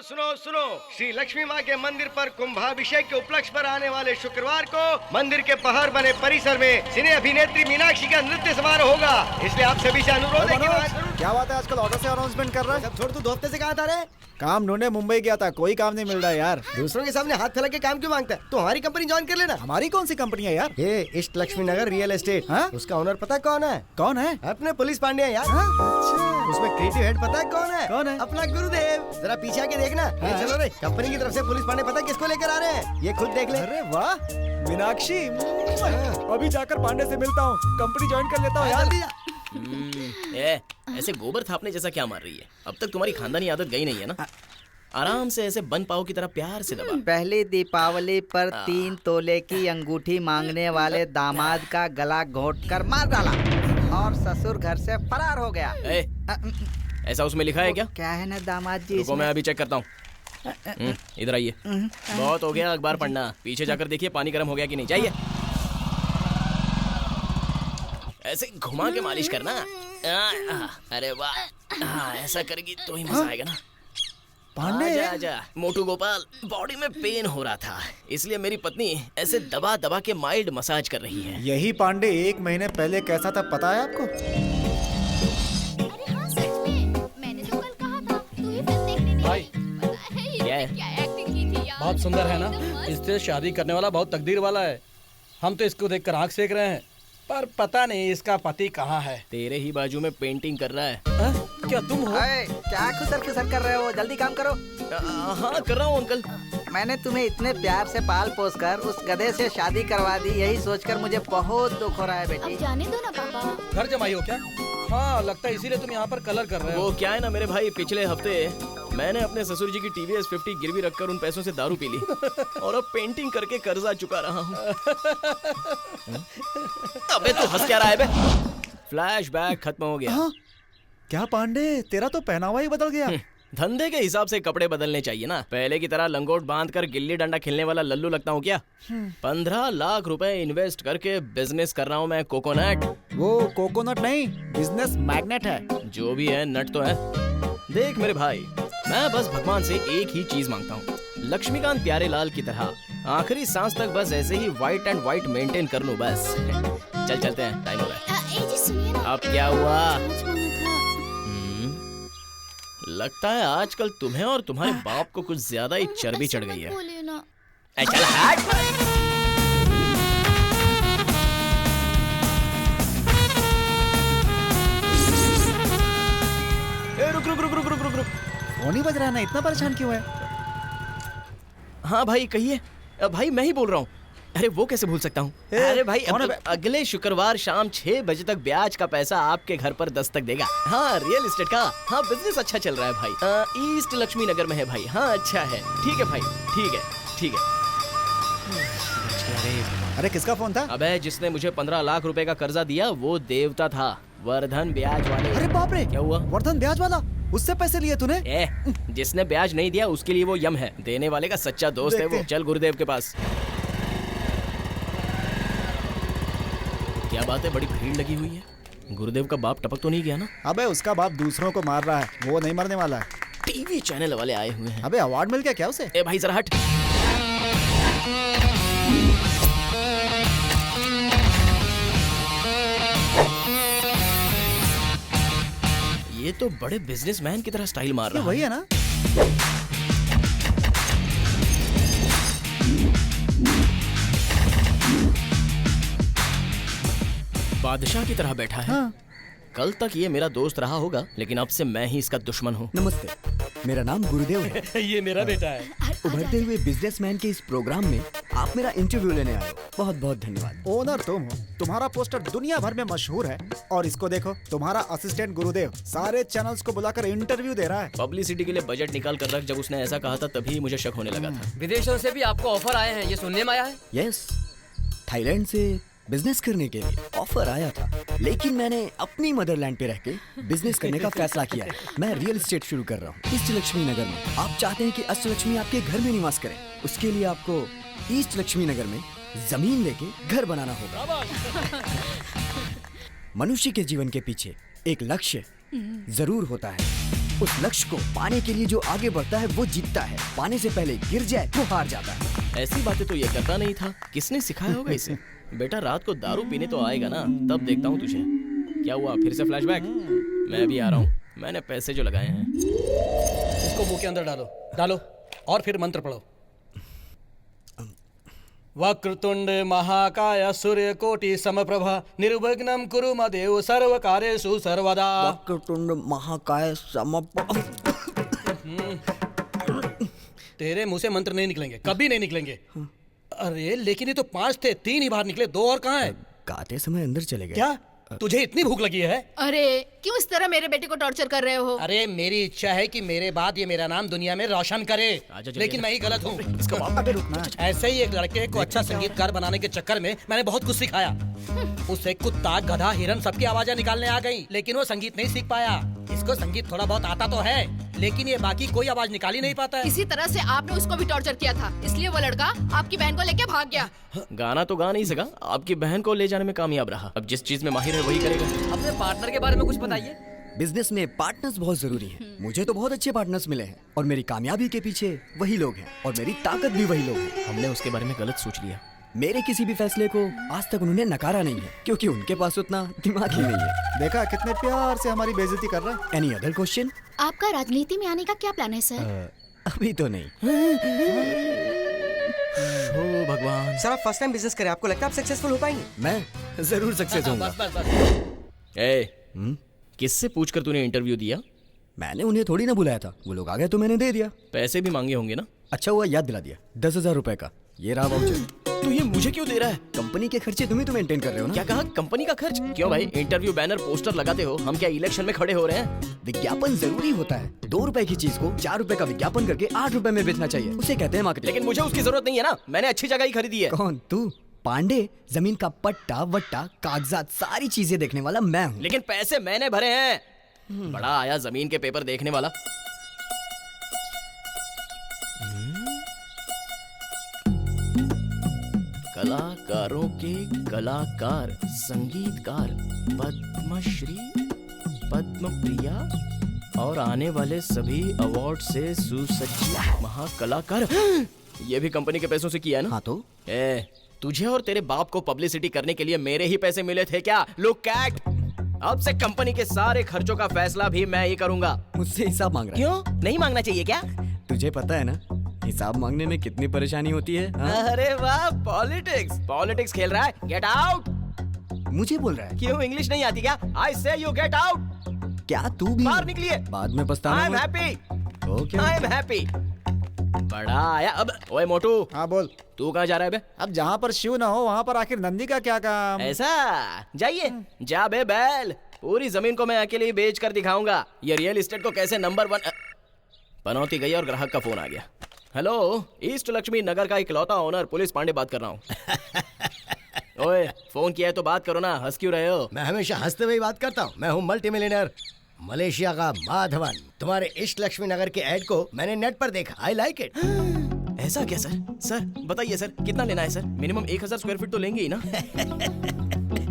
सुनो सुनो, श्री लक्ष्मी माँ के मंदिर पर कुंभाभिषेक के उपलक्ष्य पर आने वाले शुक्रवार को मंदिर के बाहर बने परिसर में सिने अभिनेत्री मीनाक्षी का नृत्य समारोह होगा। इसलिए आप सभी से अनुरोध है कि क्या बात है, आजकल ऑर्डर से अनाउंसमेंट कर रहा है? सब छोड़, तू 2 हफ्ते से कहाँ था रे? काम ढूंढने मुंबई गया था, कोई काम नहीं मिल रहा यार। दूसरों के सामने हाथ फैला के काम क्यों मांगता है? तो हमारी कंपनी ज्वाइन कर लेना। हमारी कौन सी कंपनी है यार? ये ईस्ट लक्ष्मी नगर रियल एस्टेट। हाँ? उसका ओनर पता है कौन है? कौन है? अपने पुलिस पांडे हैं यार। हाँ? अच्छा। उसमें क्रिएटिव हेड पता है कौन है? कौन है? अपना गुरुदेव। जरा पीछे आके देखना। हाँ? चलो रे, कंपनी की तरफ से पुलिस पांडे पता है किसको लेकर आ रहे हैं? ये खुद देख ले। अरे वाह मीनाक्षी, अभी जाकर पांडे से मिलता हूँ, कंपनी ज्वाइन कर लेता हूँ यार। जल्दी जा। ऐसे गोबर थापने जैसा क्या मार रही है? अब तक तुम्हारी खानदानी आदत गई नहीं है ना? आराम से ऐसे बन पाओ की तरह प्यार से दबा। पहली दीपावली पर 3 तोले की अंगूठी मांगने वाले दामाद का गला घोंटकर मार डाला और ससुर घर से फरार हो गया। ऐसा उसमें लिखा है क्या? क्या है ना दामाद जी? रुको, मैं अभी चेक करता हूँ। इधर आइए। बहुत हो गया अखबार पढ़ना, पीछे जाकर देखिए पानी गर्म हो गया कि नहीं। जाइए, ऐसे घुमा के मालिश करना। अरे वाह, ऐसा करेगी तो ही मजा आएगा ना। पांडे, आजा आजा मोटू गोपाल, बॉडी में पेन हो रहा था, इसलिए मेरी पत्नी ऐसे दबा दबा के माइल्ड मसाज कर रही है। यही पांडे 1 महीने पहले कैसा था पता है आपको? अरे हाँ सच में, मैंने जो कल कहा था तू ही फिल्म देखने नहीं भाई, आई। पता है क्या है? इसने क्या एक्टिंग की थी यार। बहुत सुंदर है ना? एकदम मस्त। इससे शादी करने वाला बहुत तकदीर वाला है। हम तो इसको देखकर आंख सेक रहे हैं, पर पता नहीं इसका पति कहाँ है। तेरे ही बाजू में पेंटिंग कर रहा है। हाँ? क्या तुम हो? अरे क्या खुसर खुसर कर रहे हो? जल्दी काम करो। हाँ कर रहा हूँ अंकल। मैंने तुम्हें इतने प्यार से पाल पोस कर उस गधे से शादी करवा दी, यही सोचकर मुझे बहुत दुख हो रहा है बेटी। अब जाने दो ना पापा। घर जमाई हो क्या? हाँ लगता है इसीलिए तुम यहाँ पर कलर कर रहे हो। वो क्या है ना मेरे भाई, पिछले हफ्ते मैंने अपने ससुर जी की TVS 50 गिरवी रखकर उन पैसों से दारू पी ली और अब पेंटिंग करके कर्जा चुका रहा हूँ। अबे तू हंस क्या रहा है बे? फ्लैशबैक खत्म हो गया। हाँ? क्या पांडे, तेरा तो पहनावा ही बदल गया। धंधे के हिसाब से कपड़े बदलने चाहिए ना। पहले की तरह लंगोट बांध कर गिल्ली डंडा खेलने वाला लल्लू लगता हूँ क्या? 15 लाख रुपए इन्वेस्ट करके बिजनेस कर रहा हूँ मैं। कोकोनट। वो कोकोनट नहीं, बिजनेस मैग्नेट है। जो भी है, नट तो है। देख मेरे भाई, मैं बस भगवान से एक ही चीज मांगता हूँ, लक्ष्मीकांत प्यारेलाल की तरह आखिरी सांस तक बस ऐसे ही व्हाइट एंड व्हाइट मेंटेन कर लूं बस। चल चलते हैं, टाइम हो रहा है। जी सुनिए ना। अब क्या हुआ? सच मांगा था। लगता है आजकल तुम्हें और तुम्हारे बाप को कुछ ज्यादा ही चर्बी चढ़ गई है। बोलिए ना। चल हट। रुक रुक रुक रुक रुक रुक रुक। फोन ही बज रहा है ना, इतना परेशान क्यों है? हाँ भाई कहिए। भाई मैं ही बोल रहा हूँ। अरे वो कैसे भूल सकता हूँ? अरे भाई कौन है बे? अगले शुक्रवार शाम 6 बजे तक ब्याज का पैसा आपके घर पर दस्तक देगा। हाँ रियल एस्टेट का। हाँ बिजनेस अच्छा चल रहा है भाई। ईस्ट लक्ष्मी नगर में है भाई। हाँ अच्छा है, ठीक है भाई, ठीक है ठीक है। अरे किसका फोन था? अबे जिसने मुझे 15 लाख रुपए का कर्जा दिया वो देवता था, वर्धन ब्याज वाले। अरे बाप रे, क्या हुआ? वर्धन ब्याज वाला, उससे पैसे लिए तूने? जिसने ब्याज नहीं दिया उसके लिए वो यम है, देने वाले का सच्चा दोस्त है वो। चल गुरुदेव के पास। क्या बात है, बड़ी भीड़ लगी हुई है। गुरुदेव का बाप टपक तो नहीं गया ना? अबे उसका बाप दूसरों को मार रहा है, वो नहीं मरने वाला है। टीवी चैनल वाले आए हुए हैं। अबे अवार्ड मिल गया क्या उसे? ए भाई जरा हट। ये तो बड़े बिजनेसमैन की तरह स्टाइल मार रहा है। वही है ना? बादशाह की तरह बैठा है। हाँ। कल तक ये मेरा दोस्त रहा होगा, लेकिन अब से मैं ही इसका दुश्मन हूँ। नमस्ते, मेरा नाम गुरुदेव है। ये मेरा बेटा है। उभरते हुए बिजनेसमैन के इस प्रोग्राम में आप मेरा इंटरव्यू लेने आए हो, बहुत बहुत धन्यवाद। ओनर तुम हो, तुम्हारा पोस्टर दुनिया भर में मशहूर है, और इसको देखो, तुम्हारा असिस्टेंट गुरुदेव सारे चैनल्स को बुलाकर इंटरव्यू दे रहा है। पब्लिसिटी के लिए बजट निकाल कर रख। जब उसने ऐसा कहा था तभी मुझे शक होने लगा था। विदेशों से भी आपको ऑफर आए हैं, ये सुनने में आया है। यस, थाईलैंड से बिजनेस करने के लिए ऑफर आया था, लेकिन मैंने अपनी मदरलैंड पे रह के बिजनेस करने का फैसला किया है। मैं रियल एस्टेट शुरू कर रहा हूँ ईस्ट लक्ष्मी नगर में। आप चाहते हैं कि अष्टलक्ष्मी आपके घर में निवास करें, उसके लिए आपको ईस्ट लक्ष्मी नगर में जमीन लेके घर बनाना होगा। मनुष्य के जीवन के पीछे एक लक्ष्य जरूर होता है, उस लक्ष्य को पाने के लिए जो आगे बढ़ता है वो जीतता है, पाने से पहले गिर जाए तो हार जाता है। ऐसी बातें तो ये करता नहीं था, किसने सिखाया होगा इसे? बेटा रात को दारू पीने तो आएगा ना, तब देखता हूँ तुझे। क्या हुआ, फिर से फ्लैशबैक? मैं भी आ रहा हूँ, मैंने पैसे जो लगाए हैं। इसको मुंह के अंदर डालो, डालो और फिर मंत्र पढ़ो। वक्रतुंड महाकाय सूर्यकोटि समप्रभा निर्विघ्नं कुरु मदेव सर्वकार्येषु सर्वदा। वक्रतुंड महाकाय तेरे मुंह से मंत्र नहीं निकलेंगे, कभी नहीं निकलेंगे। अरे लेकिन ये तो 5 थे, 3 ही बाहर निकले, 2 और कहाँ है? गाते समय अंदर चले गए। क्या तुझे इतनी भूख लगी है? अरे क्यों इस तरह मेरे बेटे को टॉर्चर कर रहे हो? अरे मेरी इच्छा है कि मेरे बाद ये मेरा नाम दुनिया में रोशन करे, लेकिन मैं ही गलत हूँ। अबे रुकना। ऐसे ही एक लड़के को अच्छा संगीतकार बनाने के चक्कर में मैंने बहुत कुछ सिखाया। उससे कुत्ता, गधा, हिरन सबकी आवाजें निकालने आ गई, लेकिन वो संगीत नहीं सीख पाया। इसको संगीत थोड़ा बहुत आता तो है, लेकिन ये बाकी कोई आवाज निकाल ही नहीं पाता है। इसी तरह से आपने उसको भी टॉर्चर किया था, इसलिए वो लड़का आपकी बहन को लेके भाग गया। गाना तो गा नहीं सका, आपकी बहन को ले जाने में कामयाब रहा। अब जिस चीज में माहिर है वही करेगा। अपने पार्टनर के बारे में कुछ बताइए। बिजनेस में पार्टनर्स बहुत जरूरी हैं। मुझे तो बहुत अच्छे पार्टनर्स मिले हैं और मेरी कामयाबी के पीछे वही लोग हैं और मेरी ताकत भी वही लोग हैं। हमने उसके बारे में गलत सोच लिया। मेरे किसी भी फैसले को आज तक उन्होंने नकारा नहीं है, क्योंकि उनके पास उतना दिमाग ही नहीं है। देखा कितने प्यार से हमारी बेइज्जती कर रहा है। Any other question? आपका राजनीति में आने का क्या प्लान है सर? अभी तो नहीं। ओ भगवान। सर आप फर्स्ट टाइम बिजनेस करें, आपको लगता है आप सक्सेसफुल हो पाएंगे? मैं जरूर सक्सेस होऊंगा। बस बस बस। ए, किससे पूछकर तूने इंटरव्यू दिया? मैंने उन्हें थोड़ी ना बुलाया था, वो लोग आ गए तो मैंने दे दिया। पैसे भी मांगे होंगे ना? अच्छा हुआ याद दिला दिया, 10,000 रुपए का। ये रहा वाउचर। तो ये मुझे क्यों दे रहा है? कंपनी के खर्चे तुम ही तो मेंटेन कर रहे हो ना। क्या कहा, कंपनी का खर्च? क्यों भाई, इंटरव्यू बैनर पोस्टर लगाते हो, हम क्या इलेक्शन में खड़े हो रहे हैं? विज्ञापन जरूरी होता है। 2 रुपए की चीज को 4 रुपए का विज्ञापन करके 8 रुपए में बेचना चाहिए, उसे कहते हैं मार्केटिंग। लेकिन मुझे उसकी जरूरत नहीं है ना, मैंने अच्छी जगह ही खरीदी है। कौन तू? पांडे, जमीन का पट्टा वट्टा कागजात सारी चीजें देखने वाला मैं हूँ। लेकिन पैसे मैंने भरे हैं। बड़ा आया जमीन के पेपर देखने वाला। कलाकारों के कलाकार, संगीतकार, पद्मश्री, पद्मप्रिया और आने वाले सभी अवार्ड से सुसज्जित महाकलाकार। ये भी कंपनी के पैसों से किया है ना? हाँ तो तुझे और तेरे बाप को पब्लिसिटी करने के लिए मेरे ही पैसे मिले थे क्या? लुक कैट, अब से कंपनी के सारे खर्चों का फैसला भी मैं ही करूंगा। मुझसे हिसाब मांग रहा है? क्यों नहीं मांगना चाहिए क्या? तुझे पता है ना हिसाब मांगने में कितनी परेशानी होती है? हाँ? अरे वाह, पॉलिटिक्स खेल रहा है। Get out. मुझे बोल रहा है? क्यों इंग्लिश नहीं आती क्या? आई से यू गेट आउट। क्या तू भी बाहर निकलिए। बाद में पछताना। I am happy. I am happy. बड़ा आया अब। ओए मोटू। हाँ बोल। तू कहाँ जा रहा है बे? अब जहाँ पर शिव ना हो वहाँ पर आखिर नंदी का क्या काम? ऐसा? जाइए, जा बे बैल। पूरी जमीन को मैं अकेले ही बेच कर दिखाऊंगा ये रियल एस्टेट को कैसे नंबर 1। पनौती गई और ग्राहक का फोन आ गया। हेलो, ईस्ट लक्ष्मी नगर का इकलौता ओनर पुलिस पांडे बात कर रहा हूँ। ओए फोन किया है तो बात करो ना, हंस क्यों रहे हो? मैं हमेशा हंसते हुए बात करता हूँ। मैं हूँ मल्टी मिलियनर मलेशिया का माधवन। तुम्हारे ईस्ट लक्ष्मी नगर के एड को मैंने नेट पर देखा। I like it. ऐसा क्या सर? सर बताइए सर, कितना लेना है सर? मिनिमम 1000 स्क्वायर फीट तो लेंगे ही ना?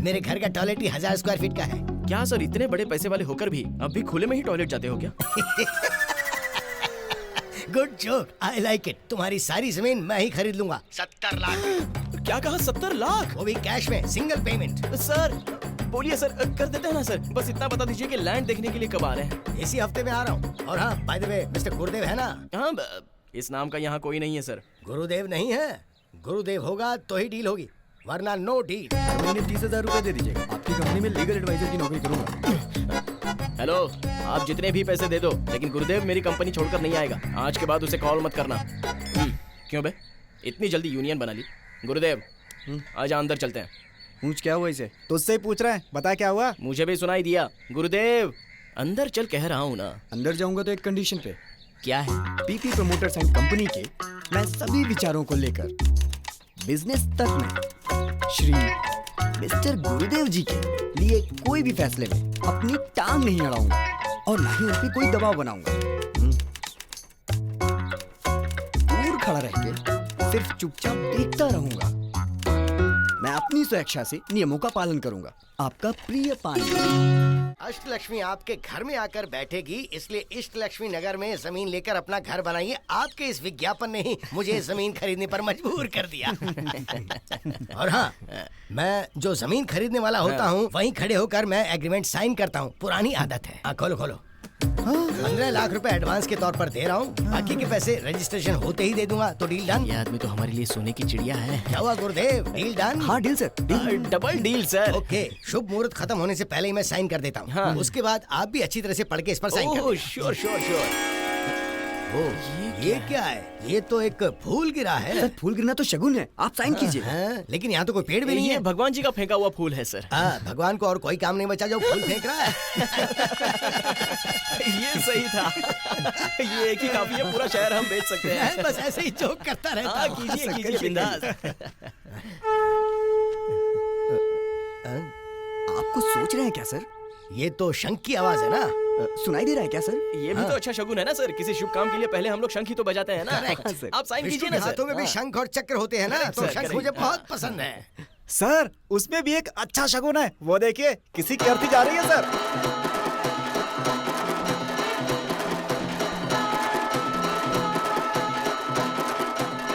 मेरे घर का टॉयलेट ही 1000 स्क्वायर फीट का है। क्या सर, इतने बड़े पैसे वाले होकर भी अब भी खुले में ही टॉयलेट जाते हो क्या? Good joke, I like it. तुम्हारी सारी जमीन मैं ही खरीद लूंगा। 70 लाख। क्या कहा? 70 लाख? वो भी कैश में, सिंगल पेमेंट। सर बोलिए सर, कर देते हैं ना सर। बस इतना बता दीजिए कि लैंड देखने के लिए कब आ रहे हैं? इसी हफ्ते में आ रहा हूँ। और हाँ, बाय द वे, मिस्टर गुरुदेव है ना? हाँ, इस नाम का यहाँ कोई नहीं है सर। गुरुदेव नहीं है? गुरुदेव होगा तो ही डील होगी, वरना नो डील। मैंने 30,000 रुपए दे दीजिएगा, आपकी कंपनी में लीगल एडवाइजर की नौकरी करूंगा। हेलो, आप जितने भी पैसे दे दो, लेकिन गुरुदेव मेरी कंपनी छोड़कर नहीं आएगा। आज के बाद उसे कॉल मत करना। क्यों बे, इतनी जल्दी यूनियन बना ली? गुरुदेव आजा, अंदर चलते हैं। पूछ क्या हुआ इसे? तुझसे ही पूछ रहे हैं, बता क्या हुआ? मुझे भी सुनाई दिया। गुरुदेव अंदर चल कह रहा हूँ ना। अंदर जाऊंगा तो एक कंडीशन पे। क्या है? पीपी प्रमोटर्स एंड कंपनी के मैं सभी विचारों को लेकर बिजनेस तक में श्री मिस्टर गुरुदेव जी के लिए कोई भी फैसले में अपनी टांग नहीं अड़ाऊंगा और ना ही उन पे कोई दबाव बनाऊंगा। दूर खड़ा रह के सिर्फ चुपचाप देखता रहूंगा। मैं अपनी स्वेच्छा से नियमों का पालन करूंगा। आपका प्रिय पानी। अष्टलक्ष्मी आपके घर में आकर बैठेगी, इसलिए इष्ट लक्ष्मी नगर में जमीन लेकर अपना घर बनाइए। आपके इस विज्ञापन ने ही मुझे जमीन खरीदने पर मजबूर कर दिया। और हाँ, मैं जो जमीन खरीदने वाला होता हूँ वहीं खड़े होकर मैं एग्रीमेंट साइन करता हूँ। पुरानी आदत है। खोलो खोलो। 15 लाख रुपए एडवांस के तौर पर दे रहा हूँ, बाकी के पैसे रजिस्ट्रेशन होते ही दे दूंगा। तो डील डन? ये आदमी तो हमारे लिए सोने की चिड़िया है। क्या हुआ गुरुदेव, डील डन? हाँ deal sir, double deal sir. Okay, शुभ मुहूर्त खत्म होने से पहले ही मैं साइन कर देता हूँ। हाँ। उसके बाद आप भी अच्छी तरह से पढ़ के इस पर साइन कर ओह देना। Sure sure sure. ये क्या है? ये तो एक फूल गिरा है। सर फूल गिरना तो शगुन है, आप साइन कीजिए। हाँ, लेकिन यहाँ तो कोई पेड़ भी नहीं ये है। भगवान जी का फेंका हुआ फूल है सर। भगवान को और कोई काम नहीं बचा जो फूल फेंक रहा है। ये सही था। ये एक ही काफी है, पूरा शहर हम बेच सकते हैं। मैं बस ऐसे ही जोक करता रहता हाँ हूँ। कीजिए कीजिए बिंदास। आप कुछ सोच रहे हैं क्या सर? ये तो शंख की आवाज है ना? सुनाई दे रहा है क्या सर? ये भी तो अच्छा शगुन है ना सर। किसी शुभ काम के लिए पहले हम लोग शंख ही तो बजाते हैं ना। आप साइन विष्णु कीजिए के ना सर। हाथों में भी शंख और चक्र होते हैं ना, तो सर, शंख मुझे बहुत पसंद है। सर उसमें भी एक अच्छा शगुन है, वो देखिए किसी की अर्थी जा रही है सर।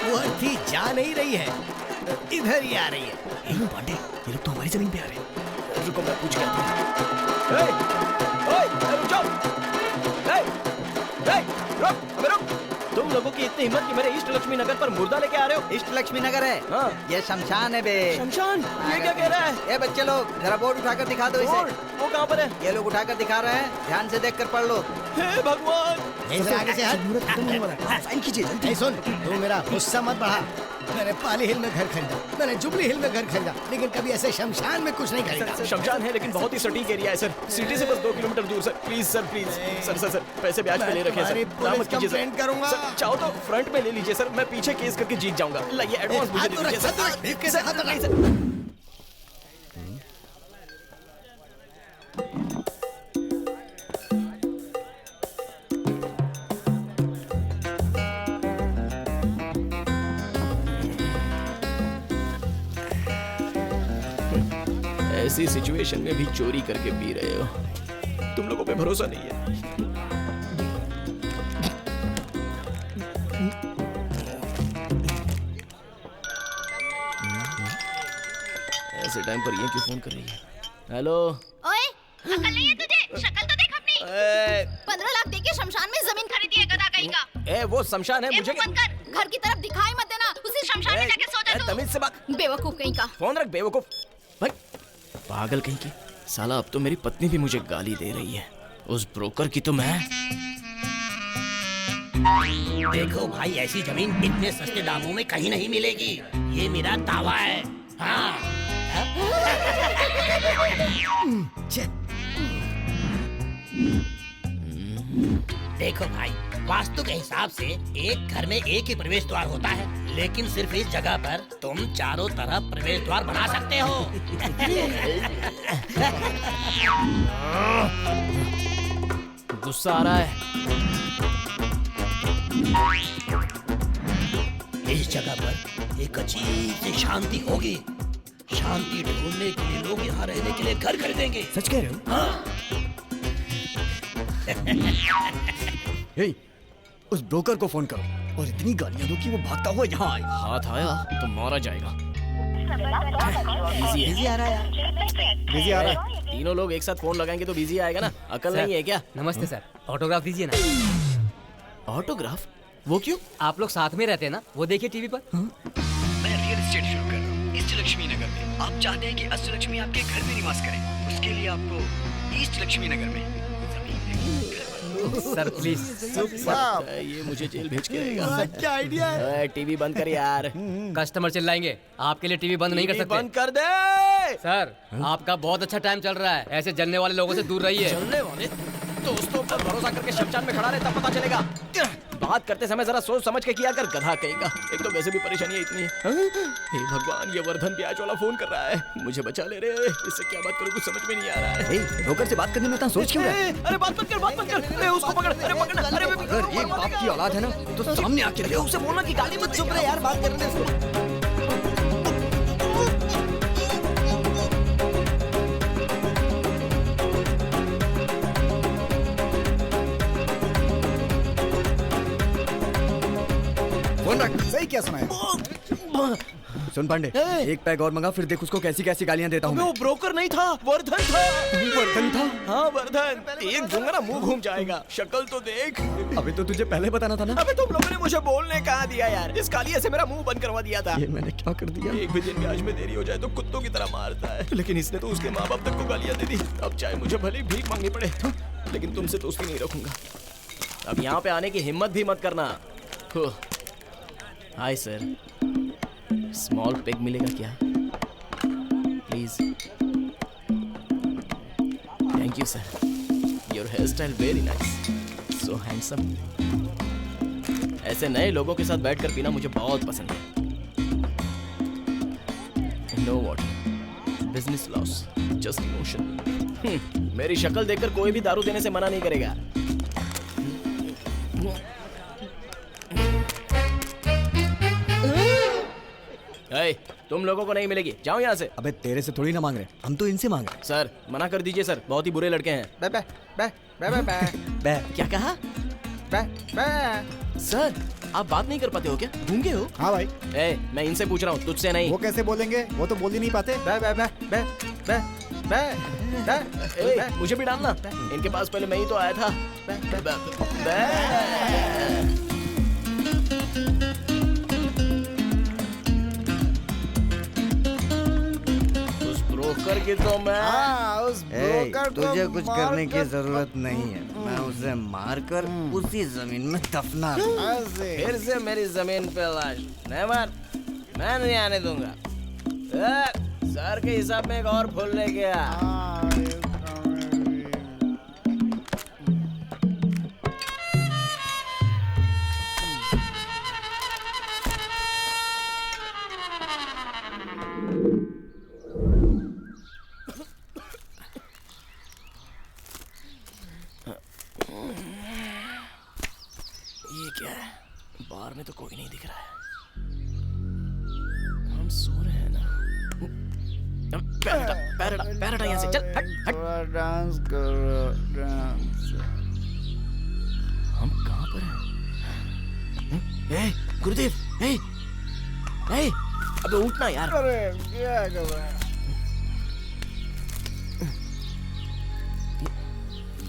वो अर्थी जा नहीं रही है, इधर ही आ रही है। पांडे, ये लोग तो हमारी जमीन पे आ रहे हैं। रुको मैं पूछ के आता हूँ। रुक जाओ। रुक, अबे रुक। तुम लोगों की इतनी हिम्मत कि मेरे इष्ट लक्ष्मी नगर पर मुर्दा लेके आ रहे हो? इष्ट लक्ष्मी नगर है। हाँ। ये शमशान है बे। शमशान? ये क्या कह रहा है? ये बच्चे लोग जरा बोर्ड उठाकर दिखा दो इसे। वो कहाँ पर है? ये लोग उठाकर दिखा रहे हैं, ध्यान से देखकर पढ़ लो। हे भगवान। इधर आगे से हट। मुहूर्त खत्म होने वाला है, आप साइन कीजिए जल्दी। नहीं सुन, तू मेरा गुस्सा मत बढ़ा। मैंने पाली हिल में घर खरीदा, मैंने जुबली हिल में घर खरीदा, लेकिन कभी ऐसे शमशान में कुछ नहीं खरीदा। शमशान है लेकिन बहुत ही सटीक एरिया है सर। सिटी से बस 2 किलोमीटर दूर sir. Please sir please. Sir पैसे ब्याज पे ले रखे हैं सर। तुम्हारी मत कीजिए कंप्लेंट करूंगा। सर चाहो तो फ्रंट में ले लीजिए सर, मैं पीछे केस करके जीत जाऊंगा। लाइए एडवांस मुझे दे दीजिए सर। नहीं सर। ऐसी सिचुएशन में भी चोरी करके पी रहे हो। तुम लोगों पे भरोसा नहीं है। ऐसे टाइम पर ये क्यों फोन कर रही है? हेलो। ओए, अकल नहीं है तुझे? शक्ल तो देख अपनी। 15 लाख देके शमशान में जमीन खरीदी है गधा कहीं का। ए वो शमशान है। ए, मुझे बंद कर, घर की तरफ दिखाई मत देना। उसी शमशान में जाके सो जा तू। तमीज से बात। बेवकूफ कहीं का। फोन रख बेवकूफ। भाई पागल कहीं की। साला अब तो मेरी पत्नी भी मुझे गाली दे रही है। उस ब्रोकर की तो मैं। देखो भाई, ऐसी जमीन इतने सस्ते दामों में कहीं नहीं मिलेगी। ये मेरा दावा है। हाँ। देखो भाई, वास्तु के हिसाब से एक घर में एक ही प्रवेश द्वार होता है, लेकिन सिर्फ इस जगह पर तुम चारों तरफ प्रवेश द्वार बना सकते हो। गुस्सा आ रहा है। इस जगह पर एक अजीब सी शांति होगी। शांति ढूंढने के लिए लोग यहाँ रहने के लिए घर खरीदेंगे। सच कह रहे हो? हाँ। हे, उस ब्रोकर को फोन करो और इतनी गालियां दो कि वो भागता हुआ यहाँ आए। हाथ आया तो मारा जाएगा। बिजी आ रहा है। बिजी आ रहा है। तीनों लोग एक साथ फोन लगाएंगे तो बिजी आएगा ना। अकल नहीं है क्या? नमस्ते सर, ऑटोग्राफ दीजिए ना। ऑटोग्राफ? वो क्यों? आप लोग साथ में रहते हैं ना, वो देखिए टीवी पर। मैं रियल एस्टेट शुरू कर रहा हूँ ईस्ट लक्ष्मी नगर में। आप चाहते हैं कि अष्ट लक्ष्मी आपके घर में निवास करें, उसके लिए आपको ईस्ट लक्ष्मी नगर में सर प्लीज। ये मुझे जेल भेज के रहेगा। क्या आइडिया है? टीवी बंद कर यार। कस्टमर चिल्लाएंगे, आपके लिए टीवी बंद नहीं कर सकते। बंद कर दे। सर आपका बहुत अच्छा टाइम चल रहा है, ऐसे जलने वाले लोगों से दूर रहिए। चलने वाले दोस्तों पर भरोसा करके शमशान में खड़ा रहे तब पता चलेगा। बात करते समय जरा सोच समझ के किया कर, गधा कहेगा। एक तो वैसे भी परेशानी इतनी है। हे भगवान, ये वर्धन ब्याज वाला फोन कर रहा है। मुझे बचा ले रे। इससे क्या बात करूं कुछ समझ में नहीं आ रहा है। ब्रोकर से बात करने में इतना सोच क्यों रहा है? अरे बात मत कर, बात मत कर। अरे उसको पकड़, अरे पकड़। अरे अगर ये बाप की औलाद है ना तो सामने आके रहे। उसे बोलना कि गाली मत। चुप रहे यार, बात करने दे उसको। क्या सुनाया? सुन पांडे, एक पैग और मंगा, फिर देख उसको कैसी कैसी गालियां देता हूँ। वो ब्रोकर नहीं था, वर्धन था। वर्धन था? हाँ वर्धन, एक दूंगा ना मुंह घूम जाएगा। शक्ल तो देख। अबे तो तुझे पहले बताना था ना। अबे तुम लोगों ने मुझे बोलने कहा दिया यार, इस कालिया से मेरा मुंह बंद करवा दिया था। ये मैंने क्या कर दिया? एक भी दिन ब्याज में देरी हो जाए तो कुत्तों की तरह मारता है, लेकिन इसने तो उसके माँ बाप तक को गालियां दे दी। अब चाहे मुझे भले ही भीख मांगनी पड़े, लेकिन तुमसे दोस्ती नहीं रखूंगा। अब यहाँ पे आने की हिम्मत भी मत करना। हाय सर, स्मॉल पेग मिलेगा क्या please? Thank you sir, your hair style very nice, so handsome. ऐसे नए लोगों के साथ बैठकर पीना मुझे बहुत पसंद है। Know what, business loss, just emotion. मेरी शक्ल देखकर कोई भी दारू देने से मना नहीं करेगा। तुम लोगों को नहीं मिलेगी, जाओ यहाँ से। अबे तेरे से थोड़ी ना मांग रहे, हम तो इनसे मांग रहे। सर मना कर दीजिए सर, बहुत ही बुरे लड़के हैं। बे बे बे बे बे बे बे क्या कहा? बे बे। सर आप बात नहीं कर पाते हो क्या? गूंगे हो? हाँ भाई। मैं इनसे पूछ रहा हूँ, तुझसे नहीं। वो कैसे बोलेंगे, वो तो बोल ही नहीं पाते। बे बे बे बे बे बे बे। मुझे भी डालना, इनके पास पहले मैं ही तो आया था। ब्रोकर की तो मैं उस ब्रोकर को तुझे कुछ करने की जरूरत नहीं है, मैं उसे मारकर उसी जमीन में दफना दूंगा। फिर से मेरी जमीन पे लाश नहीं मार, मैं नहीं आने दूंगा। सर के हिसाब में एक और फूल लेके आ। ये क्या है? बार में तो कोई नहीं दिख रहा है। हम सो रहे हैं ना। पैर हटा यहाँ से, चल हट हट। डांस करो, डांस। हम कहाँ पर हैं? गुरुदेव, अबे उठना यार। अरे क्या कर रहा है?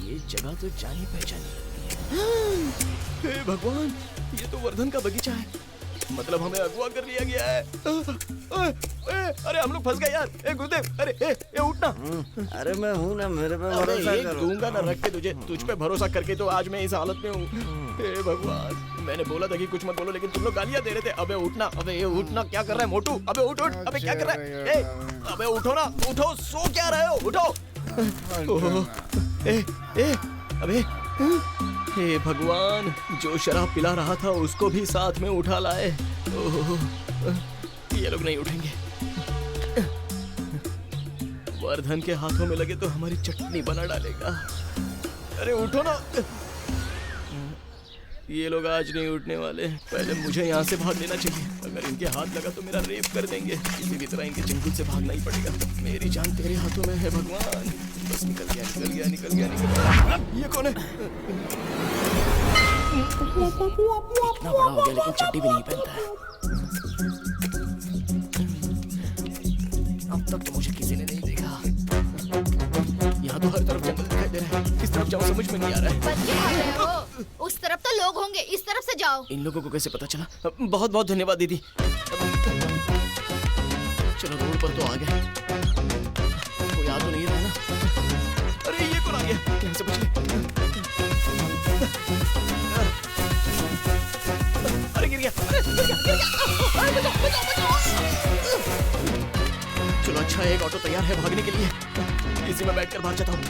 ये जगह तो जानी पहचानी लगती है। हे भगवान, ये तो वर्धन का बगीचा है, मतलब हमें अगवा कर लिया गया है। अरे हम लोग फंस गए यार। गुरुदेव, अरे उठना। अरे मैं हूँ ना, मेरे पे भरोसा करो। दूंगा ना रख के तुझ पे भरोसा करके तो आज मैं इस हालत में हूँ। हे भगवान, मैंने बोला था कि कुछ मत बोलो, लेकिन तुम लोग गालियां दे रहे थे। अबे उठना, ये उठना, क्या कर रहा है मोटू? अबे उठ, अबे क्या कर रहा है? अबे उठो ना, उठो, सो क्या रहे हो? उठो। अबे हे भगवान, जो शराब पिला रहा था उसको भी साथ में उठा लाए। ये लोग नहीं उठेंगे। वर्धन के हाथों में लगे तो हमारी चटनी बना डालेगा। अरे उठो ना। ये लोग आज नहीं उठने वाले। पहले मुझे यहाँ से भाग लेना चाहिए। अगर इनके हाथ लगा तो मेरा रेप कर देंगे। किसी भी तरह इनके चंगुल से भागना ही पड़ेगा। मेरी जान तेरे हाथों में है भगवान। बस निकल गया। ये कौन है? इतना बड़ा हो गया लेकिन चड्डी भी नहीं पहनता है। अब तक तो मुझे किसी ने नहीं देखा। यहाँ तो हर तरफ जंगल दिखाई दे रहा है। किस तरफ जाऊँ समझ में नहीं आ रहा है। बच के भाग रहे हो? उस तरफ तो लोग होंगे, इस तरफ से जाओ। इन लोगों को कैसे पता चला? बहुत बहुत धन्यवाद दीदी। चलो रोड पर तो आ गए। कोई आ तो नहीं रहा ना? अरे ये कौन आ गया? यहाँ से बच गए। अरे गिर गया। चलो अच्छा, एक ऑटो तैयार है भागने के लिए। इसी में बैठकर भाग जाता हूँ।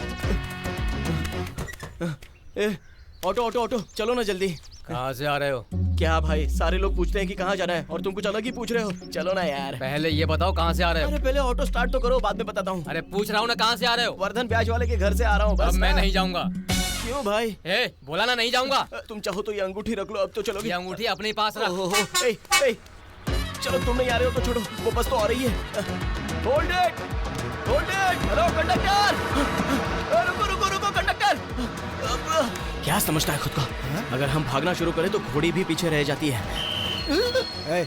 ऑटो चलो ना जल्दी। कहाँ से आ रहे हो? क्या भाई, सारे लोग पूछते हैं कि कहाँ जाना है और तुम कुछ अलग ही पूछ रहे हो। चलो ना यार। पहले ये बताओ कहाँ से आ रहे हो? अरे पहले ऑटो स्टार्ट तो करो, बाद में बताता हूँ। अरे पूछ रहा हूँ ना, कहाँ से आ रहे हो? वर्धन ब्याज वाले के घर से आ रहा हूँ। अब मैं नहीं जाऊंगा। क्यों भाई? बोला ना नहीं जाऊंगा। तुम चाहो तो ये अंगूठी रख लो, अब तो चलोगे। ये अंगूठी अपने पास रख। चलो तुम नहीं आ रहे हो तो छोड़ो, वो बस तो आ रही है। Hold it. Hello conductor. रुको कंडक्टर। क्या समझता है खुद को? अगर हम भागना शुरू करें तो घोड़ी भी पीछे रह जाती है। ए,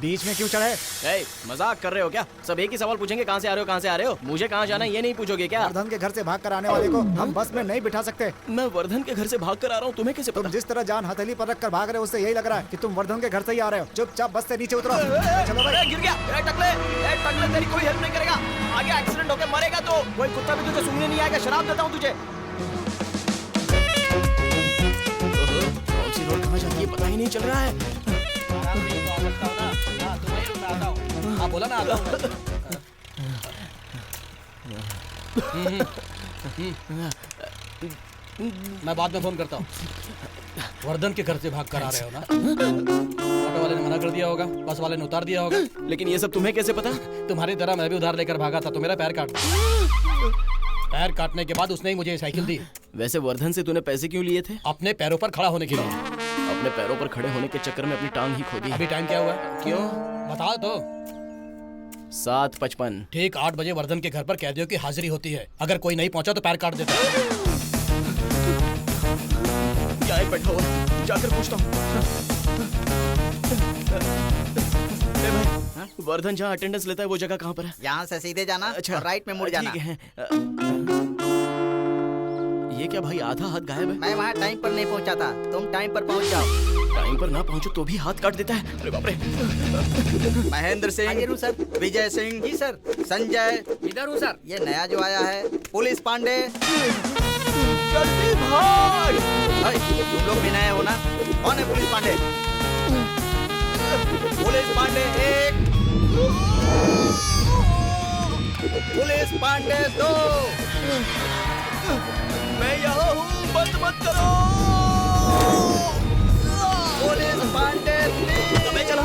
बीच में क्यों चढ़े? ए, मजाक कर रहे हो क्या? सब एक ही सवाल पूछेंगे, कहाँ से आ रहे हो, कहाँ से आ रहे हो? मुझे कहाँ जाना है ये नहीं पूछोगे क्या? वर्धन के घर से भाग कर आने वाले को हम बस में नहीं बिठा सकते। मैं वर्धन के घर से भाग कर आ रहा हूँ, तुम्हें कैसे तुम पता? जिस तरह जान हथेली पर रखकर भाग रहे हो उससे यही लग रहा है कि तुम वर्धन के घर से ही आ रहे हो। चुपचाप बस से नीचे उतरो। चलो भाई। गिर गया। टकले तेरी कोई हेल्प नहीं करेगा। आगे एक्सीडेंट होकर मरेगा तो कोई कुत्ता भी तुझे सूंघने नहीं आएगा। शराब देता हूँ तुझे। कौन सी रोड कहाँ जाती है पता ही नहीं चल रहा है। हाँ बोला ना आता हूँ। मैं बाद में फोन करता हूँ। वर्धन के घर से भाग कर आ रहे हो ना? ऑटो वाले ने मना कर दिया होगा, बस वाले ने उतार दिया होगा। लेकिन ये सब तुम्हें कैसे पता? तुम्हारी तरह मैं भी उधार लेकर भागा था तो मेरा पैर काट दिया। पैर काटने के बाद उसने ही मुझे साइकिल दी। वैसे वर्धन से तूने पैसे क्यों लिए थे? अपने पैरों पर खड़ा होने के लिए। अपने पैरों पर खड़े होने के चक्कर में अपनी टांग ही खो दी। अभी टाइम क्या हुआ? क्यों? बताओ तो। 7:55। ठीक 8 बजे वर्धन के घर पर कैदियों की हाजिरी होती है। अगर कोई नहीं पहुंचा तो पैर काट देता है। क्या है बैठा हुआ? जाकर पूछता हूँ। वर्धन जहाँ अटेंडेंस लेता है वो जगह कहाँ पर है? यहाँ से सीधे जाना अच्छा, और राइट में मुड़ जाना। ठीक है। ये क्या भाई, आधा हाथ गायब है? मैं वहाँ टाइम पर नहीं पहुँचा था, तुम टाइम पर पहुँच जाओ। टाइम पर ना पहुँचो तो भी हाथ काट देता है। अरे बाप रे। महेंद्र सिंह सर, विजय सिंह जी सर, संजय इधर हूँ सर। ये नया जो आया है पुलिस पांडे। जल्दी भाग। तुम लोग भी नए हो ना? कौन है police Pandey? Police Pandey 1, police Pandey 2। मैं यहाँ हूँ, बंद मत करो। पुलिस पांडे 3। मैं चला।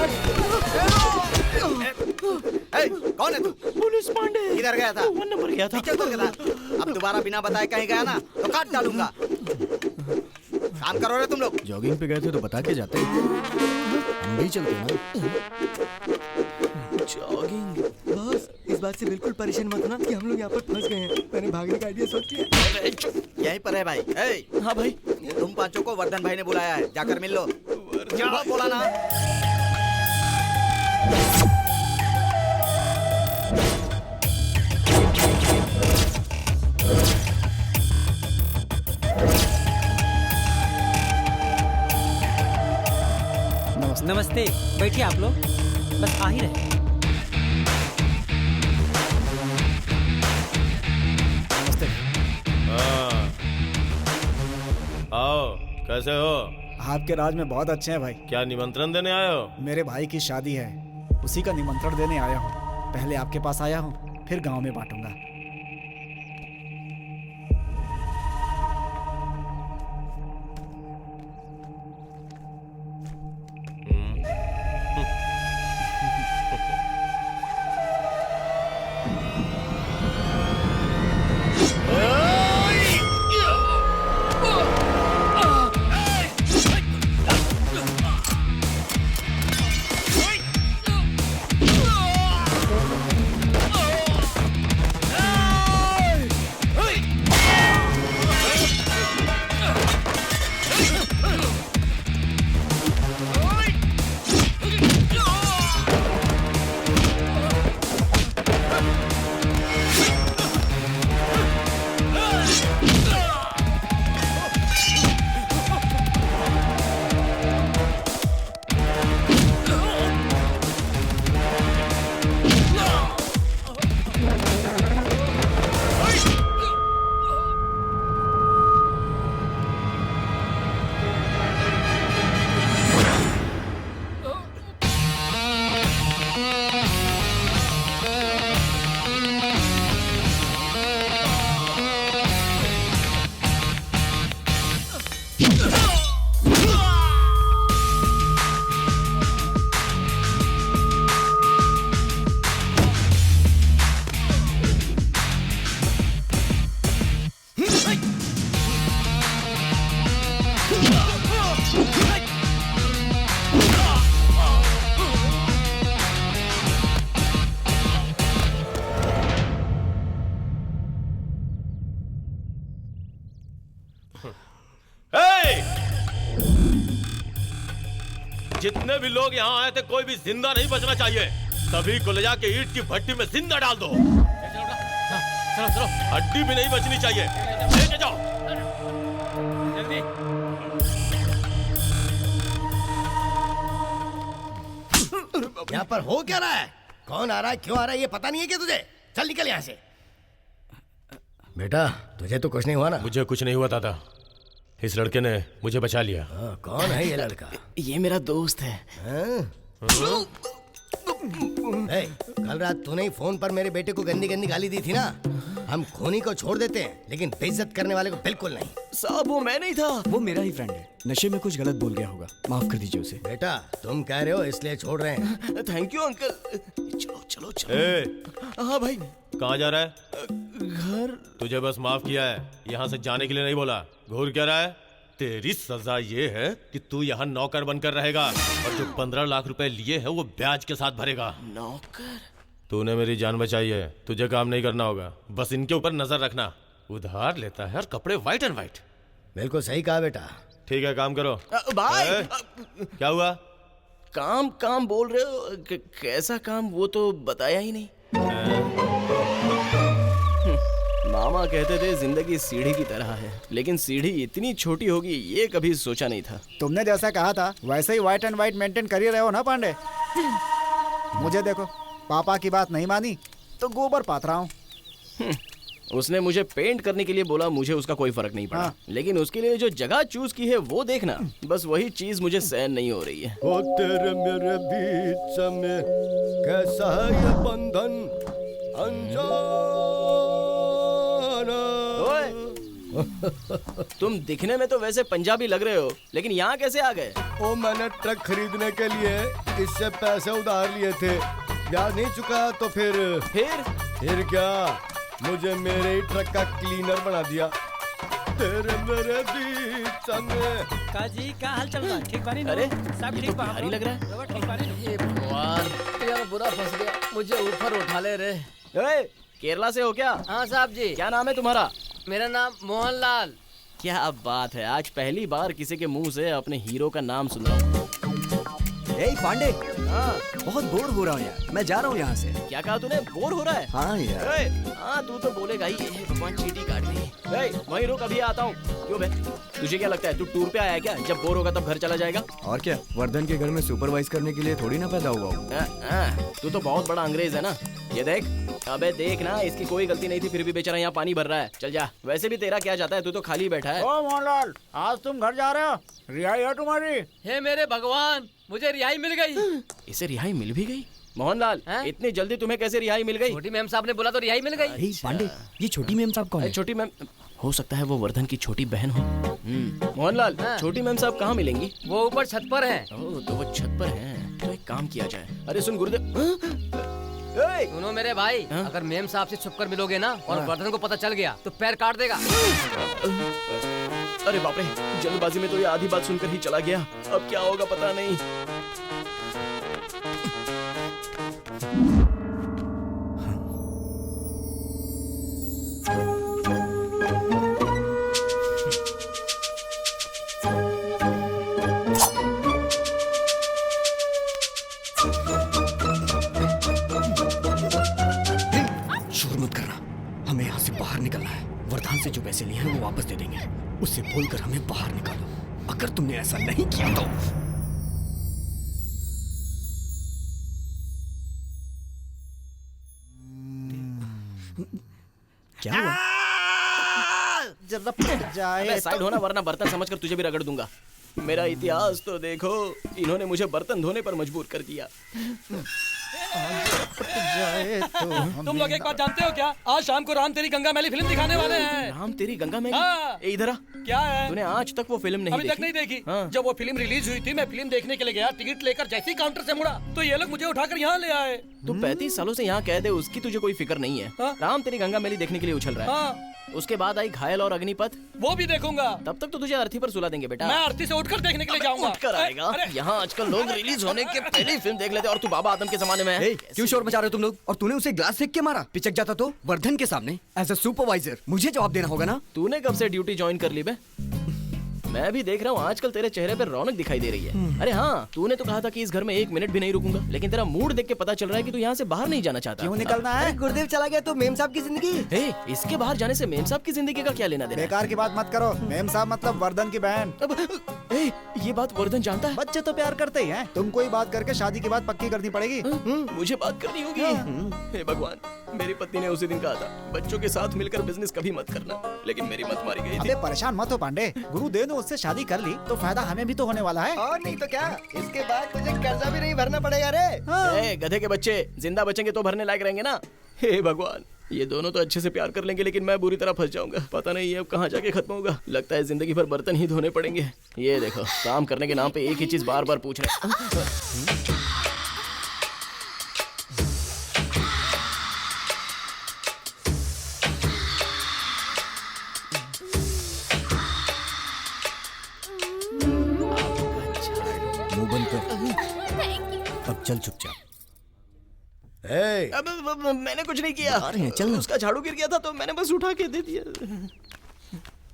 कौन है तू? पुलिस पांडे। किधर गया था? 1 नंबर गया था। नीचे उतर गया था। अब दोबारा बिना बताए कहीं गया ना तो काट डालूंगा। काम करो रे तुम लोग। जॉगिंग पे गए थे तो बता के जाते। हम भी चलते ना। जॉगिंग। बॉस इस बात से बिल्कुल परेशान मत होना कि हम लोग यहाँ पर फंस गए हैं। मैंने भागने का आइडिया सोच लिया। यहीं पर है भाई। हाँ भाई। तुम पांचों को वर्धन भाई ने बुलाया है, जाकर मिल लो। जाओ, बोला ना। नमस्ते, बैठिए आप लोग, बस आ ही रहे। नमस्ते। आओ, कैसे हो? आपके राज में बहुत अच्छे हैं भाई। क्या निमंत्रण देने आए हो? मेरे भाई की शादी है, उसी का निमंत्रण देने आया हूँ। पहले आपके पास आया हूँ, फिर गांव में बांटूंगा। जितने भी लोग यहाँ आए थे कोई भी जिंदा नहीं बचना चाहिए। सभी को ले जाके ईंट की भट्टी में जिंदा डाल दो। चलो चलो हड्डी भी नहीं बचनी चाहिए। लेके जाओ। जल्दी। यहाँ पर हो क्या रहा है? कौन आ रहा है, क्यों आ रहा है, ये पता नहीं है क्या तुझे? चल निकल यहाँ से। बेटा तुझे तो कुछ नहीं हुआ ना? मुझे कुछ नहीं हुआ दादा, इस लड़के ने मुझे बचा लिया। कौन है ये लड़का? ये मेरा दोस्त है। कल रात तूने ही फोन पर मेरे बेटे को गंदी गंदी गाली दी थी ना। हम खूनी को छोड़ देते हैं लेकिन बेइज्जत करने वाले को बिल्कुल नहीं। साहब वो मैं नहीं था, वो मेरा ही फ्रेंड है, नशे में कुछ गलत बोल गया होगा, माफ कर दीजिए उसे। बेटा तुम कह रहे हो इसलिए छोड़ रहे हैं। Thank you uncle. चलो चलो चलो। हाँ भाई। कहाँ जा रहा है? घर। तुझे बस माफ किया है, यहाँ से जाने के लिए नहीं बोला। घूर क्या रहा है? तेरी सजा ये है कि तू यहाँ नौकर बनकर रहेगा और जो 15 लाख रुपए लिए हैं वो ब्याज के साथ भरेगा। नौकर? तूने मेरी जान बचाई है, तुझे काम नहीं करना होगा, बस इनके ऊपर नजर रखना। उधार लेता है और कपड़े व्हाइट एंड व्हाइट। बिल्कुल सही कहा बेटा। ठीक है काम करो। भाई क्या हुआ? काम काम बोल रहे हो, कैसा काम वो तो बताया ही नहीं। मामा कहते थे जिंदगी सीढ़ी की तरह है, लेकिन सीढ़ी इतनी छोटी होगी ये कभी सोचा नहीं था। तुमने जैसा कहा था वैसे ही व्हाइट एंड व्हाइट मेंटेन कर ही रहे हो ना पांडे। मुझे देखो, पापा की बात नहीं मानी तो गोबर पात रहा हूँ। उसने मुझे पेंट करने के लिए बोला, मुझे उसका कोई फर्क नहीं पड़ा। लेकिन उसके लिए जो जगह चूज की है वो देखना, बस वही चीज मुझे सहन नहीं हो रही है। ओ तेरे मेरे बीच में कैसा है ये बंधन अनजाना। तुम दिखने में तो वैसे पंजाबी लग रहे हो, लेकिन यहाँ कैसे आ गए? ओ मैंने ट्रक खरीदने के लिए इससे पैसे उधार लिए थे, ब्याज नहीं चुका तो फिर क्या, मुझे मेरे ही ट्रक का क्लीनर बना दिया। तेरे मेरे बीच में। काजी क्या हाल चल रहा है? ठीक बानी? अरे सब ठीक बा? भारी लग रहा है। ठीक बानी? ये भगवान, यार बुरा फंस गया, मुझे ऊपर उठा ले रे। केरला से हो क्या? हाँ साहब जी। क्या नाम है तुम्हारा? मेरा नाम मोहनलाल। क्या बात है, आज पहली बार किसी के मुंह से अपने हीरो का नाम सुन रहा हूँ। पांडे, बहुत बोर हो रहा हूँ यार, मैं जा रहा हूँ यहाँ से। क्या कहा तूने? बोर हो रहा है? हाँ यार। हाँ तू तो बोलेगा ही, भगवान चींटी काट दी। वहीं रुक, अभी आता हूँ। क्यों बे, तुझे क्या लगता है तू टूर पे आया है क्या? जब बोर होगा तब घर चला जाएगा। और क्या, वर्धन के घर में सुपरवाइज करने के लिए थोड़ी ना पैदा हुआ हूँ। तू तो बहुत बड़ा अंग्रेज है ना। ये देख, अबे देख ना, इसकी कोई गलती नहीं थी फिर भी बेचारा यहाँ पानी भर रहा है। चल जा, वैसे भी तेरा क्या जाता है, तू तो खाली बैठा है। ओ मोहनलाल, आज तुम घर जा रहे हो? रिहाई है तुम्हारी? हे मेरे भगवान, मुझे रिहाई मिल गई। इसे रिहाई मिल भी गई? मोहनलाल, इतनी जल्दी तुम्हें कैसे रिहाई मिल गई? छोटी मैम साहब ने बोला तो रिहाई मिल गई। पांडे, ये छोटी मैम साहब कौन है? छोटी मैम हो सकता है वो वर्धन की छोटी बहन हो। मोहनलाल, छोटी मैम साहब कहाँ मिलेंगी? वो ऊपर छत पर है। तो वो छत पर है, तो एक काम किया जाए। अरे सुन गुरुदेव, सुनो मेरे भाई, अगर मेम साहब से छुपकर मिलोगे ना और वर्धन को पता चल गया तो पैर काट देगा। अरे बाप रे, जल्दबाजी में तो ये आधी बात सुनकर ही चला गया, अब क्या होगा पता नहीं। शोर मत करना, हमें यहाँ से बाहर निकलना है। वर्धान से जो पैसे लिए हैं वो वापस दे देंगे, उससे बोलकर हमें बाहर निकालो। अगर तुमने ऐसा नहीं किया तो क्या हुआ? जरा फट जाए। साइड होना वरना बर्तन समझकर तुझे भी रगड़ दूंगा। मेरा इतिहास तो देखो, इन्होंने मुझे बर्तन धोने पर मजबूर कर दिया। जाए तो तुम लोग एक बात जानते हो क्या? आज शाम को राम तेरी गंगा मैली फिल्म दिखाने वाले हैं। राम तेरी गंगा मैली? हाँ। इधर आ। क्या है? तूने आज तक वो फिल्म नहीं अभी देखी? तक नहीं देखी। हाँ। जब वो फिल्म रिलीज हुई थी, मैं फिल्म देखने के लिए गया, टिकट लेकर जैसे ही काउंटर से मुड़ा तो ये लोग मुझे उठाकर यहाँ ले आए। तू 35 सालों से यहाँ कैद है, उसकी तुझे कोई फिक्र नहीं है। हाँ? राम तेरी गंगा मैली देखने के लिए उछल रहा है। हाँ। उसके बाद आई घायल और अग्निपथ, वो भी देखूंगा। तब तक तो तुझे अर्थी पर सुला देंगे बेटा। मैं अर्थी से उठकर देखने के लिए जाऊंगा। उठकर आएगा। यहाँ आजकल लोग रिलीज होने के पहले ही फिल्म देख लेते और तू बाबा आदम के जमाने में है। क्यों शोर मचा रहे हो तुम लोग? और तूने उसे ग्लास फेंक के मारा, पिचक जाता तो वर्धन के सामने एज अ सुपरवाइजर मुझे जवाब देना होगा ना। तूने कब से ड्यूटी ज्वाइन कर ली बे? मैं भी देख रहा हूँ आजकल तेरे चेहरे पर रौनक दिखाई दे रही है। अरे हाँ, तूने तो कहा था कि इस घर में 1 मिनट भी नहीं रुकूंगा, लेकिन तेरा मूड देख के पता चल रहा है कि तू यहाँ से बाहर नहीं जाना चाहता। क्यों निकलना है? गुरुदेव चला गया तो मेम साहब की जिंदगी। इसके बाहर जाने से मेम साहब की जिंदगी का क्या लेना देना? बेकार की बात मत करो। मेम साहब मतलब वर्धन की बहन। ये बात वर्धन जानता है? बच्चे तो प्यार करते ही हैं। तुमको ही बात करके शादी की बात पक्की करनी पड़ेगी। मुझे बात करनी होगी। हे भगवान, मेरी पत्नी ने उसी दिन कहा था बच्चों के साथ मिलकर बिजनेस कभी मत करना, लेकिन मेरी मत मारी गई थी। अबे परेशान मत हो पांडे, गुरुदेव ने उससे शादी कर ली तो फायदा हमें भी तो होने वाला है। और नहीं तो क्या, इसके बाद मुझे कर्जा भी नहीं भरना पड़ेगा रे। गधे के बच्चे जिंदा बचेंगे तो भरने लायक रहेंगे ना। हे भगवान, ये दोनों तो अच्छे से प्यार कर लेंगे, लेकिन मैं बुरी तरह फंस जाऊंगा। पता नहीं ये अब कहाँ जाके खत्म होगा। लगता है जिंदगी भर बर्तन ही धोने पड़ेंगे। ये देखो, काम करने के नाम पे एक ही चीज बार बार पूछ रहे। मुंह बंद कर। अब चल चुपचाप। अब मैंने कुछ नहीं किया। चल। उसका झाड़ू गिर गया था तो मैंने बस उठा के दे दिया।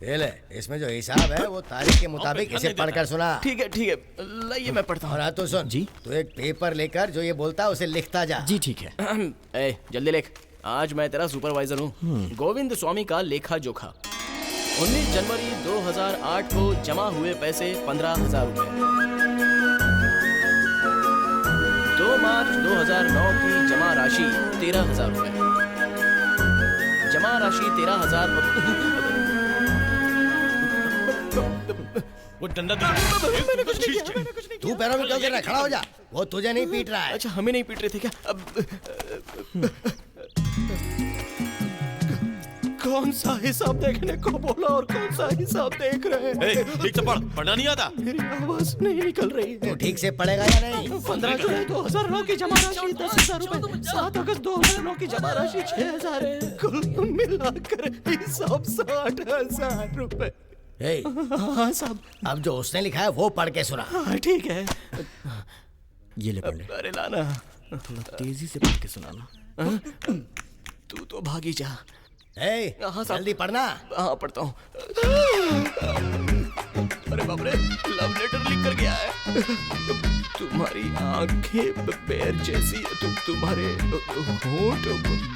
ये ले, इसमें जो हिसाब है वो तारीख के मुताबिक इसे पढ़कर सुना। ठीक है, लाइए मैं पढ़ता हूँ। और तो सुन जी, तू एक पेपर लेकर जो ये बोलता है उसे लिखता जा। जी ठीक है। जल्दी लिख। आज मैं तेरा सुपरवाइजर हूँ। गोविंद स्वामी का लेखा जोखा। 19 जनवरी 2008 को जमा हुए पैसे 15,000 रुपए। 2 मार्च 2009 की जमा राशि 13,000 रुपए। जमा राशि 13,000। वो डंडा मैंने कुछ नहीं किया। तू पैरों में क्यों गिर रहा है? खड़ा हो जा। वो तुझे नहीं पीट रहा है। अच्छा, हमें नहीं पीट रहे थे क्या? अब कौन सा हिसाब देखने को बोला और कौन सा हिसाब देख रहे हैं? ठीक से पढ़, पढ़ना नहीं आता? मेरी आवाज नहीं निकल रही है। तू ठीक से पढ़ेगा या नहीं? 15 जुलाई 2009 की जमा राशि 10,000 रुपए। 7 अगस्त 2009 की जमा राशि 6,000 है। कुल मिलाकर हिसाब 60,000 रुपए। हाँ साहब। अब जो उसने लिखा है वो पढ़ के सुना। हाँ ठीक है। ये ले पंडे। अरे लाना, थोड़ा तेजी से पढ़ के सुनाना। तू तो भागी जा। जल्दी पढ़ना। हाँ पढ़ता हूँ। अरे बाप रे, लव लेटर लिख कर गया है। तुम्हारी आंखें बेर जैसी, तुम्हारे होंठ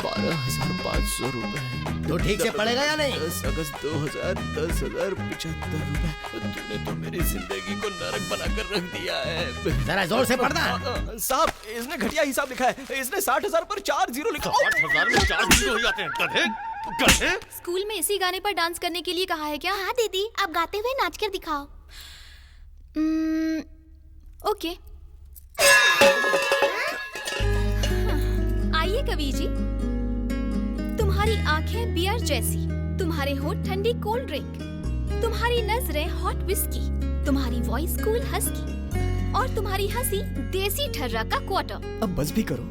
12,500 रुपए। तो ठीक से पढ़ेगा या नहीं? 10 अगस्त 2000 10,075 रुपए। तूने तो मेरी जिंदगी को नरक बनाकर रख दिया है। जरा जोर से पढ़ना। साहब, इसने घटिया हिसाब लिखा है। इसने 60,000 पर 4 जीरो लिखा। 60,000 में 4 जीरो हो जाते हैं। गधे। स्कूल में इसी गाने पर डांस करने के लिए कहा है क्या? हाँ दीदी, आप गाते हुए नाच कर दिखाओ। ओके। आइए कवि जी। तुम्हारी आंखें बियर जैसी, तुम्हारे होंठ ठंडी कोल्ड ड्रिंक, तुम्हारी नजरें हॉट विस्की, तुम्हारी वॉइस कूल हस्की, और तुम्हारी हंसी देसी ठर्रा का क्वार्टर। अब बस भी करो।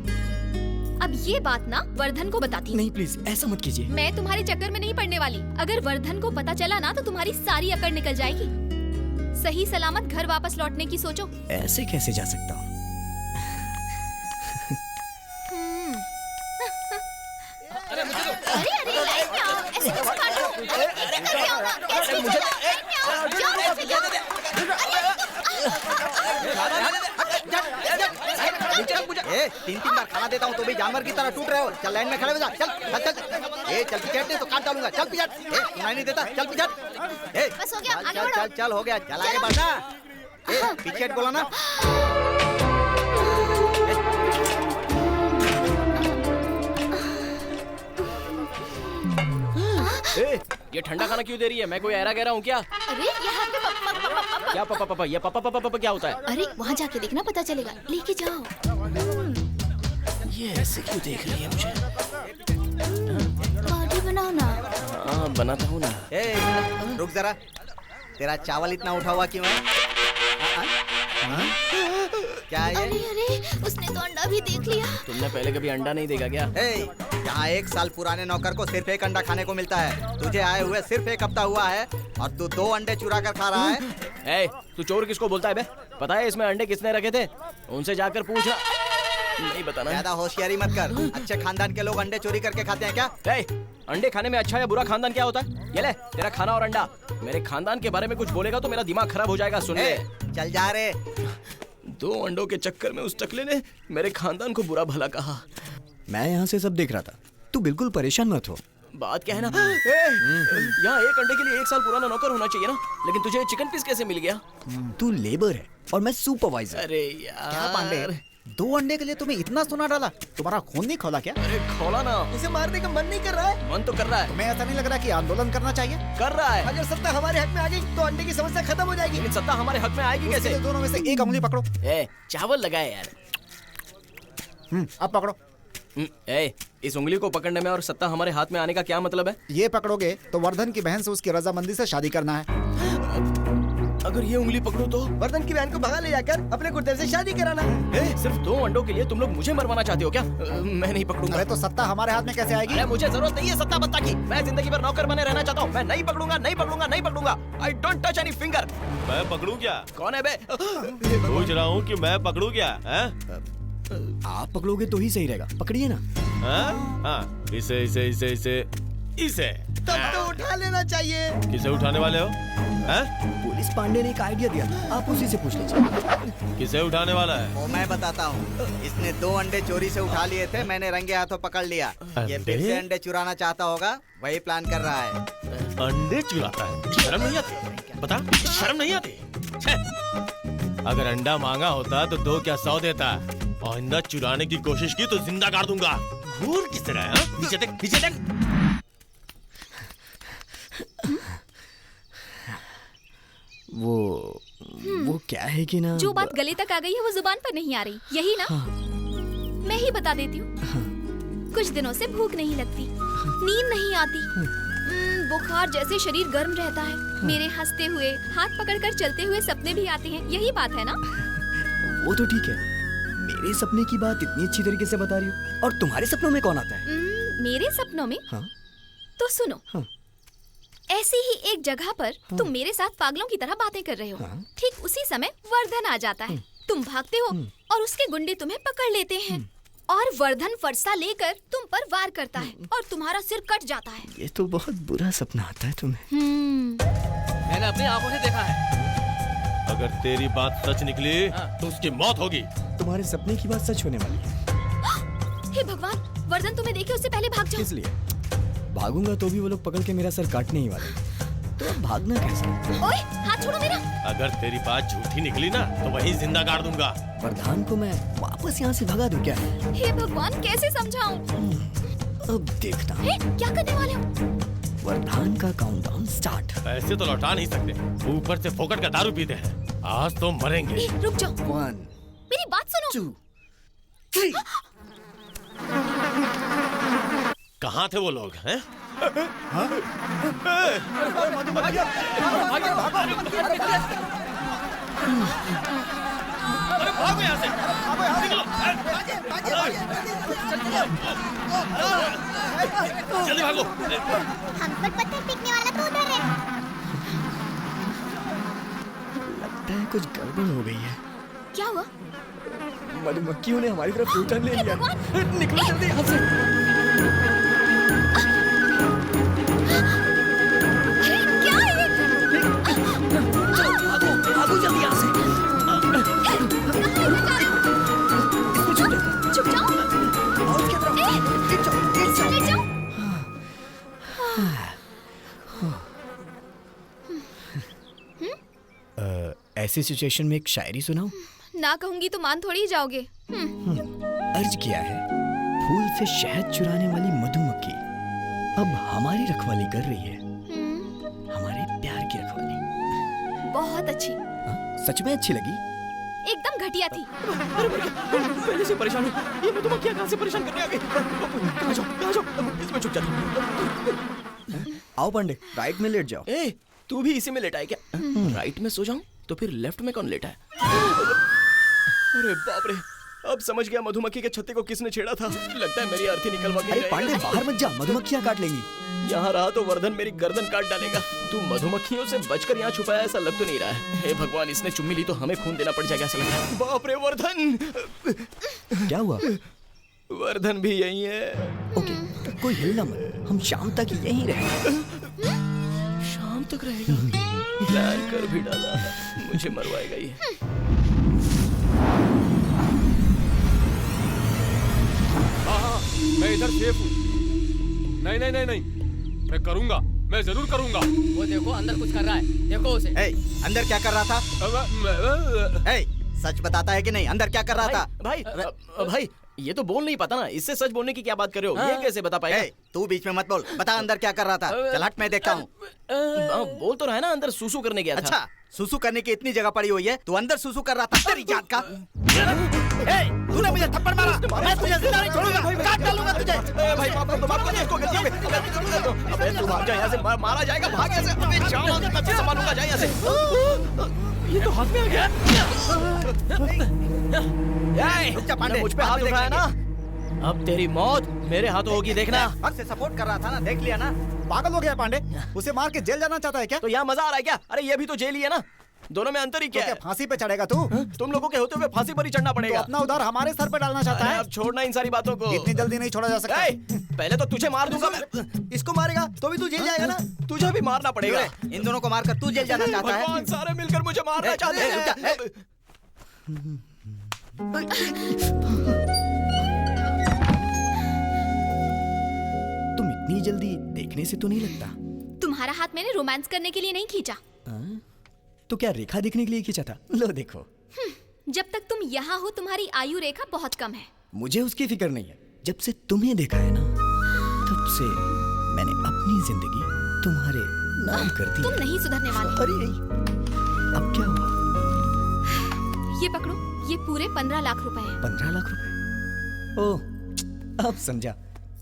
अब ये बात ना वर्धन को बताती हूँ। नहीं प्लीज, ऐसा मत कीजिए। मैं तुम्हारे चक्कर में नहीं पड़ने वाली। अगर वर्धन को पता चला ना तो तुम्हारी सारी अकड़ निकल जाएगी। सही सलामत घर वापस लौटने की सोचो। ऐसे कैसे जा सकता हूँ? अरे लाइन में आओ, ऐसे कैसे काटो? अरे कैसे करके आओ ना? कैसे चलो? लाइन में आओ, जाओ ऐसे जाओ। ए, 3-3 बार खाना देता हूँ तो भी जानवर की तरह टूट रहे हो। चल लाइन में खड़े हो जा। चल चल चल। ए चल पिछड़ नहीं तो काट डालूंगा। चल पिछड़। ए सुनाई नहीं देता। चल पिछड़। ए बस हो गया, आगे चल बढ़ो। चल चल हो गया। चल आगे बढ़ना। ए पिछड़ बोला ना। ये ठंडा खाना क्यों दे रही है? मैं कोई ऐरा गहरा हूँ क्या? अरे यहाँ पे पापा। क्या पापा? ये पापा क्या होता है? अरे वहाँ जाके देखना, पता चलेगा। लेके जाओ। ये ऐसे क्यों देख रही है मुझे? बॉडी बनाओ ना। हाँ बनाता हूँ ना। ए रुक जरा, तेरा चावल इतना उठा हुआ क्यों है? क्या है? अरे उसने तो अंडा भी देख लिया। तुमने पहले कभी अंडा नहीं देखा क्या? यहाँ 1 साल पुराने नौकर को सिर्फ 1 अंडा खाने को मिलता है। तुझे आए हुए सिर्फ 1 हफ्ता हुआ है और तू 2 अंडे चुरा कर खा रहा है। तू चोर किसको बोलता है बे? पता है इसमें अंडे किसने रखे थे? उनसे जाकर पूछना। नहीं बताना। ज्यादा होशियारी मत कर। अच्छे खानदान के लोग अंडे चोरी करके खाते हैं क्या? अंडे खाने में अच्छा या बुरा खानदान क्या होता है? ये ले तेरा खाना और अंडा। मेरे खानदान के बारे में कुछ बोलेगा तो मेरा दिमाग खराब हो जाएगा। सुन ले, चल जा रे। 2 अंडों के चक्कर में उस टकले ने मेरे खानदान को बुरा भला कहा। मैं यहाँ से सब देख रहा था। तू बिल्कुल परेशान मत हो। बात क्या है ना, यहाँ 1 अंडे के लिए 1 साल पुराना नौकर होना चाहिए ना, लेकिन तुझे चिकन पीस कैसे मिल गया? तू लेबर है और मैं सुपरवाइजर। अरे यार क्या पांडे, 2 अंडे के लिए तुम्हें इतना सोना डाला? तुम्हारा खून नहीं खोला क्या? अरे खोला ना। उसे मारने का मन नहीं कर रहा है? मन तो कर रहा है। तुम्हें ऐसा नहीं लग रहा कि आंदोलन करना चाहिए? कर रहा है। अगर सत्ता हमारे हक में आ गई तो अंडे की समस्या खत्म हो जाएगी। लेकिन सत्ता हमारे हक में आएगी उसके कैसे? लिए दोनों में से एक उंगली पकड़ो। चावल लगाए यार। अब पकड़ो। इस उंगली को पकड़ने में और सत्ता हमारे हाथ में आने का क्या मतलब है? ये पकड़ोगे तो वर्धन की बहन से उसकी रजामंदी से शादी करना है। अगर ये उंगली पकड़ो तो वर्धन की बहन को भगा ले जाकर अपने गुर्देव से शादी कराना। सिर्फ 2 अंडों के लिए तुम लोग मुझे मरवाना चाहते हो क्या? मैं नहीं पकड़ूंगा। अरे तो सत्ता हमारे हाथ में कैसे आएगी? अरे मुझे जरूरत नहीं है सत्ता बत्ता की। मैं जिंदगी भर नौकर बने रहना चाहता हूँ। मैं नहीं पकड़ूंगा, नहीं पकड़ूंगा, नहीं पकड़ूंगा। I don't touch any finger. मैं पकड़ूं क्या? कौन है बे? पूछ रहा हूँ कि मैं पकड़ूं क्या? आप पकड़ोगे तो ही सही रहेगा। पकड़िए ना। हाँ, इसे इसे इसे इसे इसे तब तो उठा लेना चाहिए। किसे उठाने वाले हो? पुलिस पांडे ने एक आइडिया दिया, आप उसी से पूछ लीजिए। किसे उठाने वाला है? वो मैं बताता हूँ। इसने 2 अंडे चोरी से उठा लिए थे, मैंने रंगे हाथों पकड़ लिया। ये फिर से अंडे चुराना चाहता होगा, वही प्लान कर रहा है। अंडे चुराता है? शर्म नहीं आती? बता, शर्म नहीं आती? अगर अंडा मांगा होता तो 2 क्या 100 देता। और अंडा चुराने की कोशिश की तो जिंदा काट दूंगा। घूर किस तरह है? नीचे देख, नीचे देख। वो क्या है कि ना, जो बात गले तक आ गई है वो जुबान पर नहीं आ रही, यही ना? मैं ही बता देती हूँ। कुछ दिनों से भूख नहीं लगती, नींद नहीं आती, बुखार जैसे शरीर गर्म रहता है। मेरे हंसते हुए, हाथ पकड़कर चलते हुए सपने भी आते हैं, यही बात है ना? वो तो ठीक है। मेरे सपने की बात इतनी अच्छी तरीके से बता रही हो। और तुम्हारे सपनों में कौन आता है? मेरे सपनों में? हाँ? तो सुनो। ऐसी ही एक जगह पर तुम मेरे साथ पागलों की तरह बातें कर रहे हो। ठीक उसी समय वर्धन आ जाता है। तुम भागते हो और उसके गुंडे तुम्हें पकड़ लेते हैं और वर्धन फरसा लेकर तुम पर वार करता है और तुम्हारा सिर कट जाता है। ये तो बहुत बुरा सपना आता है तुम्हें। मैंने अपनी आंखों से देखा है। अगर तेरी बात सच निकली तो उसकी मौत होगी। तुम्हारे सपने की बात सच होने वाली है। हे भगवान, वर्धन तुम्हें देखे उससे पहले भाग जाओ। किस लिए? भागूंगा तो भी वो लोग पकड़ के मेरा सर काटने ही वाले। तो अब भागना कैसे? ओए, हाथ छोड़ो मेरा। अगर तेरी बात झूठी निकली ना तो वहीं जिंदा गाड़ दूंगा। वर्धन को मैं वापस यहाँ से भगा दूं क्या? हे भगवान, कैसे समझाऊं? अब देखना। क्या करने वाले हो? वर्धन का काउंटडाउन स्टार्ट। पैसे तो लौटा नहीं सकते, ऊपर से फोकट का दारू पीते हैं। आज तो मरेंगे। रुक जाओ। 1 मेरी बात सुनो। 2 3। कहाँ थे वो लोग हैं? अरे भागो यहाँ से! निकलो! जल्दी भागो! हम पर पत्थर फेंकने वाला तो उधर है। लगता है कुछ गड़बड़ हो गई है। क्या हुआ? मधुमक्खियों ने हमारी तरफ यूटर्न ले लिया। निकलो जल्दी यहाँ से। भागो जल्दी यहाँ से। चुप जाओ। और उसकी तरफ। ले जाओ। ऐसी सिचुएशन में एक शायरी सुनाऊं? ना कहूंगी तो मान थोड़ी ही जाओगे। अर्ज किया है, फूल से शहद चुराने वाली मधुमक्खी अब हमारी रखवाली कर रही है, हमारे प्यार की रखवाली। बहुत अच्छी। सच में अच्छी लगी? एकदम घटिया थी। पहले से परेशान हूँ। ये मधुमक्खियाँ कहाँ से परेशान करने आ गई? कहाँ जाओ? इसमें छुप जाती। आओ पांडे, राइट में लेट जाओ। तू भी इसी में लेटा है क्या? राइट में सो जाऊं तो फिर लेफ्ट में कौन लेटा है? अरे बाप रे, अब समझ गया मधुमक्खी के छत्ते को किसने छेड़ा था। लगता है मेरी अर्थी निकलवा के अरे जाएगी। पांडे बाहर मत जा, मधुमक्खियां काट लेंगी। यहाँ रहा तो वर्धन मेरी गर्दन काट डालेगा। तू मधुमक्खियों से बचकर यहाँ छुपाया ऐसा लग तो नहीं रहा है। हे भगवान, इसने चुम्मी ली तो हमें खून देना पड़ जाएगा ऐसा लग रहा है। बाप रे वर्धन, क्या हुआ? वर्धन भी यही है। ओके, कोई हिलना मत, हम शाम तक यहीं रहेंगे। शाम तक रहेगा? प्लान कर भी डाला, मुझे मरवाएगा ये। हाँ, मैं इधर सेफ हूँ। नहीं नहीं नहीं नहीं, मैं करूँगा, मैं जरूर करूँगा। वो देखो अंदर कुछ कर रहा है, देखो उसे। अंदर क्या कर रहा था? सच बताता है कि नहीं? अंदर क्या कर रहा था? भाई ये तो बोल नहीं पाता ना, इससे सच बोलने की क्या बात कर रहे हो? ये कैसे बता पाएगा? तू बीच में मत बोल, बता अंदर क्या कर रहा था। चल हट, मैं देखता हूँ। बोल तो रहा है ना, अंदर सूसू करने गया था। अच्छा, सूसू करने की इतनी जगह पड़ी हुई है, तू अंदर सूसू कर रहा था? तेरी जात का। तूने मुझे थप्पड़ मारा, मैं तुझे जिंदा नहीं छोड़ूंगा, काट डालूंगा तुझे। भाई माफ कर इसको, गलती हो गई। अबे तू भाग जा यहाँ से, मारा जाएगा, भाग यहाँ से। अबे जाओ, मैं तुझे संभालूंगा, जा यहाँ से। ये तो हाथ में आ गया। पांडे, मुझ पे हाथ उठाया ना, अब तेरी मौत मेरे हाथों होगी, देखना। हक से सपोर्ट कर रहा था ना, देख लिया ना। पागल हो गया पांडे, उसे मार के जेल जाना चाहता है क्या? तो यहाँ मजा आ रहा है क्या? अरे ये भी तो जेल ही है ना, दोनों में अंतर ही क्या तो है? क्या फांसी पे चढ़ेगा तू? तुम लोगों के होते हुए फांसी पर ही चढ़ना पड़ेगा। तो अपना उधार हमारे सर पे डालना चाहता है? अब छोड़ना इन सारी बातों को, इतनी जल्दी नहीं छोड़ा जा सकता। पहले तो तुझे मार दूंगा मैं। इसको मारेगा तो भी तू जेल जाएगा ना। तुझे भी मारना पड़ेगा। इन दोनों को मारकर तू जेल जाना चाहता है? भगवान, सारे मिलकर मुझे मारना चाहते हैं। तुम इतनी जल्दी देखने से तो नहीं लगता। तुम्हारा हाथ मैंने रोमांस करने के लिए नहीं खींचा। तो क्या रेखा देखने के लिए खींचा था? लो देखो। जब तक तुम यहाँ हो तुम्हारी आयु रेखा बहुत कम है। मुझे उसकी फिक्र नहीं है। जब से तुम्हें देखा है ना, तब से मैंने अपनी जिंदगी तुम्हारे नाम कर दी। तुम नहीं सुधरने वाले। अरे अब क्या हुआ? ये पकड़ो, ये पूरे 15 लाख रुपए हैं। 15 लाख रुपए? ओह, अब समझा।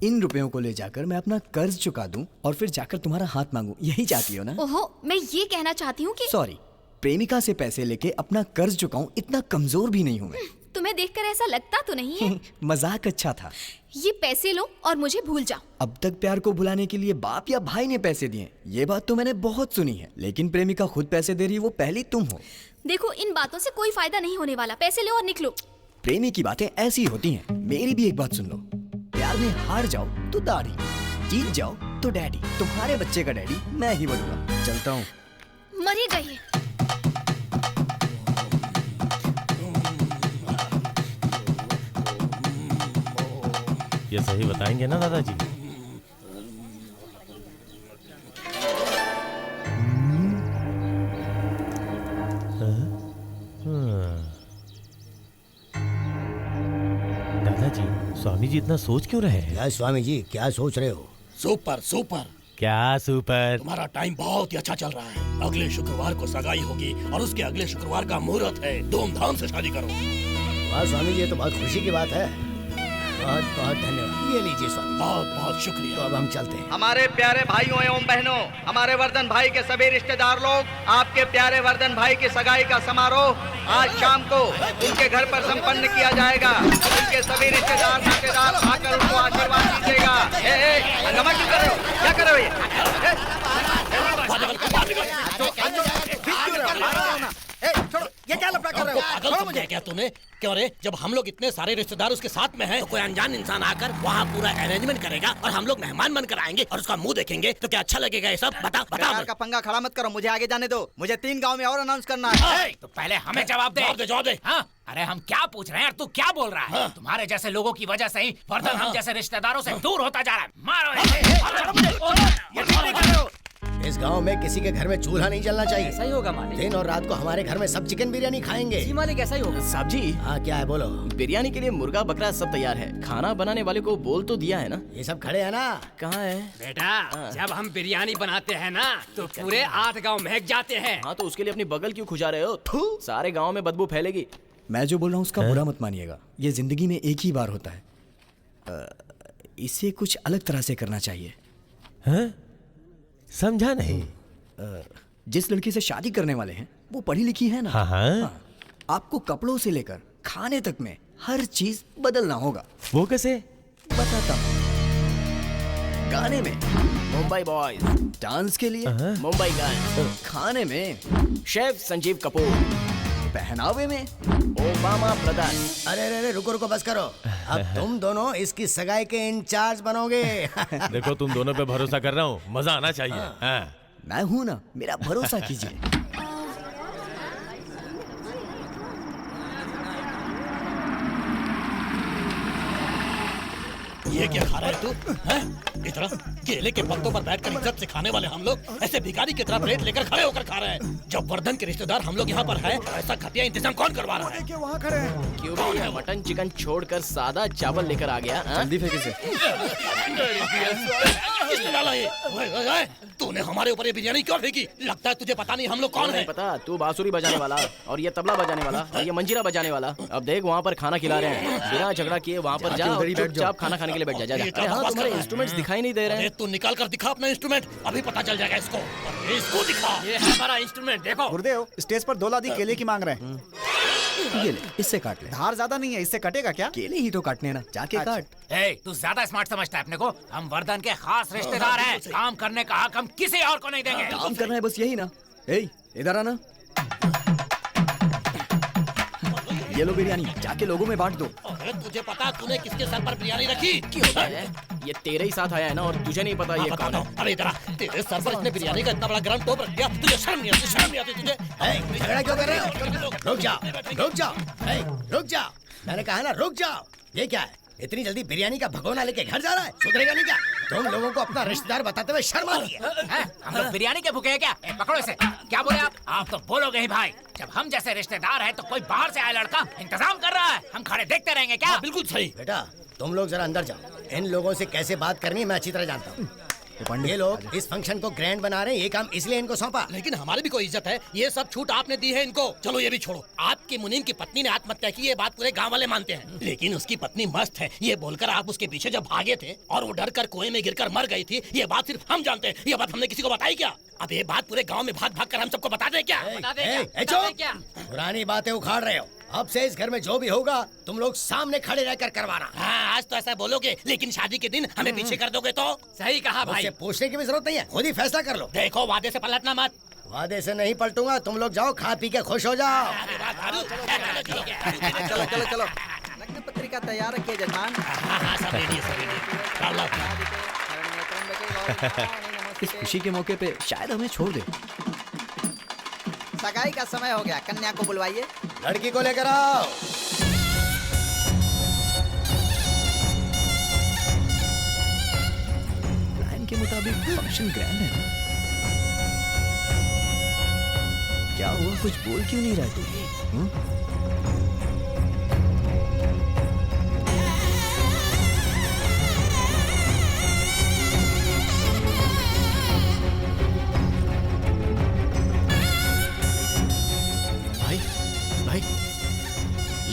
इन रुपयों को ले जाकर मैं अपना कर्ज चुका दूं और फिर जाकर तुम्हारा हाथ मांगूं, यही चाहती हो ना? ओहो, मैं ये कहना चाहती हूँ कि सॉरी, प्रेमिका से पैसे लेके अपना कर्ज चुकाऊं, इतना कमजोर भी नहीं हूं मैं। तुम्हें देखकर ऐसा लगता तो नहीं है। मजाक अच्छा था। ये पैसे लो और मुझे भूल जाओ। अब तक प्यार को भुलाने के लिए बाप या भाई ने पैसे दिए, ये बात तो मैंने बहुत सुनी है, लेकिन प्रेमिका खुद पैसे दे रही, वो पहली तुम हो। देखो, इन बातों से कोई फायदा नहीं होने वाला। पैसे लो और निकलो। प्रेमी की बातें ऐसी होती हैं। मेरी भी एक बात सुन लो, प्यार में हार जाओ तो दाढ़ी, जीत जाओ तो डैडी। तुम्हारे बच्चे का डैडी मैं ही बनूंगा। चलता हूँ। मर ही गए। ये सही बताएंगे ना दादाजी? दादाजी, स्वामी जी इतना सोच क्यों रहे हैं? क्या स्वामी जी, क्या सोच रहे हो? Super super. क्या सुपर? तुम्हारा टाइम बहुत ही अच्छा चल रहा है। अगले शुक्रवार को सगाई होगी और उसके अगले शुक्रवार का मुहूर्त है। धूमधाम से शादी करो। वाह स्वामी जी, ये तो बहुत खुशी की बात है। बहुत बहुत धन्यवाद। ये लीजिए स्वामी। बहुत बहुत शुक्रिया। तो अब हम चलते हैं। हमारे प्यारे भाइयों एवं बहनों, हमारे वर्धन भाई के सभी रिश्तेदार लोग, आपके प्यारे वर्धन भाई की सगाई का समारोह आज शाम को उनके घर पर संपन्न किया जाएगा। उनके सभी रिश्तेदार नातेदार आकर उनको आशीर्वाद दीजिएगा। हंगामा क्यों कर रहे हो? क्या कर रहे हो ये क्या लफड़ा कर रहे हो? पागल मुझे क्या तूने? क्यों रे? जब हम लोग इतने सारे रिश्तेदार उसके साथ में हैं, तो कोई अनजान इंसान आकर वहाँ पूरा अरेंजमेंट करेगा और हम लोग मेहमान बनकर आएंगे और उसका मुंह देखेंगे तो क्या अच्छा लगेगा? ये सब बता बता। प्यार का पंगा खड़ा मत करो, मुझे आगे जाने दो। मुझे 3 गांव में और अनाउंस करना है। तो पहले हमें जवाब दे। जवाब दे। हाँ? अरे हम क्या पूछ रहे हैं और तू क्या बोल रहा है? तुम्हारे जैसे लोगों की वजह से ही वर्धन हम जैसे रिश्तेदारों से दूर होता जा रहा है। मारो। इस गांव में किसी के घर में चूल्हा नहीं जलना चाहिए। ऐसा ही होगा मालिक। दिन और रात को हमारे घर में सब चिकन बिरयानी खाएंगे। जी मालिक, ऐसा ही होगा। साहब जी। हाँ, क्या है बोलो? बिरयानी के लिए मुर्गा बकरा सब तैयार है। खाना बनाने वाले को बोल तो दिया है ना? ये सब खड़े हैं ना? कहाँ है? बेटा, जब हम बिरयानी बनाते हैं ना, तो पूरे 8 गांव महक जाते हैं। हाँ, तो उसके लिए अपनी बगल क्यों खुजा रहे हो? सारे गाँव में बदबू फैलेगी। मैं जो बोल रहा हूँ उसका बुरा मत मानिएगा। ये जिंदगी में एक ही बार होता है। इसे कुछ अलग तरह से करना चाहिए। समझा नहीं। जिस लड़की से शादी करने वाले हैं वो पढ़ी लिखी है ना? हाँ। आपको कपड़ों से लेकर खाने तक में हर चीज बदलना होगा। वो कैसे? बताता हूँ। गाने में मुंबई बॉयज, डांस के लिए मुंबई गर्ल्स, खाने में शेफ संजीव कपूर, पहनावे में ओबामा ब्रदर्स। अरे रुको रुको, बस करो। अब तुम दोनों इसकी सगाई के इंचार्ज बनोगे। देखो तुम दोनों पे भरोसा कर रहा हूँ, मजा आना चाहिए। हाँ। मैं हूं ना, मेरा भरोसा कीजिए। ये क्या खा रहा है तू? हैं? इतना केले के पत्तों पर बैठकर इज्जत से खाने वाले हम लोग ऐसे भिखारी की तरह प्लेट लेकर खड़े होकर खा रहे हैं। जब वर्धन के रिश्तेदार हम लोग यहाँ पर हैं, ऐसा घटिया इंतजाम कौन करवा रहा है? क्यों वहाँ खड़े हैं? क्यों भाई ये मटन चिकन छोड़कर सादा चावल लेकर आ गया? जल्दी फेंक इसे। किसने डाला ये? ओए, तूने हमारे ऊपर ये बिरयानी क्यों फेंकी? लगता है तुझे पता नहीं हम लोग कौन नहीं हैं। पता, तू बांसुरी बजाने वाला और ये तबला बजाने वाला और ये मंजीरा बजाने वाला। अब देख वहाँ पर खाना खिला रहे हैं, बिना झगड़ा किए वहाँ पर जा और चुपचाप खाना खाने के लिए बैठ जा। अरे हाँ, तुम्हारे इंस्ट्रूमेंट्स दिखाई नहीं दे रहे हैं। तू निकाल कर दिखा अपना इंस्ट्रूमेंट, अभी पता चल जाएगा इसको। अरे इसको दिखा। ये है हमारा इंस्ट्रूमेंट, देखो। गुरुदेव स्टेज पर 2 लादी केले की मांग रहे हैं। ये ले, इससे काट ले। धार ज्यादा नहीं है, इससे कटेगा क्या? केले ही तो काटने ना, जाके काट। ए, तू ज्यादा स्मार्ट समझता है अपने को? हम वर्धन के खास रिश्तेदार हैं। काम करने का हक हम किसी और को नहीं देंगे। काम करना है बस यही ना। ए, इधर आना। ये लो बिरयानी, जाके लोगों में बांट दो। अरे तुझे पता तूने किसके सर पर बिरयानी रखी? क्यों? ये तेरे ही साथ आया है ना, और तुझे नहीं पता ये कौन है? अरे इधर आ, तेरे सर पर इसने बिरयानी का इतना बड़ा गरम टोप रख दिया, तुझे शर्म नहीं आती? शर्म नहीं आती तुझे? झगड़ा क्यों कर रहे हो? रुक जाओ, रुक जाओ, रुक जाओ। मैंने कहा ना रुक जाओ। ये क्या है? इतनी जल्दी बिरयानी का भगोना लेके घर जा रहा है? सुधरेगा नहीं क्या? तुम लोगों को अपना रिश्तेदार बताते हुए शर्म आ रही है? हम लोग बिरयानी के भूखे हैं क्या? पकड़ो इसे। क्या बोले आप? आप तो बोलोगे ही भाई। जब हम जैसे रिश्तेदार हैं तो कोई बाहर से आया लड़का इंतजाम कर रहा है, हम खड़े देखते रहेंगे क्या? बिल्कुल सही। बेटा तुम लोग जरा अंदर जाओ। इन लोगों से कैसे बात करनी है मैं अच्छी तरह जानता हूँ। ये लोग इस फंक्शन को ग्रैंड बना रहे हैं, ये काम इसलिए इनको सौंपा। लेकिन हमारी भी कोई इज्जत है, ये सब छूट आपने दी है इनको। चलो ये भी छोड़ो, आपकी मुनीम की पत्नी ने आत्महत्या की, ये बात पूरे गांव वाले मानते हैं। लेकिन उसकी पत्नी मस्त है, ये बोलकर आप उसके पीछे जब भागे थे और वो डर कर कुएं में गिरकर मर गई थी, ये बात सिर्फ हम जानते हैं। ये बात हमने किसी को बताई क्या? अब ये बात पूरे गाँव में भाग भाग कर हम सबको बता दें क्या? पुरानी बातें उखाड़ रहे हो। अब से इस घर में जो भी होगा तुम लोग सामने खड़े रहकर करवाना। हाँ, आज तो ऐसा बोलोगे, लेकिन शादी के दिन हमें पीछे कर दोगे तो? सही कहा भाई। पूछने की भी जरूरत नहीं है, खुद ही फैसला कर लो। देखो वादे से पलटना मत। वादे से नहीं पलटूंगा, तुम लोग जाओ खा पी के खुश हो जाओ। चलो चलो चलो, लग्न पत्रिका तैयार रखिए जजमान। इस खुशी के मौके पे शायद हमें छोड़ दे। सगाई का समय हो गया, कन्या को बुलवाइए। लड़की को लेकर आओ। प्लान के मुताबिक फंक्शन ग्रैंड है ना? क्या हुआ, कुछ बोल क्यों नहीं रहा तू?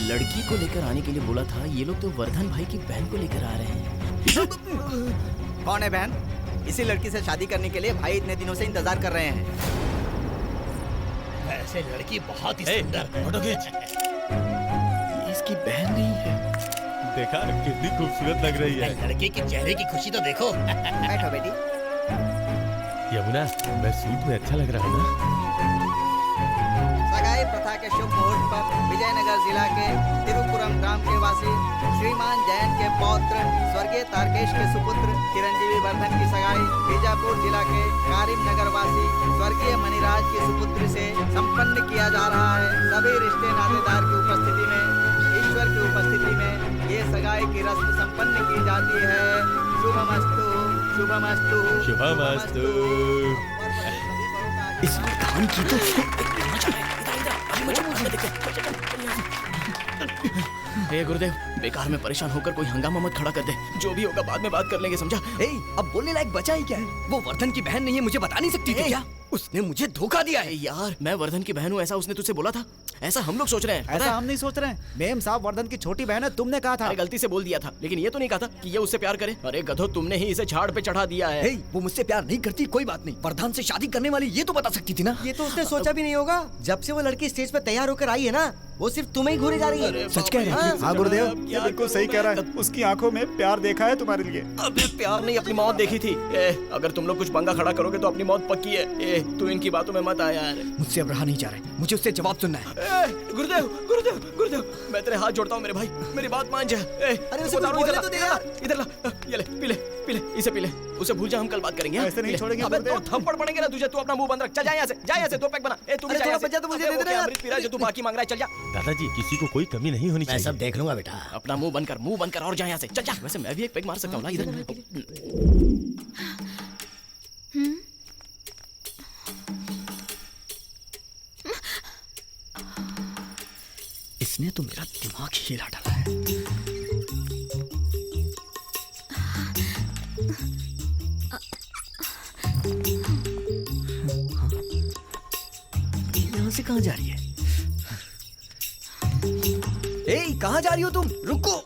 लड़की को लेकर आने के लिए बोला था, ये लोग तो वर्धन भाई की बहन को लेकर आ रहे हैं। कौन है बहन? इसी लड़की से शादी करने के लिए भाई इतने दिनों से इंतजार कर रहे हैं। वैसे लड़की बहुत ही सुंदर। फोटो खींच। इसकी बहन नहीं है। देखा कितनी खूबसूरत लग रही है। लड़के के चेहरे की खुशी तो देखो। बैठो बेटी। यमुना, मैं सूट में अच्छा लग रहा हूँ ना? सगाई प्रथा के शुभ मुहूर्त पर विजयनगर जिला के तिरुपुरम ग्राम के वासी श्रीमान जयंत के पौत्र स्वर्गीय तारकेश के सुपुत्र चिरंजीवी वर्धन की सगाई बीजापुर जिला के कारिम नगर वासी स्वर्गीय मणिराज की सुपुत्री से संपन्न किया जा रहा है। सभी रिश्ते नातेदार की उपस्थिति में, ईश्वर की उपस्थिति में ये सगाई की रस्म संपन्न की जाती है। शुभमस्तु, शुभमस्तु, शुभमस्तु। इस धान की तो हे गुरुदेव, बेकार में परेशान होकर कोई हंगामा मत खड़ा कर दे। जो भी होगा बाद में बात कर लेंगे, समझा? अब बोलने लायक बचा ही क्या है? वो वर्धन की बहन नहीं है, मुझे बता नहीं सकती थी क्या? उसने मुझे धोखा दिया है। यार मैं वर्धन की बहन हूँ, ऐसा उसने तुझसे बोला था? ऐसा हम लोग सोच रहे हैं। पता ऐसा है? हम नहीं सोच रहे हैं। मेम साहब वर्धन की छोटी बहन है, तुमने कहा था। अरे गलती से बोल दिया था, लेकिन ये तो नहीं कहा था कि ये उससे प्यार करे। अरे गधो, तुमने ही इसे झाड़ पे चढ़ा दिया है। वो मुझसे प्यार नहीं करती, कोई बात नहीं, वर्धन से शादी करने वाली ये तो बता सकती थी ना। ये तो उसने सोचा भी नहीं होगा। जब से वो लड़की स्टेज पे तैयार होकर आई है ना, वो सिर्फ तुम्हें ही घूरे जा रही है। सच कह रहे हैं? हाँ गुरुदेव, ये बिल्कुल सही कह रहा है। उसकी आंखों में प्यार देखा है तुम्हारे लिए। अबे प्यार नहीं, अपनी मौत देखी थी। अगर तुम लोग कुछ पंगा खड़ा करोगे तो अपनी मौत पक्की है। तू इनकी बातों में मत आ यार। मुझसे अब रहा नहीं जा रहा है, मुझे उससे जवाब सुनना है। गुरुदेव गुरुदेव गुरुदेव, मैं तेरे हाथ जोड़ता हूँ मेरे भाई, मेरी बात मान जा। अरे उसे कुछ बोलने तो दे यार। इधर ला, ये ले, पी ले, पी ले, इसे पी ले। उसे भूल जा, हम कल बात करेंगे। ऐसे नहीं छोड़ेंगे। अबे तो थप्पड़ पड़ेंगे ना तुझे। तू अपना मुंह बंद रख, चल जा यहाँ से, जा यहाँ से, 2 पैक बना। तू भी जा यहाँ से। बचा तो मुझे दे दे यार। अमृत पी रहा है जो तू बाकी मांग रहा है, चल जा। दादाजी किसी को कोई कमी नहीं होनी चाहिए। सब देख लूंगा बेटा। अपना मुंह बंद कर और जा यहाँ से, चल जा। वैसे मैं भी एक पैक मार सकता हूँ ना इधर। इसने तो मेरा दिमाग ही हिला डाला है। यहाँ से कहाँ जा रही है? ए, कहाँ जा रही हो तुम? रुको।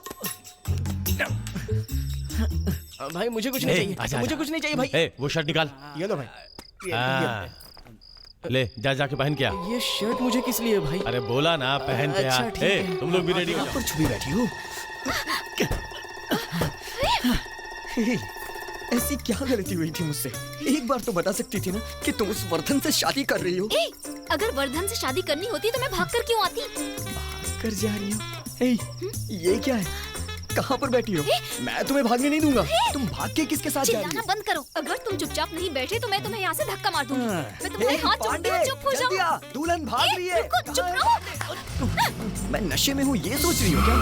भाई मुझे कुछ नहीं चाहिए, मुझे कुछ नहीं चाहिए भाई। वो शर्ट निकाल। ये लो भाई। ले जाके पहन क्या। ये शर्ट मुझे किस लिए भाई? अरे बोला ना पहन के अच्छा, आ। ठीक है। तुम लोग भी रेडी हो यहाँ पर छुपी बैठी हो। ऐसी क्या गलती हुई थी मुझसे? एक बार तो बता सकती थी ना कि तुम उस वर्धन से शादी कर रही हो। अगर वर्धन से शादी करनी होती तो मैं भागकर क्यों आती? कर जा रही हो? ये क्या है? कहाँ पर बैठी हो? मैं तुम्हें भागने नहीं दूंगा। तुम भाग के किसके साथ जा रही चिल्लाना हो? बंद करो। अगर तुम चुपचाप नहीं बैठे तो मैं तुम्हें यहाँ से धक्का मार दूंगी। मैं तुम्हारे हाथ जोड़ती हूँ, चुप हो जल्दी आ, जाओ। दुल्हन भाग रही है। रुको, चुप रहो। मैं नशे में हूँ ये सोच रही हो क्या?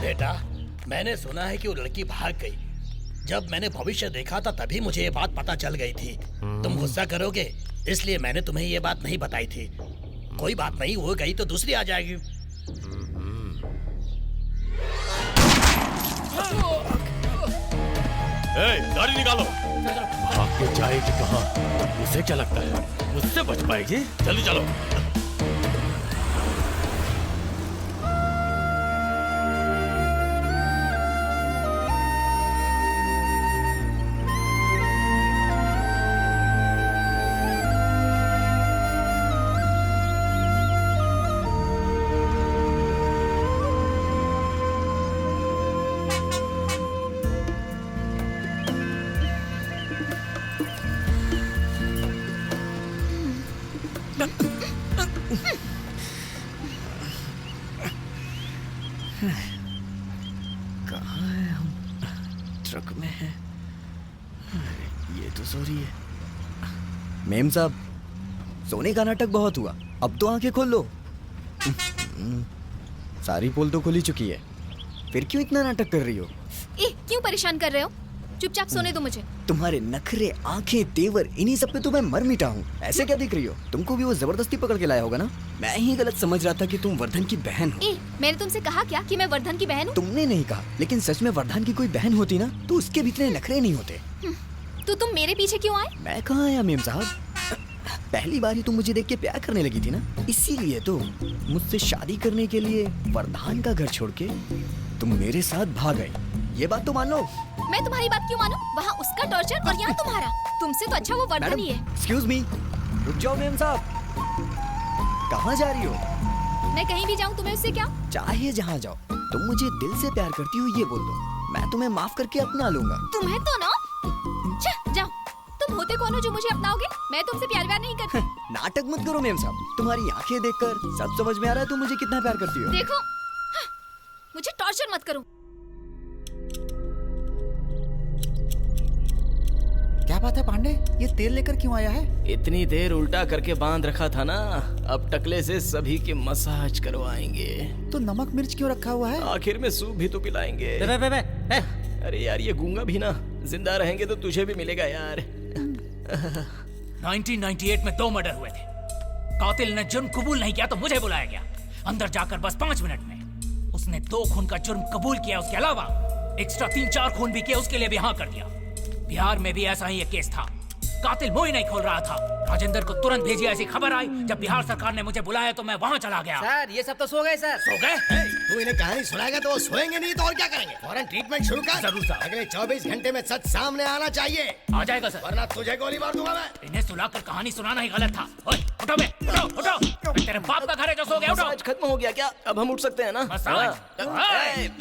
बेटा, मैंने सुना है कि वो लड़की भाग गई। जब मैंने भविष्य देखा था तभी मुझे ये बात पता चल गई थी। तुम गुस्सा करोगे इसलिए मैंने तुम्हें ये बात नहीं बताई थी। कोई बात नहीं, वो गई तो दूसरी आ जाएगी। गाड़ी निकालो। भाग के जाएगी कहाँ? उसे क्या लगता है मुझसे बच पाएगी? जल्दी चलो। कहाँ है हम? ट्रक में है। ये तो सो रही है। मेम साहब, सोने का नाटक बहुत हुआ, अब तो आंखें खोल लो। सारी पोल तो खुली चुकी है, फिर क्यों इतना नाटक कर रही हो? क्यों परेशान कर रहे हो? चुपचाप सोने दो मुझे। तुम्हारे नखरे, आंखें, तेवर, इन्हीं सब पे तो मैं मर मिटा हूँ। ऐसे क्या देख रही हो? तुमको भी वो जबरदस्ती पकड़ के लाया होगा ना? मैं ही गलत समझ रहा था कि तुम वर्धन की बहन हो। मैंने तुमसे कहा क्या कि मैं वर्धन की बहन हूँ? तुमने नहीं कहा, लेकिन सच में वर्धन की कोई बहन होती ना तो उसके भी इतने नखरे नहीं होते। तो तुम मेरे पीछे क्यों आए? मैं कहाँ आया मेम साहब? पहली बार ही तुम मुझे देख के प्यार करने लगी थी ना, इसीलिए तो मुझसे शादी करने के लिए वर्धन का घर छोड़ के तुम मेरे साथ भाग गई। ये बात तो मान लो। मैं तुम्हारी बात क्यों मानूं? वहाँ उसका टॉर्चर और यहाँ तुम्हारा। तुमसे तो अच्छा वो वर्धन ही है। एक्सक्यूज मी, रुक जाओ मेम साहब। कहाँ जा रही हो? मैं कहीं भी जाऊँ तुम्हें उससे क्या? चाहे जहाँ जाओ, तुम मुझे दिल से प्यार करती हो ये बोल दो, मैं तुम्हें माफ करके अपना लूंगा। तुम्हें तो ना, जाओ। तुम होते कौन हो जो मुझे अपनाओगे? मैं तुमसे प्यार नहीं करती। नाटक मत करो मेम साहब, तुम्हारी आंखें देखकर सब समझ में आ रहा है तुम मुझे कितना प्यार करती हो। देखो, मुझे टॉर्चर मत करो। क्या बात है पांडे, ये तेल लेकर क्यों आया है? इतनी देर उल्टा करके बांध रखा था ना, अब टकले से सभी के मसाज करवाएंगे। तो नमक मिर्च क्यों रखा हुआ है? आखिर में सूप भी तो पिलाएंगे। अरे यार ये गूंगा भी ना, जिंदा रहेंगे तो तुझे भी मिलेगा यार। 1998 में 2 मर्डर हुए थे। कातिल ने जुर्म कबूल नहीं किया तो मुझे बुलाया गया। अंदर जाकर बस 5 मिनट में उसने 2 खून का जुर्म कबूल किया, उसके अलावा एक्स्ट्रा 3-4 खून भी किए, उसके लिए भी हाँ कर दिया। बिहार में भी ऐसा ही एक केस था, कातिल मुंह ही नहीं खोल रहा था। राजेंद्र को तुरंत भेजी, ऐसी खबर आई। जब बिहार सरकार ने मुझे बुलाया तो मैं वहाँ चला गया। सर ये सब तो सो गए सर। सो गए? तू इन्हें कहानी सुनाएगा तो वो सोएंगे नहीं तो और क्या करेंगे? फौरन ट्रीटमेंट शुरू कर। जरूर सर। अगले 24 घंटे में सच सामने आना चाहिए। आ जाएगा सर। वरना तुझे गोली मार दूंगा मैं। इन्हें सुलाकर कहानी सुनाना ही गलत था। ओए, उठो बे, उठो, उठो। तेरे बाप का घर है जो सो गया, उठो। मसाज खत्म हो गया क्या? अब हम उठ सकते हैं ना?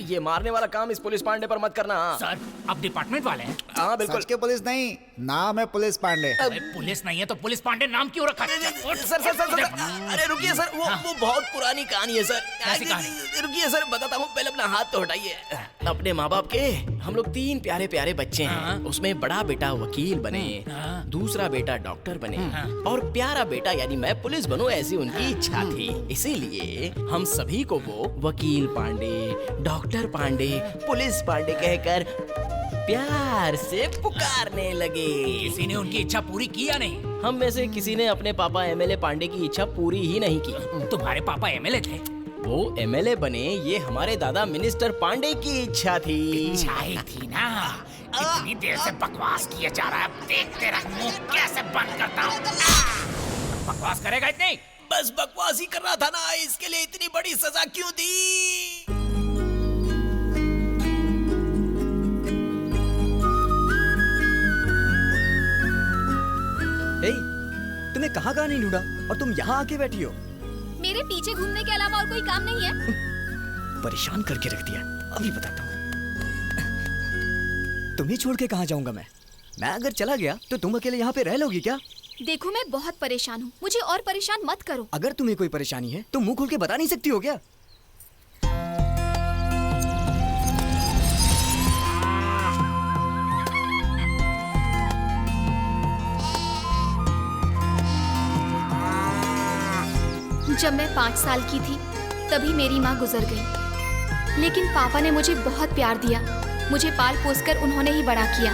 ये मारने वाला काम इस पुलिस पांडे पर मत करना। सर अब डिपार्टमेंट वाले हैं? हाँ बिल्कुल। सच के पुलिस नहीं, नाम है पुलिस पांडे। पुलिस नहीं है तो पुलिस पांडे नाम क्यों रखा? सर अरे रुकिए सर, वो बहुत पुरानी कहानी है सर। कैसी कहानी? रुकिए सर बताता हूँ, पहले अपना हाथ तो हटाइए। अपने माँ बाप के हम लोग 3 प्यारे प्यारे बच्चे हैं। उसमें बड़ा बेटा वकील बने, दूसरा बेटा डॉक्टर बने और प्यारा बेटा यानी मैं पुलिस बनूं, ऐसी उनकी इच्छा थी। इसीलिए हम सभी को वो वकील पांडे, डॉक्टर पांडे, पुलिस पांडे कहकर प्यार से पुकारने लगे। किसी ने उनकी इच्छा पूरी की या नहीं? हम में से किसी ने अपने पापा एमएलए पांडे की इच्छा पूरी ही नहीं की। तुम्हारे पापा एमएलए थे? वो एमएलए बने, ये हमारे दादा मिनिस्टर पांडे की इच्छा थी। इच्छा ही थी ना? इतनी देर से बकवास किया जा रहा है, अब देखते रह मुंह कैसे बंद करता हूँ। बकवास करेगा इतनी? बस बकवास ही कर रहा था ना, इसके लिए इतनी बड़ी सजा क्यों दी? तुम्हें कहाँ नहीं ढूंढा और तुम यहाँ आके बैठी हो? मेरे पीछे घूमने के अलावा और कोई काम नहीं है। परेशान करके रख दिया, अभी बताता हूँ। तुम्हें छोड़ के कहाँ जाऊंगा मैं अगर चला गया तो तुम अकेले यहाँ पे रह लोगी क्या? देखो मैं बहुत परेशान हूँ, मुझे और परेशान मत करो। अगर तुम्हें कोई परेशानी है तो मुंह खोल के बता नहीं सकती हो क्या? जब मैं 5 साल की थी तभी मेरी माँ गुजर गई, लेकिन पापा ने मुझे बहुत प्यार दिया। मुझे पाल पोस कर उन्होंने ही बड़ा किया।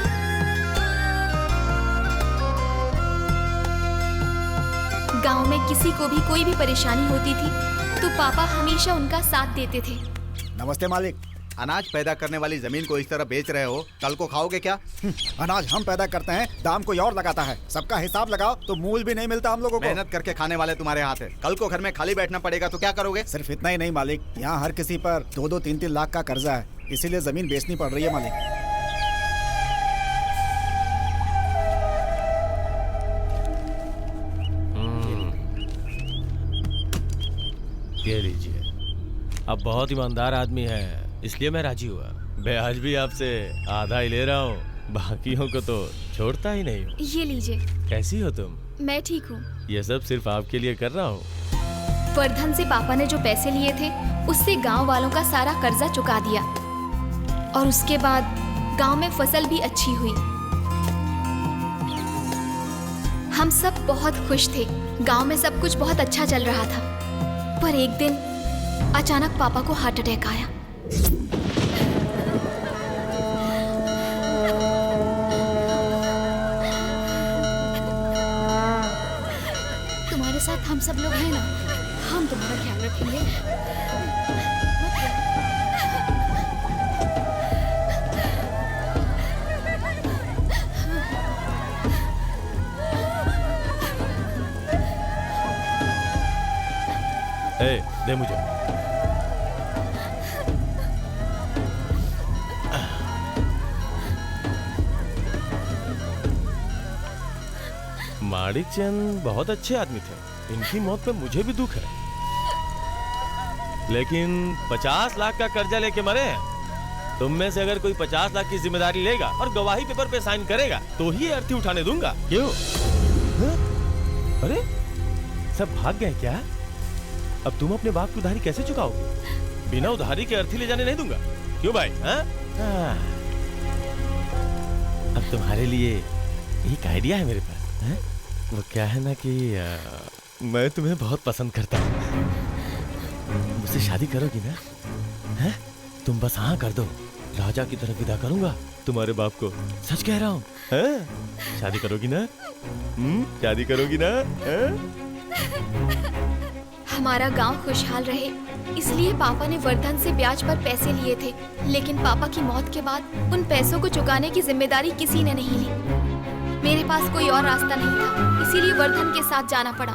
गांव में किसी को भी कोई भी परेशानी होती थी तो पापा हमेशा उनका साथ देते थे। नमस्ते मालिक। अनाज पैदा करने वाली जमीन को इस तरह बेच रहे हो, कल को खाओगे क्या? अनाज हम पैदा करते हैं, दाम कोई और लगाता है। सबका हिसाब लगाओ तो मूल भी नहीं मिलता हम लोगों को। मेहनत करके खाने वाले तुम्हारे हाथ है, कल को घर में खाली बैठना पड़ेगा तो क्या करोगे? सिर्फ इतना ही नहीं मालिक, यहाँ हर किसी पर 2-2, 3-3 लाख का कर्जा है, इसीलिए जमीन बेचनी पड़ रही है मालिक। ये लीजिए। अब बहुत ईमानदार आदमी है इसलिए मैं राजी हुआ। ब्याज भी आपसे आधा ही ले रहा हूँ, बाकियों को तो छोड़ता ही नहीं हूँ। ये लीजिए। कैसी हो तुम? मैं ठीक हूँ। ये सब सिर्फ आपके लिए कर रहा हूँ। वर्धन से पापा ने जो पैसे लिए थे उससे गांव वालों का सारा कर्जा चुका दिया और उसके बाद गांव में फसल भी अच्छी हुई। हम सब बहुत खुश थे, गांव में सब कुछ बहुत अच्छा चल रहा था। पर एक दिन अचानक पापा को हार्ट अटैक आया। तुम्हारे साथ हम सब लोग हैं ना, हम तुम्हारा ख्याल रखेंगे। ए, दे मुझे। माणिक चंद बहुत अच्छे आदमी थे, इनकी मौत पे मुझे भी दुख है, लेकिन 50 लाख का कर्जा लेके मरे हैं। तुम में से अगर कोई 50 लाख की जिम्मेदारी लेगा और गवाही पेपर पे साइन करेगा तो ही अर्थी उठाने दूंगा। क्यों? अरे सब भाग गए क्या? अब तुम अपने बाप की उधारी कैसे चुकाओगे? बिना उधारी के अर्थी ले जाने नहीं दूंगा। क्यों भाई? अब तुम्हारे लिए एक आइडिया है मेरे पास। वो क्या है ना कि मैं तुम्हें बहुत पसंद करता हूँ, मुझसे शादी करोगी ना? है? तुम बस हाँ कर दो, राजा की तरह विदा करूंगा तुम्हारे बाप को। सच कह रहा हूँ। शादी करोगी ना? शादी करोगी ना? हमारा गांव खुशहाल रहे इसलिए पापा ने वर्धन से ब्याज पर पैसे लिए थे, लेकिन पापा की मौत के बाद उन पैसों को चुकाने की जिम्मेदारी किसी ने नहीं ली। मेरे पास कोई और रास्ता नहीं था, इसीलिए वर्धन के साथ जाना पड़ा।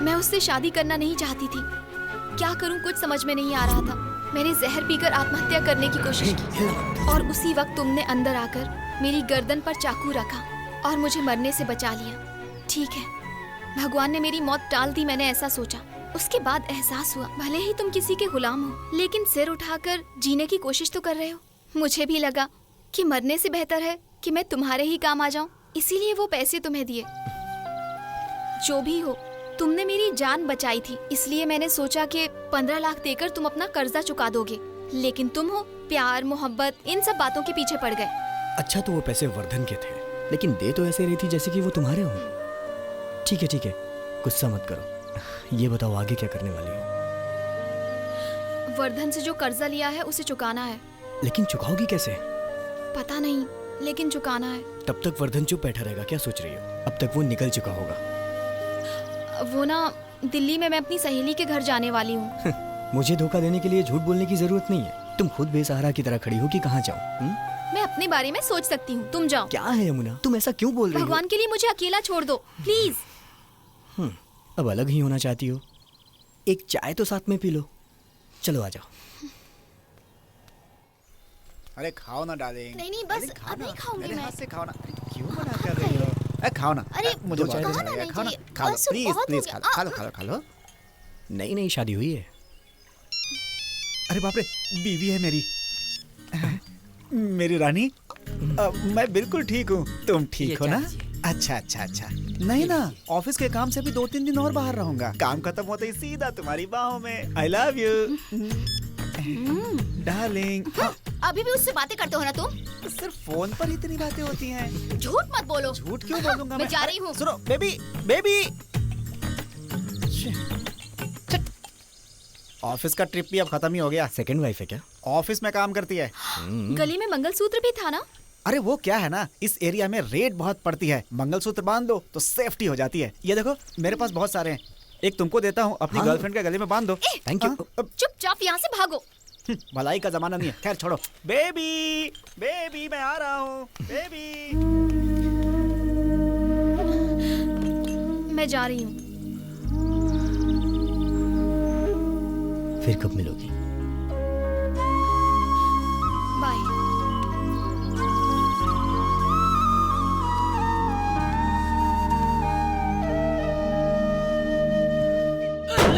मैं उससे शादी करना नहीं चाहती थी। क्या करूं कुछ समझ में नहीं आ रहा था। मैंने जहर पीकर आत्महत्या करने की कोशिश की और उसी वक्त तुमने अंदर आकर मेरी गर्दन पर चाकू रखा और मुझे मरने से बचा लिया। ठीक है, भगवान ने मेरी मौत टाल दी, मैंने ऐसा सोचा। उसके बाद एहसास हुआ भले ही तुम किसी के गुलाम हो, लेकिन सिर उठाकर जीने की कोशिश तो कर रहे हो। मुझे भी लगा कि मरने से बेहतर है कि मैं तुम्हारे ही काम आ जाऊं, इसीलिए वो पैसे तुम्हें दिए। जो भी हो, तुमने मेरी जान बचाई थी, इसलिए मैंने सोचा कि 15 लाख देकर तुम अपना कर्जा चुका दोगे, लेकिन तुम हो प्यार मोहब्बत इन सब बातों के पीछे पड़ गए। अच्छा तो वो पैसे वर्धन के थे, लेकिन दे तो ऐसे रही थी जैसे कि वो तुम्हारे हो। ठीक है, गुस्सा मत करो। ये बताओ आगे क्या करने वाली हो? वर्धन से जो कर्जा लिया है उसे चुकाना है। लेकिन चुकाओगी कैसे? पता नहीं, लेकिन चुकाना है। तब तक वर्धन चुप बैठा रहेगा, क्या सोच रही हो? अब तक वो निकल चुका होगा। वो ना, दिल्ली में मैं अपनी सहेली के घर जाने वाली हूँ। मुझे धोखा देने के लिए झूठ बोलने की जरूरत नहीं है। तुम खुद बेसहारा की तरह खड़ी हो कि कहाँ जाऊँ? मैं अपने बारे में सोच सकती हूँ, तुम जाओ। क्या है यमुना, तुम ऐसा क्यों बोल रही हो? भगवान के लिए मुझे अकेला छोड़ दो प्लीज। अब अलग ही होना चाहती हो? एक चाय तो साथ में पी लो। चलो आ जाओ। अरे खाओ ना डार्लिंग। नहीं बस अभी खाऊंगी मैं। हाथ से खाओ ना। क्यों मना कर रही हो? अरे खाओ ना। अरे मुझे चाय खाओ दे, ना, खाओ ना, नहीं खा लो चाहिए। प्लीज खा लो। नई शादी हुई है। अरे बाप रे, बीवी है मेरी। मेरी रानी, मैं बिल्कुल ठीक हूँ। तुम ठीक हो ना? अच्छा। नहीं ना, ऑफिस के काम से भी 2-3 दिन और बाहर रहूंगा। काम खत्म होते ही सीधा तुम्हारी बाहों में। I love you darling. अभी भी उससे बातें करते हो ना तुम? सिर्फ फोन पर इतनी बातें होती हैं। झूठ मत बोलो। झूठ क्यों बोलूंगा मैं जा रही हूँ। सुनो बेबी। ऑफिस का ट्रिप भी अब खत्म ही हो गया। सेकंड वाइफ है क्या? ऑफिस में काम करती है। गले में मंगलसूत्र भी था ना? अरे वो क्या है ना, इस एरिया में रेड बहुत पड़ती है। मंगलसूत्र बांध दो तो सेफ्टी हो जाती है। ये देखो मेरे पास बहुत सारे हैं, एक तुमको देता हूँ, अपनी गर्लफ्रेंड के गले में बांध दो। Thank you. चुपचाप यहाँ से भागो। भलाई का जमाना नहीं है, खैर छोड़ो। बेबी मैं आ रहा हूँ। बेबी मैं जा रही हूँ। फिर कब मिलोगी? बाय।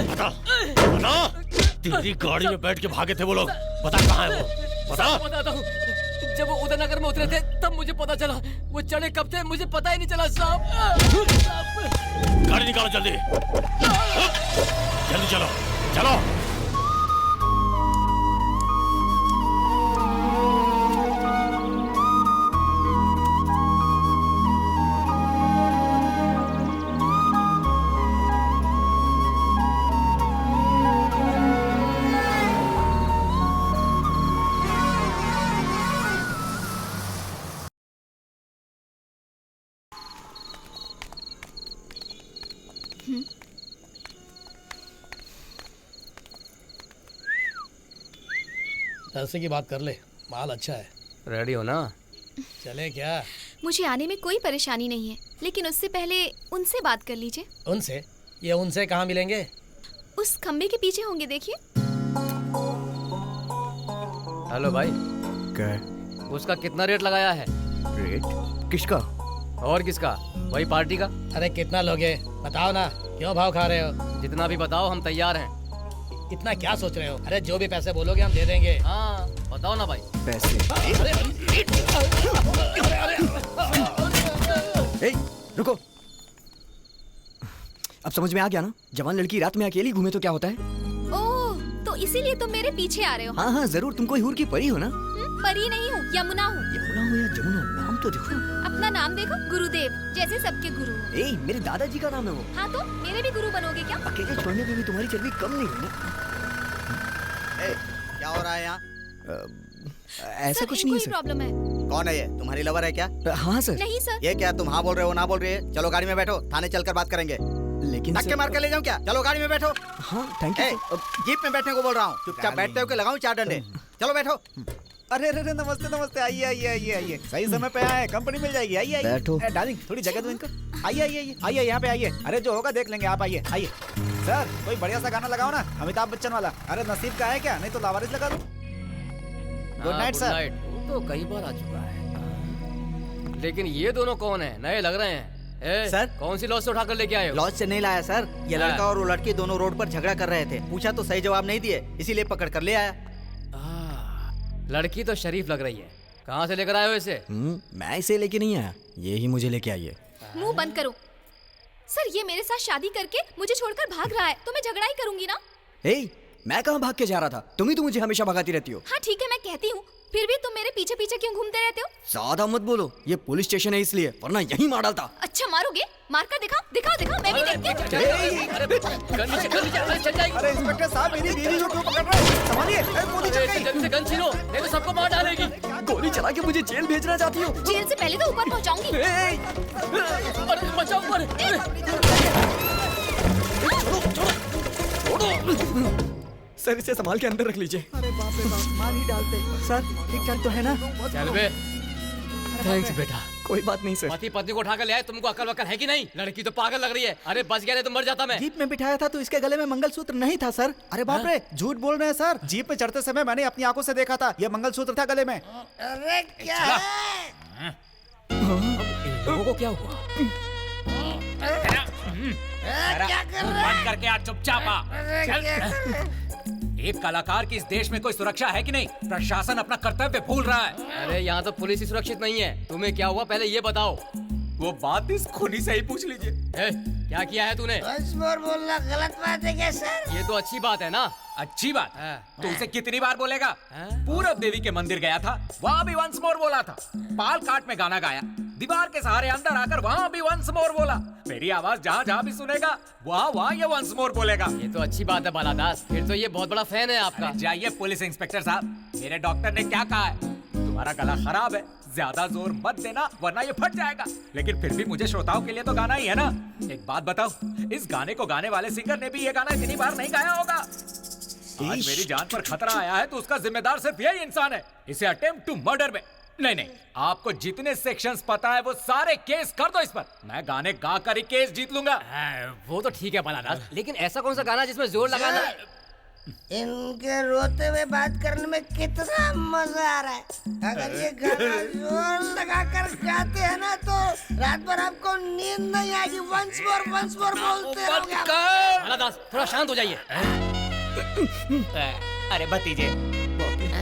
बता, तेरी गाड़ी में बैठ के भागे थे वो लोग। बता कहाँ है वो? बता। बताता हूँ, जब वो उदयनगर में उतरे थे तब मुझे पता चला। वो चढ़े कब थे मुझे पता ही नहीं चला साहब। गाड़ी निकालो जल्दी। जल्दी चलो। पैसे की बात कर ले, माल अच्छा है। रेडी हो ना? चले क्या? मुझे आने में कोई परेशानी नहीं है, लेकिन उससे पहले उनसे बात कर लीजिए। उनसे? ये उनसे कहाँ मिलेंगे? उस खम्बे के पीछे होंगे, देखिए। हेलो भाई। क्या? उसका कितना रेट लगाया है? रेट? किसका? और किसका? वही पार्टी का। अरे कितना लोगे बताओ ना, क्यों भाव खा रहे हो? जितना भी बताओ, हम तैयार हैं। इतना क्या सोच रहे हो? अरे जो भी पैसे बोलोगे हम दे देंगे। हाँ बताओ ना भाई। पैसे? रुको, अब समझ में आ गया ना? जवान लड़की रात में अकेली घूमे तो क्या होता है? ओह, तो इसीलिए तुम मेरे पीछे आ रहे हो? हाँ जरूर। तुम कोई हूर की परी हो ना? परी नहीं हूँ, यमुना हूँ। यमुना हो या जमुना, नाम तो देखो। अपना नाम देखो, गुरुदेव, जैसे सबके गुरु हो। मेरे दादाजी का नाम है वो। हाँ तो मेरे भी गुरु बनोगे क्या? अकेले छोड़ने में भी तुम्हारी चर्बी कम नहीं हुई ना। क्या हो रहा है यहाँ? ऐसा कुछ नहीं है सर। प्रॉब्लम है। कौन है ये? तुम्हारी लवर है क्या? हाँ सर। नहीं सर। ये क्या तुम हाँ बोल रहे हो ना बोल रही है? चलो गाड़ी में बैठो, थाने चलकर बात करेंगे। लेकिन धक्के मार कर ले जाऊं क्या? चलो गाड़ी में बैठो। हाँ थैंक यू। जीप में बैठने को बोल रहा हूँ। चुपचाप बैठते हो कि लगाऊं 4 डंडे? चलो बैठो। अरे अरे नमस्ते नमस्ते, आइए आइए आइए आइए, सही समय पे आए, कंपनी मिल जाएगी। आइए आइए बैठो। डार्लिंग थोड़ी जगह दो इनको। आइए आइए आइए आइए, यहाँ पे आइए। अरे जो होगा देख लेंगे, आप आइए आइए। सर कोई बढ़िया सा गाना लगाओ ना, अमिताभ बच्चन वाला। अरे नसीब का है क्या, नहीं तो लावारिस लगा दो। Good night sir. तो कई बार आ चुका है। लेकिन ये दोनों कौन है? नए लग रहे हैं। सर कौन सी लॉज से उठाकर लेके आए हो? लॉज से नहीं लाया सर, ये लड़का और वो लड़की दोनों रोड पर झगड़ा कर रहे थे। पूछा तो सही जवाब नहीं दिए, इसीलिए पकड़ कर ले आया। लड़की तो शरीफ लग रही है। कहाँ से लेकर आए हो इसे? मैं इसे लेके नहीं आया, ये ही मुझे लेके आई है। मुंह बंद करो सर, ये मेरे साथ शादी करके मुझे छोड़कर भाग रहा है, तो मैं झगड़ा ही करूंगी ना। मैं कहाँ भाग के जा रहा था? तुम ही तो मुझे हमेशा भगाती रहती हो। हाँ ठीक है, मैं कहती हूँ, फिर भी तुम मेरे पीछे पीछे क्यों घूमते रहते हो? ज्यादा मत बोलो, ये पुलिस स्टेशन है इसलिए, वरना यहीं मार डालता। अच्छा मारोगे? मार कर दिखा दिखा दिखा, मैं भी देखती हूँ। अरे इंस्पेक्टर साहब, मेरी बीवी को क्यों पकड़ रहे हैं? संभालिए, गोली चल गई। जल्दी से गन छीनो, नहीं तो सबको मार डालेगी। गोली चला के मुझे जेल भेजना चाहती हो? जेल से पहले तो ऊपर पहुँचाऊंगी। अरे बचाओ ऊपर। सर इसे संभाल के अंदर रख लीजिए। अरे बाप रे बाप, मार ही डालते। सर ठीक ठाक तो है ना? चल बे। थैंक्स बेटा। कोई बात नहीं सर। पति पत्नी को उठाकर ले आए, तुमको अकल वकल है कि नहीं? लड़की तो पागल लग रही है। अरे बच गया नहीं तो मर जाता मैं। जीप में बिठाया था तो इसके गले में मंगलसूत्र नहीं था सर। अरे बाप रे, झूठ बोल रहे हैं सर। जीप पे चढ़ते समय मैंने अपनी आंखों से देखा था, ये मंगलसूत्र था गले में। अरे क्या है? लोगों को क्या हुआ? क्या कर रहा बंद करके आज चुपचाप आ। चल। एक कलाकार की इस देश में कोई सुरक्षा है कि नहीं? प्रशासन अपना कर्तव्य भूल रहा है। अरे यहाँ तो पुलिस ही सुरक्षित नहीं है। तुम्हें क्या हुआ पहले ये बताओ। वो बात इस खूनी से ही पूछ लीजिए। क्या किया है तूने? वंस मोर बोलना गलत बात है क्या सर? ये तो अच्छी बात है ना। अच्छी बात तो उसे कितनी बार बोलेगा? पूरब देवी के मंदिर गया था, वहाँ भी वंस मोर बोला था। पाल काट में गाना गाया, दीवार के सहारे अंदर आकर वहाँ भी वंस मोर बोला। मेरी आवाज जहाँ जहाँ भी सुनेगा वहाँ ये वंस मोर बोलेगा। ये तो अच्छी बात है बालादास, फिर तो ये बहुत बड़ा फैन है आपका। जाइए पुलिस इंस्पेक्टर साहब, मेरे डॉक्टर ने क्या कहा है? तुम्हारा गला खराब है, ज्यादा जोर मत देना वरना ये फट जाएगा। लेकिन फिर भी मुझे श्रोताओं के लिए तो गाना ही है ना। एक बात बताओ, इस गाने को गाने वाले सिंगर ने भी ये गाना इतनी बार नहीं गाया होगा। आज मेरी जान पर खतरा आया है तो उसका जिम्मेदार सिर्फ यही इंसान है। इसे अटेम्प्ट टू मर्डर में नहीं, आपको जितने सेक्शंस पता है वो सारे केस कर दो इस पर। मैं गाने गा कर ही केस जीत लूंगा। वो तो ठीक है बालादास, लेकिन ऐसा कौन सा गाना जिसमें जोर लगाना? इनके रोते हुए बात करने में कितना मजा आ रहा है। अगर ये गाना जोर लगाकर गाते हैं ना तो रात भर आपको नींद नहीं आएगी। वंस मोर बोलते रहोगे। बालादास थोड़ा शांत हो जाइए। अरे भतीजे,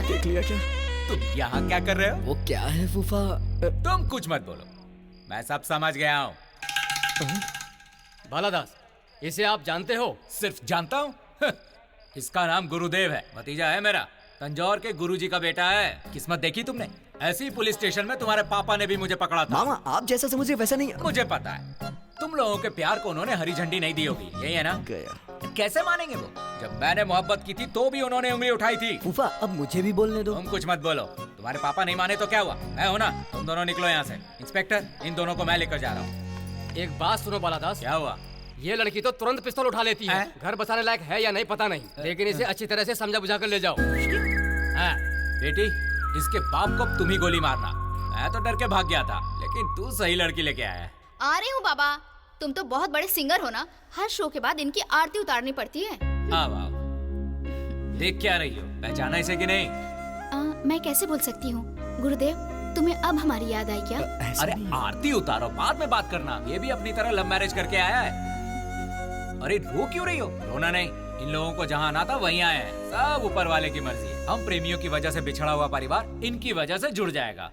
देख लिया क्या? तुम यहाँ क्या कर रहे हो? वो क्या है फूफा? तुम कुछ मत बोलो, मैं सब समझ गया हूँ। बालादास, इसे आप जानते हो? सिर्फ जानता हूँ? इसका नाम गुरुदेव है, भतीजा है मेरा। तंजौर के गुरुजी का बेटा है। किस्मत देखी तुमने? ऐसे ही पुलिस स्टेशन में तुम्हारे पापा ने भी मुझे पकड़ा था। मामा आप जैसा समझ रहे वैसा नहीं। मुझे पता है, तुम लोगों के प्यार को उन्होंने हरी झंडी नहीं दी होगी, यही है ना? कैसे मानेंगे वो? जब मैंने मोहब्बत की थी तो भी उन्होंने उंगली उठाई थी। फूफा अब मुझे भी बोलने दो। तुम कुछ मत बोलो। तुम्हारे पापा नहीं माने तो क्या हुआ? मैं हूं ना। तुम दोनों निकलो यहाँ से। इंस्पेक्टर, इन दोनों को मैं लेकर जा रहा हूँ। एक बात सुनो बालादास। क्या हुआ? ये लड़की तो तुरंत पिस्तौल उठा लेती है। घर बसाने लायक है या नहीं पता नहीं, लेकिन इसे अच्छी तरह से समझा बुझा कर ले जाओ। बेटी, इसके बाप को तुम ही गोली मारना। मैं तो डर के भाग गया था, लेकिन तू सही लड़की लेके आया। आ रही हूँ बाबा। तुम तो बहुत बड़े सिंगर हो ना, हर शो के बाद इनकी आरती उतारनी पड़ती है। आओ। देख क्या रही हो? पहचाना इसे कि नहीं? मैं कैसे भूल सकती हूँ गुरुदेव, तुम्हें अब हमारी याद आई क्या? अरे आरती उतारो, बाद में बात करना। ये भी अपनी तरह लव मैरिज करके आया है। अरे रो क्यों रही हो? रोना नहीं, इन लोगों को जहाँ आना था वहीं आए हैं। सब ऊपर वाले की मर्जी है। हम प्रेमियों की वजह से बिछड़ा हुआ परिवार इनकी वजह से जुड़ जाएगा।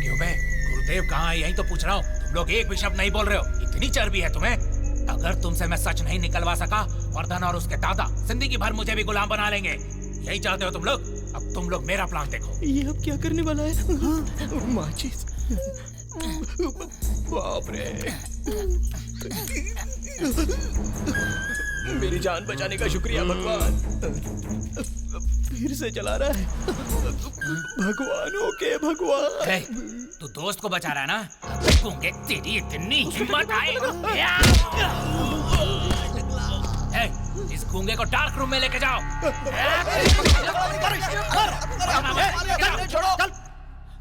क्यों बे? गुरुदेव कहाँ है? यही तो पूछ रहा हूँ। तुम लोग एक भी शब्द नहीं बोल रहे हो। इतनी चर्बी है तुम्हें? अगर तुमसे मैं सच नहीं निकलवा सका, वर्धन और उसके दादा जिंदगी भर मुझे भी गुलाम बना लेंगे। यही चाहते हो तुम लोग? अब तुम लोग मेरा प्लान देखो। ये अब क्या करने वाला है? हाँ, माचिस। बाप रे। मेरी जान बचाने का शुक्रिया भगवान। फिर से चला रहा है। भगवानों के भगवान। ए, तू दोस्त को बचा रहा है ना? गूंगे तेरी इतनी हिम्मत आए? ए, इस गूंगे को डार्क रूम में लेके जाओ।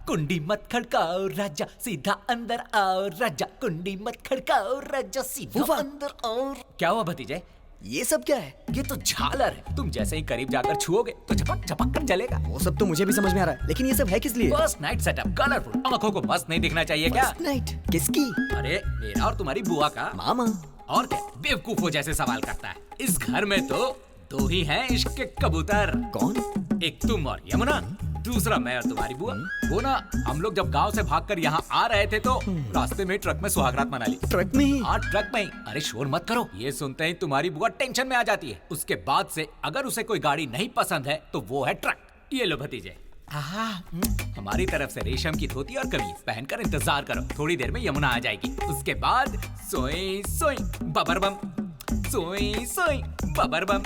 कुंडी मत खड़काओ राजा, सीधा अंदर आओ राजा। कुंडी मत खड़काओ राजा, सीधा अंदर आओ। क्या हुआ भतीजे? ये सब क्या है? ये तो झालर है। तुम जैसे ही करीब जाकर छुओगे तो झपक झपक कर जलेगा। वो सब तो मुझे भी समझ में आ रहा है, लेकिन ये सब है किस लिए? First night setup, colourful. आंखों को मस्त नहीं दिखना चाहिए क्या? फर्स्ट नाइट किसकी? अरे मेरा और तुम्हारी बुआ का। मामा। और क्या बेवकूफों जैसे सवाल करता है। इस घर में तो दो ही हैं इश्क के कबूतर। कौन? एक तुम और यमुना, दूसरा मैं और तुम्हारी बुआ। वो ना, हम लोग जब गांव से भागकर यहाँ आ रहे थे तो रास्ते में ट्रक में सुहागरात मना ली। ट्रक में ही? हाँ, ट्रक में ही। अरे शोर मत करो। ये सुनते ही तुम्हारी बुआ टेंशन में आ जाती है। उसके बाद से अगर उसे कोई गाड़ी नहीं पसंद है तो वो है ट्रक। ये लो भतीजे। हमारी तरफ से रेशम की धोती और कमीज पहनकर इंतजार करो। थोड़ी देर में यमुना आ जाएगी। उसके बाद सोई सोई बबर बम, सोई सोई बबर बम,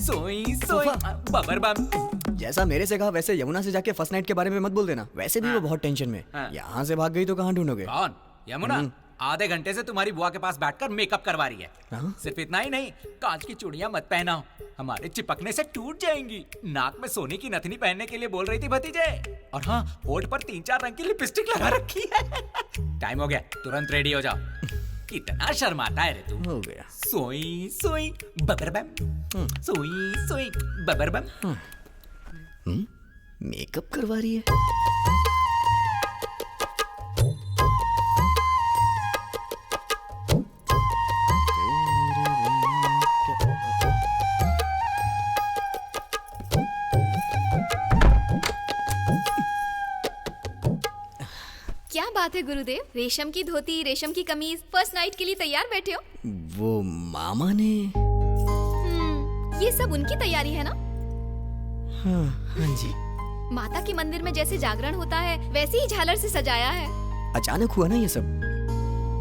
सोई सोई बबर बम। जैसा मेरे से कहा वैसे यमुना से जाके फर्स्ट नाइट के बारे में मत बोल देना। वैसे भी वो बहुत टेंशन में। यहाँ से भाग गई तो कहाँ ढूंढोगे? कौन? यमुना आधे घंटे से तुम्हारी बुआ के पास बैठकर मेकअप करवा रही है। सिर्फ इतना ही नहीं, कांच की चूड़ियां मत पहनाओ, हमारे चिपकने से टूट जाएंगी। नाक में सोने की नथनी पहनने के लिए बोल रही थी भतीजे। और हाँ, होठ पर 3-4 रंग की लिपस्टिक लगा रखी है। टाइम हो गया, तुरंत रेडी हो जाओ। कितना शर्माता है रे तू। हो गया। सोई सोई बबर बम, सोई सोई बबर बम। मेकअप करवा रही है। क्या बात है गुरुदेव, रेशम की धोती, रेशम की कमीज, फर्स्ट नाइट के लिए तैयार बैठे हो? वो मामा ने। ये सब उनकी तैयारी है ना? हाँ जी। माता के मंदिर में जैसे जागरण होता है वैसे ही झालर से सजाया है। अचानक हुआ ना ये सब,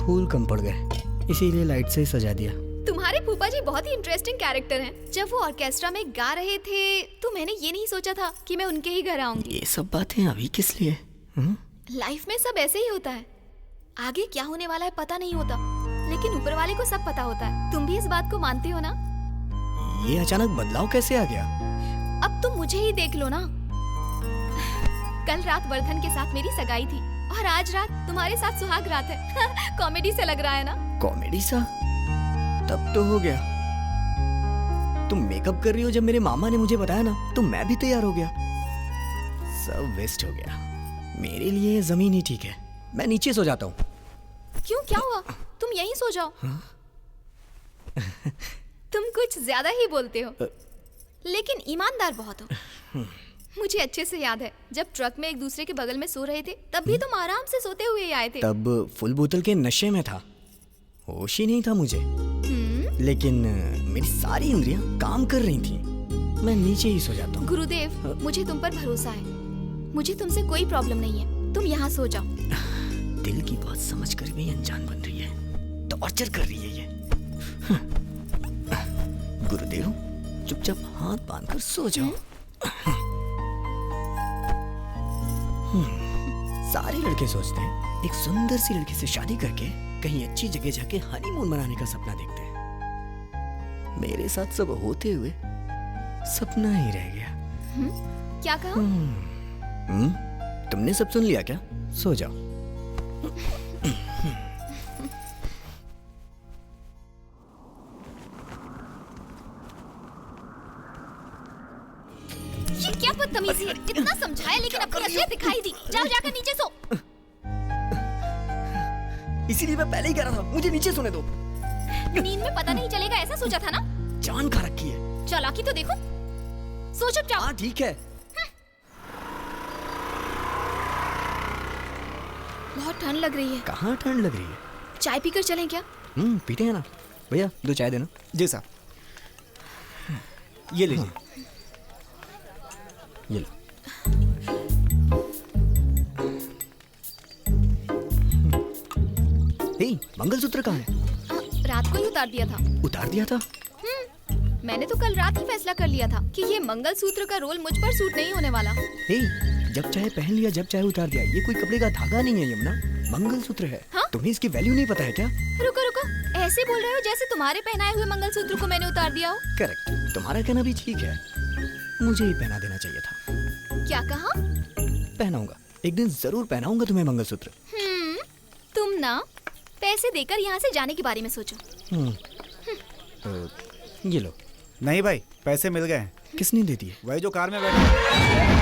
फूल कम पड़ गए, इसीलिए लाइट से ही सजा दिया। तुम्हारे फूफा जी बहुत ही इंटरेस्टिंग कैरेक्टर हैं। जब वो ऑर्केस्ट्रा में गा रहे थे तो मैंने ये नहीं सोचा था कि मैं उनके ही घर आऊंगी। ये सब बातें अभी किस लिए? लाइफ में सब ऐसे ही होता है। आगे क्या होने वाला है पता नहीं होता, लेकिन ऊपर वाले को सब पता होता है। तुम भी इस बात को मानते हो ना? ये अचानक बदलाव कैसे आ गया? अब तुम मुझे ही देख लो ना। कल रात वर्धन के साथ मेरी सगाई थी और आज रात तुम्हारे साथ सुहाग रात है। कॉमेडी से लग रहा है ना? कॉमेडी सा? तब तो हो गया। तुम मेकअप कर रही हो जब मेरे मामा ने मुझे बताया ना, तो मैं भी तैयार हो गया। सब वेस्ट हो गया। मेरे लिए ये जमीन ही ठीक है। मैं नीचे सो जाता हूँ। क्यों, क्या हुआ? तुम यहीं सो जाओ। तुम कुछ ज्यादा ही बोलते हो, लेकिन ईमानदार बहुत हो। मुझे अच्छे से याद है जब ट्रक में एक दूसरे के बगल में सो रहे थे, तब भी तुम आराम से सोते हुए आए थे। तब फुल बोतल के नशे में था, होश ही नहीं था मुझे। लेकिन मेरी सारी इंद्रियां काम कर रही थी। मैं नीचे ही सो जाता हूँ। गुरुदेव, मुझे तुम पर भरोसा है। मुझे तुमसे कोई प्रॉब्लम नहीं है, तुम यहाँ सो जाओ। दिल की बात समझ कर भी अनजान बन रही है, टॉर्चर कर रही है ये। गुरुदेव, चुपचाप हाथ बांधकर सो जाओ। सारे लड़के सोचते हैं एक सुंदर सी लड़की से शादी करके कहीं अच्छी जगह जाके हनीमून मनाने का सपना देखते हैं। मेरे साथ सब होते हुए सपना ही रह गया। क्या कहा? तुमने सब सुन लिया क्या? सो जाओ। ये क्या बदतमीजी है? इतना समझाया लेकिन अपनी असलियत दिखाई दी। जाओ जाकर नीचे सो। इसीलिए मैं पहले ही कह रहा था, मुझे नीचे सोने दो। नींद में पता नहीं चलेगा ऐसा सोचा था ना? जान खा रखी है। चालाकी तो देखो। सो चुपचाप। हाँ ठीक है। बहुत ठंड लग रही है। कहाँ ठंड लग रही है? चाय पीकर चलें क्या? पीते हैं ना। भैया 2 चाय देना। जी साहब। ये लीजिए। ये लो। मंगलसूत्र कहाँ है? रात को ही उतार दिया था। उतार दिया था? मैंने तो कल रात ही फैसला कर लिया था कि ये मंगलसूत्र का रोल मुझ पर सूट नहीं होने वाला। हे, जब चाहे पहन लिया, जब चाहे उतार दिया। ये कोई कपड़े का धागा नहीं है यमुना, मंगलसूत्र है। हाँ? तुम्हें इसकी वैल्यू नहीं पता है क्या? रुको रुको, ऐसे बोल रहे हो जैसे तुम्हारे पहनाए हुए मंगलसूत्र को मैंने उतार दिया हो। करेक्ट, तुम्हारा कहना भी ठीक है। मुझे ही पहना देना चाहिए था। क्या कहा? पहनाऊंगा, एक दिन जरूर पहनाऊंगा तुम्हें मंगलसूत्र। तुम ना पैसे देकर यहाँ से जाने के बारे में सोचो। ये लो। नहीं भाई, पैसे मिल गए। किसने दे दिए? वही जो कार में बैठा।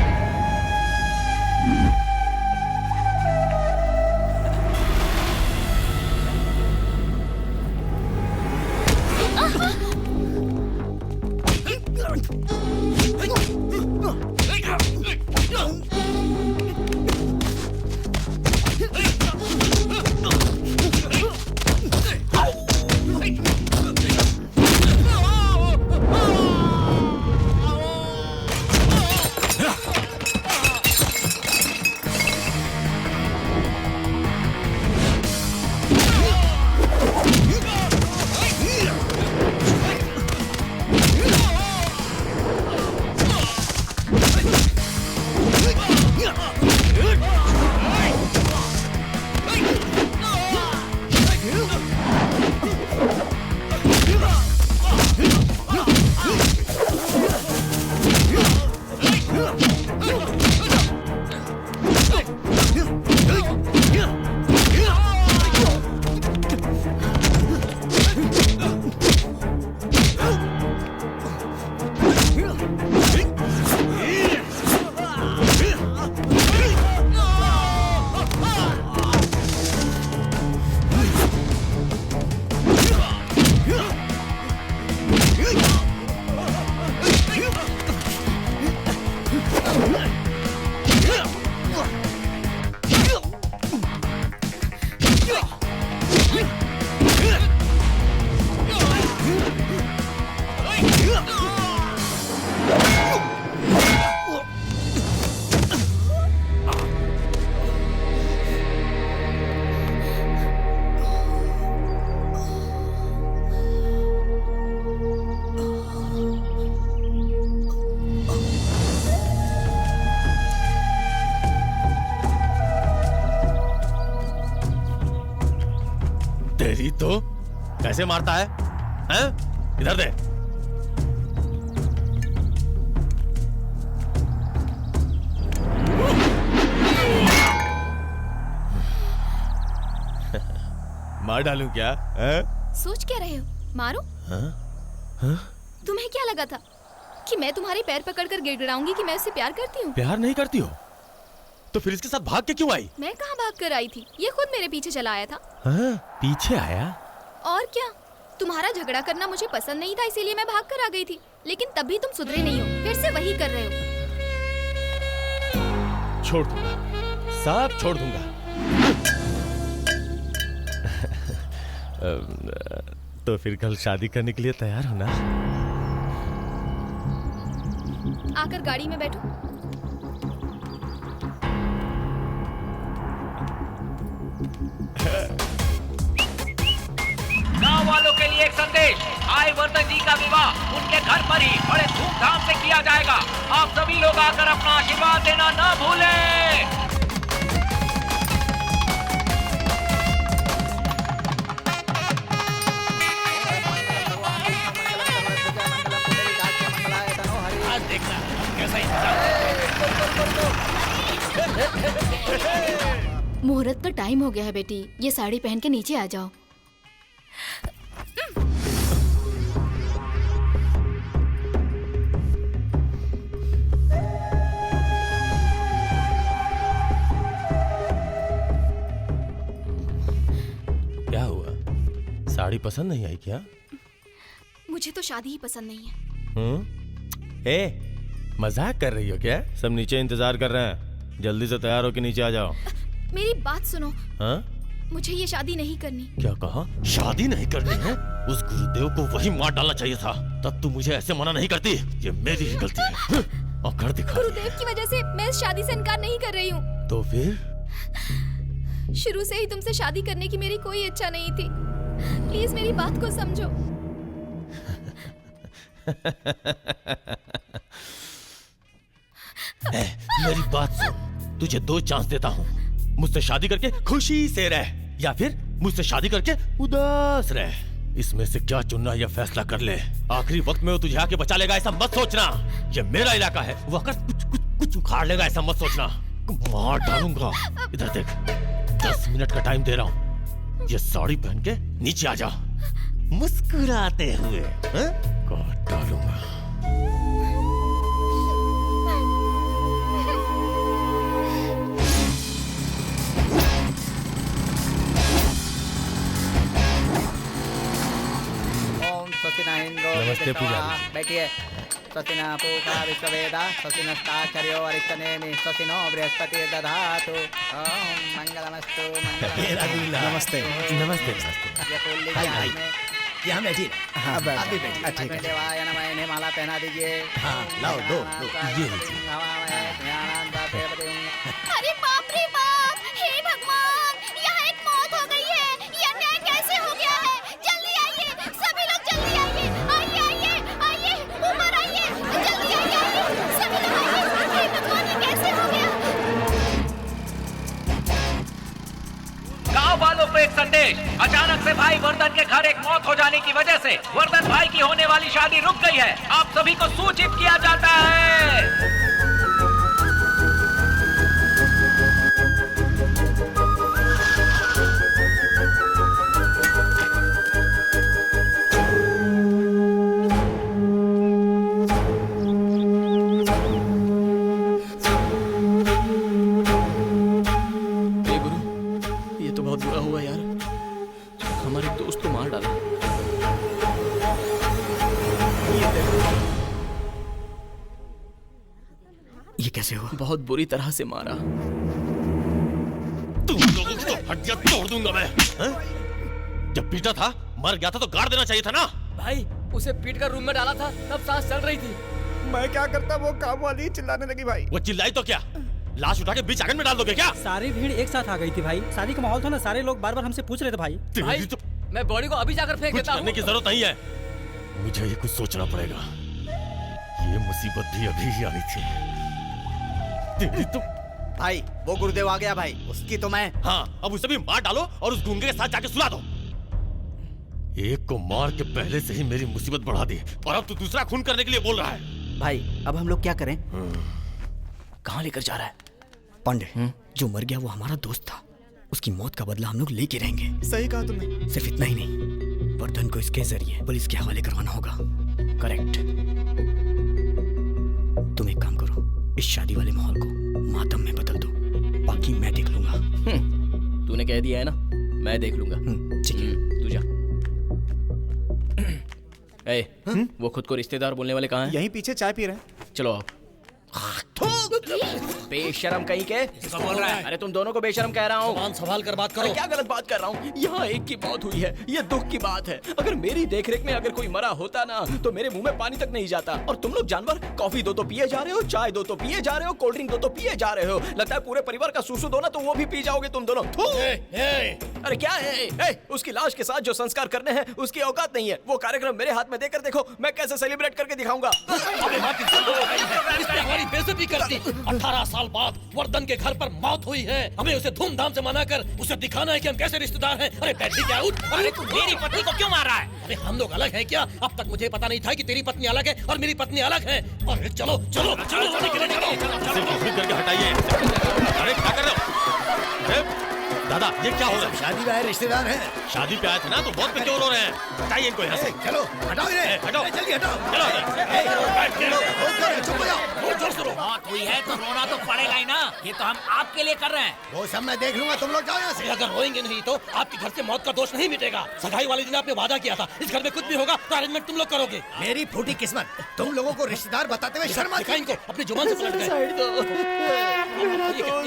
तेरी तो कैसे मारता है? हैं? इधर दे। मार डालूं क्या? सोच क्या रहे हो? मारो। तुम्हें क्या लगा था कि मैं तुम्हारे पैर पकड़कर गिड़गिड़ाऊंगी कि मैं उससे प्यार करती हूँ? प्यार नहीं करती हो तो फिर इसके साथ भाग के क्यों आई? मैं कहाँ भाग कर आई थी, ये खुद मेरे पीछे चला आया था। पीछे आया? और क्या, तुम्हारा झगड़ा करना मुझे पसंद नहीं था, इसीलिए मैं भाग कर आ गई थी। लेकिन तब भी तुम सुधरे नहीं हो, फिर से वही कर रहे हो। छोड़ दूंगा, सब छोड़ दूंगा। तो फिर कल शादी करने के लिए तैयार हो ना? आकर गाड़ी में बैठो। गांव वालों के लिए एक संदेश। आय वर्धन जी का विवाह उनके घर पर ही बड़े धूमधाम से किया जाएगा। आप सभी लोग आकर अपना आशीर्वाद देना ना भूलें। आज देखना कैसा मुहूर्त का टाइम हो गया है बेटी, ये साड़ी पहन के नीचे आ जाओ। क्या हुआ? साड़ी पसंद नहीं आई क्या? मुझे तो शादी ही पसंद नहीं है। मजाक कर रही हो क्या? सब नीचे इंतजार कर रहे हैं, जल्दी से तैयार होकर नीचे आ जाओ। मेरी बात सुनो। हाँ? मुझे ये शादी नहीं करनी। क्या कहा? शादी नहीं करनी है? उस गुरुदेव को वही मार डालना चाहिए था, तब तू मुझे ऐसे मना नहीं करती। ये मेरी ही गलती है। और कर दिखा। गुरुदेव की वजह से मैं इस शादी से इनकार नहीं कर रही हूँ। तो फिर? शुरू से ही तुमसे शादी करने की मेरी कोई इच्छा नहीं थी, प्लीज मेरी बात को समझो। मेरी बात सुन, तुझे 2 चांस देता हूँ। मुझसे शादी करके खुशी से रह, या फिर मुझसे शादी करके उदास रह। इसमें से क्या चुनना है, यह फैसला कर ले। आखिरी वक्त में वो तुझे आके बचा लेगा ऐसा मत सोचना। ये मेरा इलाका है, वो आकर कुछ उखाड़ लेगा ऐसा मत सोचना। मार डालूंगा। इधर देख, 10 मिनट का टाइम दे रहा हूँ। ये साड़ी पहन के नीचे आ जा, मुस्कुराते हुए। काट डालूंगा। नमस्ते पुजारी। बैठिए। स्वस्तिना पूषा विश्ववेदा स्वस्तिनस्ताक्षर्यो अरिष्टनेमि स्वस्तिनो बृहस्पति दधातु। ओम मंगलमस्तु नमस्ते। नमस्ते। यहाँ बैठिए। हाँ, बैठ। आप भी बैठिए। ठीक है। देवाय नमः। इन्हें माला पहना दीजिए। हाँ, लाओ, दो। ये लीजिए। अरे बाप रे बाप, हे भगवान, यहाँ एक मौत हो गई है। ये अन्याय कैसे हो गया है? जल्दी आइए, सभी लोग जल्दी आइए। आइए, ऊपर आइए, जल्दी आइए, सभी लोग आइए। हे भगवान, ये कैसे हो गया? गांव वालों को एक संदेश। अचानक से भाई वर्धन के घर एक मौत हो जाने की वजह से वर्धन भाई की होने वाली शादी रुक गई है। आप सभी को सूचित किया जाता है। कैसे हुआ? बहुत बुरी तरह से मारा। तुम लोगों की तो हड्डियां तोड़ दूंगा मैं। जब पीटा था, मर गया था तो गाड़ देना चाहिए था ना। भाई, उसे पीट कर रूम में डाला था, तब सांस चल रही थी। मैं क्या करता, वो काम वाली चिल्लाने लगी भाई। वो चिल्लाई तो क्या, लाश उठा के बीच आंगन में डाल दोगे क्या? सारी भीड़ एक साथ आ गई थी भाई। शादी का माहौल था ना, सारे लोग बार बार हमसे पूछ रहे थे भाई। भाई, मैं बॉडी को अभी जाकर फेंक देता हूँ। करने की जरूरत नहीं है, मुझे ये कुछ सोचना पड़ेगा। ये मुसीबत भी अभी ही आनी थी। तेरी तो भाई, वो गुरुदेव आ गया भाई, उसकी तो मैं। हाँ, अब उसे भी मार डालो और उस गूंगे के साथ जाके सुला दो। एक को मार के पहले से ही मेरी मुसीबत बढ़ा दी और अब तो दूसरा खून करने के लिए बोल रहा है। भाई, अब हम लोग क्या करें? कहाँ लेकर जा रहा है? पांडे, जो मर गया वो हमारा दोस्त था। उसकी मौत का बदला हम लोग लेके रहेंगे। सही कहा तुमने। सिर्फ इतना ही नहीं, वर्धन को इसके जरिए पुलिस के हवाले करवाना होगा। करेक्ट। तुम एक काम करो, इस शादी वाले माहौल को मातम में बदल दो, बाकी मैं देख लूंगा। तूने कह दिया है ना, मैं देख लूंगा। ठीक है, तू जा। वो खुद को रिश्तेदार बोलने वाले कहाँ हैं? यहीं पीछे चाय पी रहे हैं। चलो आओ। बेशरम कहीं के बोल रहा है? अरे तुम दोनों को बेशरम कह रहा हूँ। सवाल कर बात करो। क्या गलत बात कर रहा हूँ? यहाँ एक की मौत हुई है, ये दुख की बात है। अगर मेरी देखरेख में अगर कोई मरा होता ना, तो मेरे मुंह में पानी तक नहीं जाता। और तुम लोग जानवर, कॉफी दो तो पिए जा रहे हो, चाय दो तो पिए जा रहे हो, कोल्ड ड्रिंक दो तो पिए जा रहे हो। लगता है पूरे परिवार का सूसू दो ना तो वो भी पी जाओगे तुम दोनों। अरे क्या है? उसकी लाश के साथ जो संस्कार करने हैं उसकी औकात नहीं है। वो कार्यक्रम मेरे हाथ में देकर देखो मैं कैसे सेलिब्रेट करके दिखाऊंगा। हमारी बेइज्जती करती। 18 साल बाद वर्धन के घर पर मौत हुई है, हमें उसे धूमधाम से मनाकर उसे दिखाना है कि हम कैसे रिश्तेदार हैं। अरे बैठ क्या उठ। अरे तू मेरी पत्नी को क्यों मार रहा है? अरे हम लोग अलग हैं क्या? अब तक मुझे पता नहीं था कि तेरी पत्नी अलग है और मेरी पत्नी अलग है। अरे चलो चलो चलो करके हटाइए। अरे क्या कर रहे हो? दादा, ये क्या हो रहा है? शादी में आए रिश्तेदार हैं। शादी पे आए थे ना, तो बहुत पे क्यों रो रहे हैं? हटाइए इनको यहाँ से। चलो हटाओ इन्हें। हटाओ, जल्दी हटाओ। चुप हो जाओ। मौत हुई है तो रोना तो पड़ेगा ही ना। ये तो हम आपके लिए कर रहे हैं। वो सब मैं देख लूंगा, तुम लोग जाओ यहाँ से। अगर रोएंगे नहीं तो आपके घर से मौत का दोष नहीं मिटेगा। सगाई वाले दिन आपने वादा किया था इस घर में कुछ भी होगा तो अरेंजमेंट तुम लोग करोगे। मेरी फूटी किस्मत, तुम लोगों को रिश्तेदार बताते हुए शर्म आती है। इनको अपनी जुबान से पलट गए।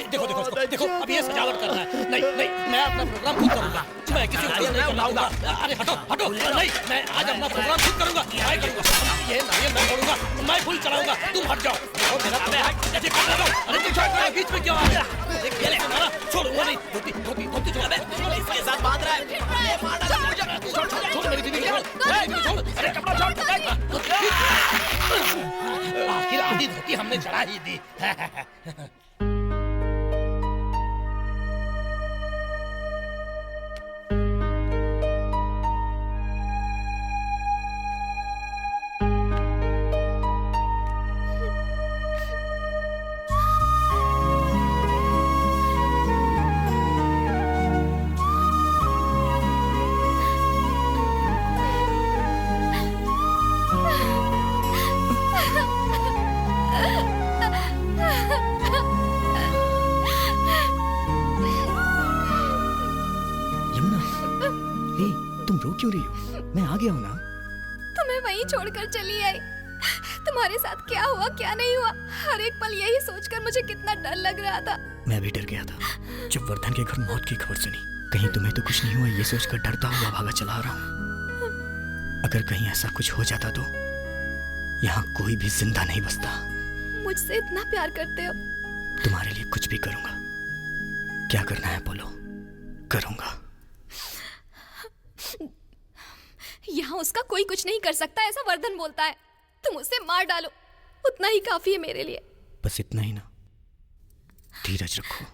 देखो देखो देखो, अब ये सजावट करना है। नहीं नहीं, मैं अपना प्रोग्राम खुद करूंगा। मैं किसी को नहीं बुलाऊंगा। अरे हटो हटो। नहीं, मैं आज अपना प्रोग्राम खुद करूंगा। मैं करूंगा ये नारियल मैं तोड़ूंगा, मैं फूल चढ़ाऊंगा। तुम हट जाओ। देखो मेरा अरे बीच में क्यों आ गया? ये ले मारा, छोड़ूंगा नहीं। धोती धोती धोती छोड़ दे, इसके साथ बांध रहा है। ये मार डाल, छोड़ छोड़ छोड़ मेरी बीवी को, छोड़, अरे कपड़ा छोड़। आखिर आधी धोती हमने चढ़ा ही दी। तुम रो क्यों रही हो? मैं आ गया हूँ ना। तुम्हें वहीं छोड़कर चली आई। तुम्हारे साथ क्या हुआ क्या नहीं हुआ, हर एक पल यही सोचकर मुझे कितना डर लग रहा था। मैं भी डर गया था जब वर्धन के घर मौत की खबर सुनी। कहीं तुम्हें तो कुछ नहीं हुआ ये सोचकर डरता हुआ भागा चला आ रहा हूँ। अगर कहीं ऐसा कुछ हो जाता तो यहाँ कोई भी जिंदा नहीं बचता। मुझसे इतना प्यार करते हो। तुम्हारे लिए कुछ भी करूंगा। क्या करना है बोलो, करूंगा। यहाँ उसका कोई कुछ नहीं कर सकता ऐसा वर्धन बोलता है। तुम उसे मार डालो, उतना ही काफी है मेरे लिए। बस इतना ही ना, धीरज रखो।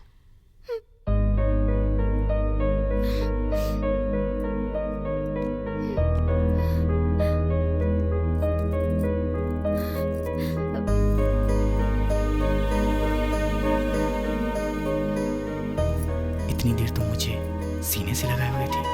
इतनी देर तुम मुझे सीने से लगाए हुए थे।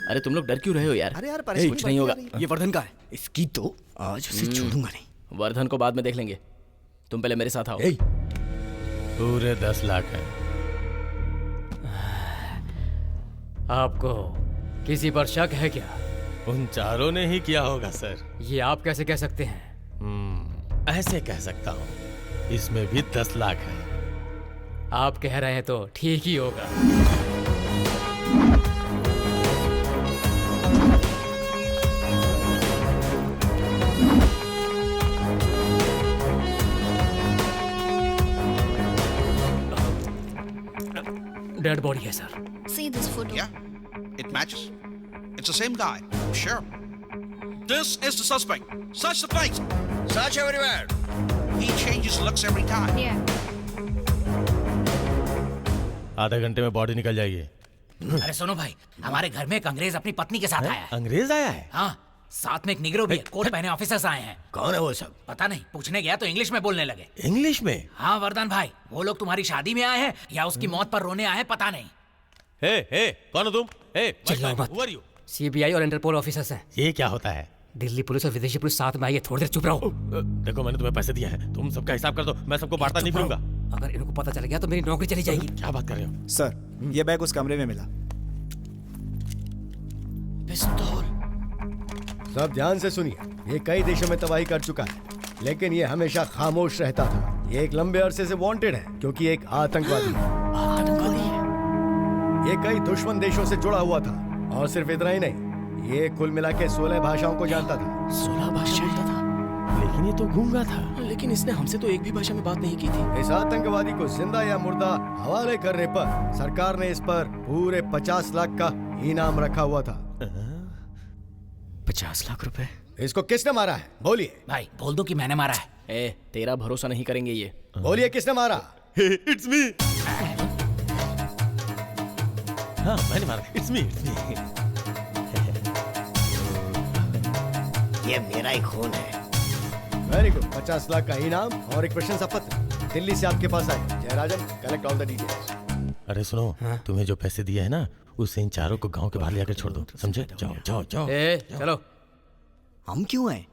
अरे तुम लोग डर क्यों रहे हो यार? अरे यार कुछ नहीं होगा। ये वर्धन का है, इसकी तो आज उसे छोड़ूंगा नहीं। वर्धन को बाद में देख लेंगे, तुम पहले मेरे साथ आओ। पूरे 10 लाख है। आपको किसी पर शक है क्या? उन चारों ने ही किया होगा सर। ये आप कैसे कह सकते हैं? ऐसे कह सकता हूँ, इसमें भी 10 लाख है। आप कह रहे हैं तो ठीक ही होगा। डेड बॉडी है sir. See this photo. Yeah, it matches. It's the same guy. Sure. This is the suspect. Search the place. Search everywhere. He changes looks every time. Yeah. आधे घंटे में बॉडी निकल जाएगी। अरे सुनो भाई, हमारे घर में एक अंग्रेज अपनी पत्नी के साथ आया है। अंग्रेज आया है? हाँ, साथ में एक निगरो भी है। कोट पहने ऑफिसर्स आए हैं। कौन है वो सब? पता नहीं, पूछने गया तो इंग्लिश में बोलने लगे। इंग्लिश में? हाँ वर्धन भाई, वो लोग तुम्हारी शादी में आए हैं या उसकी मौत पर रोने आए हैं, पता नहीं। हे, कौन हो तुम? चिल्लाओ मत। सीबीआई और इंटरपोल ऑफिसर्स हैं। ये क्या होता है? दिल्ली पुलिस और विदेशी पुलिस साथ में आई है। थोड़ी देर चुप रहो। देखो मैंने तुम्हें पैसे दिया है, तुम सबका हिसाब कर दो। मैं सबको बांटता नहीं फिरूंगा। अगर इनको पता चल गया तो मेरी नौकरी चली जाएगी। क्या बात कर रहे हो सर? ये बैग उस कमरे में मिला। पिस्तौल। सब ध्यान से सुनिए, ये कई देशों में तबाही कर चुका है, लेकिन ये हमेशा खामोश रहता था। ये एक लंबे अरसे से वांटेड है क्योंकि एक आतंकवादी है। ये कई दुश्मन देशों से जुड़ा हुआ था और सिर्फ इतना ही नहीं, ये कुल मिला के 16 भाषाओं को जानता था। 16 भाषा जानता था? लेकिन ये तो गूंगा था। लेकिन इसने हमसे तो एक भी भाषा में बात नहीं की थी। इस आतंकवादी को जिंदा या मुर्दा हवाले करने पर सरकार ने इस पर पूरे 50 लाख का इनाम रखा हुआ था। 50 लाख रुपए? इसको किसने मारा है? बोलिए भाई, बोल दो कि मैंने मारा है। तेरा भरोसा नहीं करेंगे ये। बोलिए किसने मारा? It's me. हाँ मैंने मारा। It's me. ये मेरा ही खून है। Very good. 50 लाख का इनाम और एक प्रशंसा पत्र दिल्ली से आपके पास आए। Jayarajan, collect all the details. अरे सुनो, तुम्हें जो पैसे दिए है ना, उससे इन चारों को गांव के बाहर लेकर छोड़ दो, समझे? जाओ जाओ जाओ। चलो। हम क्यों आए?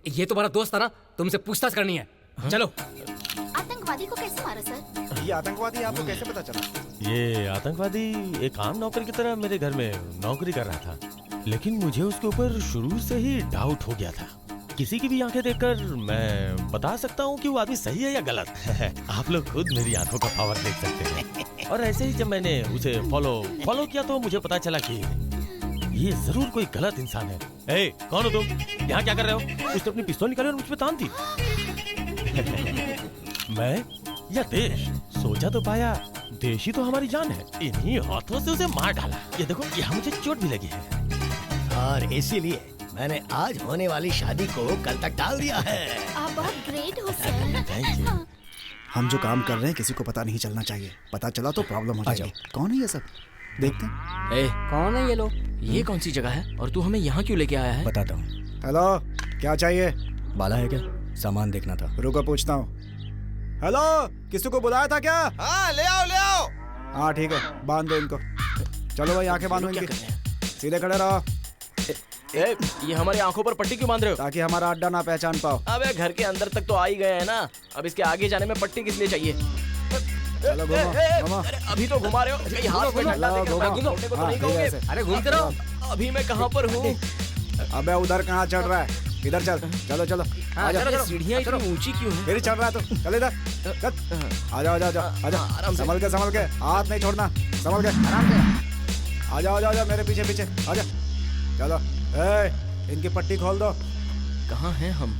ये तुम्हारा दोस्त था ना, तुमसे पूछताछ करनी है। चलो। आतंकवादी को कैसे मारा सर? ये आतंकवादी आपको कैसे पता चला? ये आतंकवादी एक आम नौकर की तरह मेरे घर में नौकरी कर रहा था, लेकिन मुझे उसके ऊपर शुरू से ही डाउट हो गया था। किसी की भी आंखें देखकर मैं बता सकता हूँ कि वो आदमी सही है या गलत। आप लोग खुद मेरी आंखों का पावर देख सकते हैं। और ऐसे ही जब मैंने उसे फॉलो किया तो मुझे पता चला कि ये जरूर कोई गलत इंसान है। ए, कौन हो तुम? यहाँ क्या कर रहे हो? उसने अपनी पिस्तौल निकाली और मुझ पे तान दी। मैं या देश? सोचा तो पाया देश ही तो हमारी जान है। इन्हीं हाथों से उसे मार डाला। ये देखो, यहाँ मुझे चोट भी लगी है। और इसीलिए मैंने आज होने वाली शादी को कल तक टाल दिया है। आप बहुत ग्रेट हो सर। हम जो काम कर रहे हैं किसी को पता नहीं चलना चाहिए। पता चला तो प्रॉब्लम हो जाएगी। कौन है ये सब? देखते हैं। ए, कौन है ये लोग? ये कौन सी जगह है और तू हमें यहाँ क्यों लेके आया है? बताता हूँ। हेलो, क्या चाहिए? बाला है क्या? सामान देखना था। रुको, पूछता हूँ। हेलो, किसी को बुलाया था क्या? हाँ, ले आओ। हाँ ठीक है, बांध दो इनको। चलो भाई, आंखें बांधो इनकी। सीधे खड़े रहो। ये हमारी आंखों पर पट्टी क्यों बांध रहे हो? ताकि हमारा अड्डा ना पहचान पाओ। अबे घर के अंदर तक तो आ ही गए हैं ना, अब इसके आगे जाने में पट्टी किस लिए चाहिए? चलो घूमो। अरे अभी तो घुमा रहे हो। कहीं हाथ में डंडा देकर घूमने को तो नहीं कहोगे? अरे घूमते रहो। अभी मैं कहाँ पर हूँ? अबे उधर कहाँ चढ़ रहा है? इधर चल। चलो। सीढ़ियाँ इतनी ऊंची क्यों हैं? फिर चढ़ रहा है तो चल इधर। आजा। संभल के। हाथ नहीं छोड़ना। संभल के। आजा मेरे पीछे। आजा। चलो। इनकी पट्टी खोल दो। कहाँ हैं हम?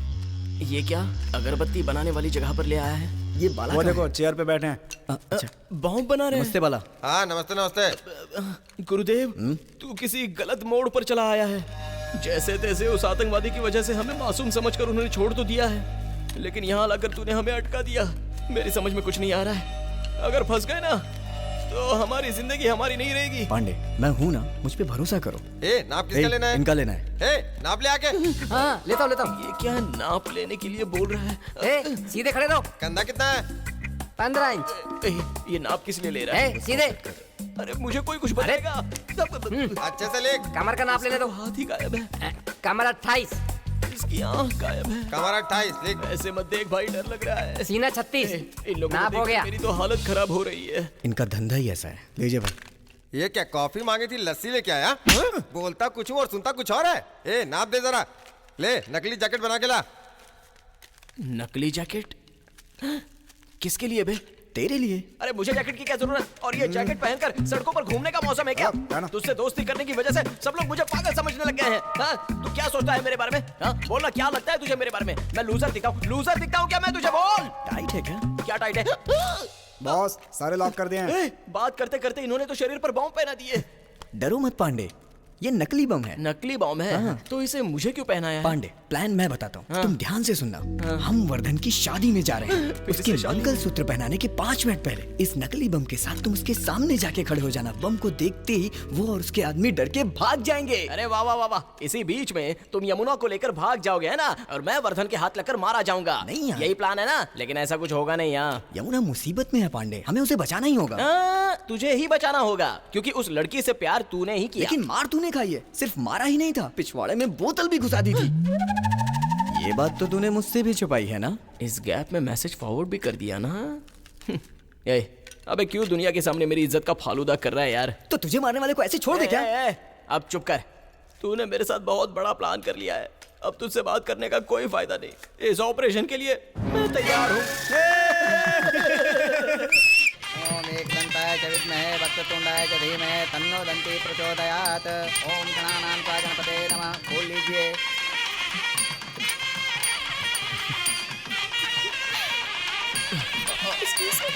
ये क्या अगरबत्ती बनाने वाली जगह पर ले आया है? ये बाला वो देखो, चेयर पे बैठे हैं। अच्छा, बॉम्ब बना रहे हैं। नमस्ते बाला। हाँ, नमस्ते। गुरुदेव, तू किसी गलत मोड़ पर चला आया है। जैसे तैसे उस आतंकवादी की वजह से हमें मासूम समझकर उन्होंने छोड़ तो दिया है, लेकिन यहाँ लाकर तूने हमें अटका दिया। मेरी समझ में कुछ नहीं आ रहा है। अगर फंस गए ना तो हमारी जिंदगी हमारी नहीं रहेगी। पांडे, मैं हूँ ना, मुझ पे भरोसा करो। नाप किसका लेना है? इनका लेना है। नाप ले आके। हाँ, लेता हूँ। ये क्या नाप लेने के लिए बोल रहा है? सीधे खड़े रहो। कंधा कितना है? 15 इंच। ये नाप किस लिए ले रहा है? सीधे। अरे मुझे कोई कुछ बताएगा? अच्छे से ले। कमर का नाप ले दो। हाथ ही गायब है। कमर 28। इसकी आंख गायब है। कमर 28 लिख। ऐसे मत देख भाई, डर लग रहा है। सीना 36। इन लोगों नाप को हो देख गया। मेरी तो हालत खराब हो रही है। इनका धंधा ही ऐसा है। लीजिए भाई। ये क्या कॉफी मांगी थी, लस्सी लेके आया? बोलता कुछ हूँ और सुनता कुछ और है। नाप दे जरा। ले, नकली जैकेट बना के ला। नकली जैकेट? किसके लिए बे? तेरे लिए। अरे मुझे जैकेट की क्या जरूरत? और ये जैकेट पहनकर सड़कों पर घूमने का मौसम है क्या? तुझसे दोस्ती करने की वजह से सब लोग मुझे पागल समझने लग गए हैं। हाँ? तू क्या सोचता है मेरे बारे में? हाँ? बोलना, क्या लगता है तुझे मेरे बारे में? मैं लूजर दिखता हूँ? लूजर दिखता हूँ क्या मैं तुझे? बोल। टाइट है क्या? क्या टाइट है? बॉस, सारे लॉक कर दिए हैं। बात करते करते इन्होंने तो शरीर पर बॉम्ब पहना दिए। डरो मत पांडे, ये नकली बम है। नकली बम है? हाँ। तो इसे मुझे क्यों पहनाया है? पांडे, प्लान मैं बताता हूँ। हाँ। तुम ध्यान से सुनना। हम वर्धन की शादी में जा रहे हैं। उसके मंगल सूत्र पहनाने के 5 मिनट पहले इस नकली बम के साथ तुम उसके सामने जाके खड़े हो जाना। बम को देखते ही वो और उसके आदमी डर के भाग जाएंगे। अरे वाह वाह वाह वाह, इसी बीच में तुम यमुना को लेकर भाग जाओगे है ना, और मैं वर्धन के हाथ लगकर मारा जाऊंगा। नहीं यार, यही प्लान है ना? लेकिन ऐसा कुछ होगा नहीं यहाँ। यमुना मुसीबत में है पांडे, हमें उसे बचाना ही होगा। तुझे ही बचाना होगा, क्योंकि उस लड़की से प्यार तूने ही किया। लेकिन मार तूने खाई है, सिर्फ मारा ही नहीं था, पिछवाड़े में बोतल भी घुसा दी थी। ये बात तो तूने मुझसे भी छुपाई है ना? इस गैप में मैसेज फॉरवर्ड भी कर दिया ना। अबे क्यों दुनिया के सामने मेरी इज्जत का फालूदा कर रहा है यार? तो तुझे मारने वाले को ऐसे छोड़ दे क्या? अब चुप कर। तूने मेरे साथ बहुत बड़ा प्लान कर लिया है। अब तुझसे बात करने का कोई फायदा नहीं। इस ऑपरेशन के लिए मैं तैयार हूँ। ओम एकदंताय च विद्महे वक्रतुंडाय च धीमहि तन्नो दन्ति प्रचोदयात्। ओम गणानां त्वा गणपते नमः। खोल लीजिए।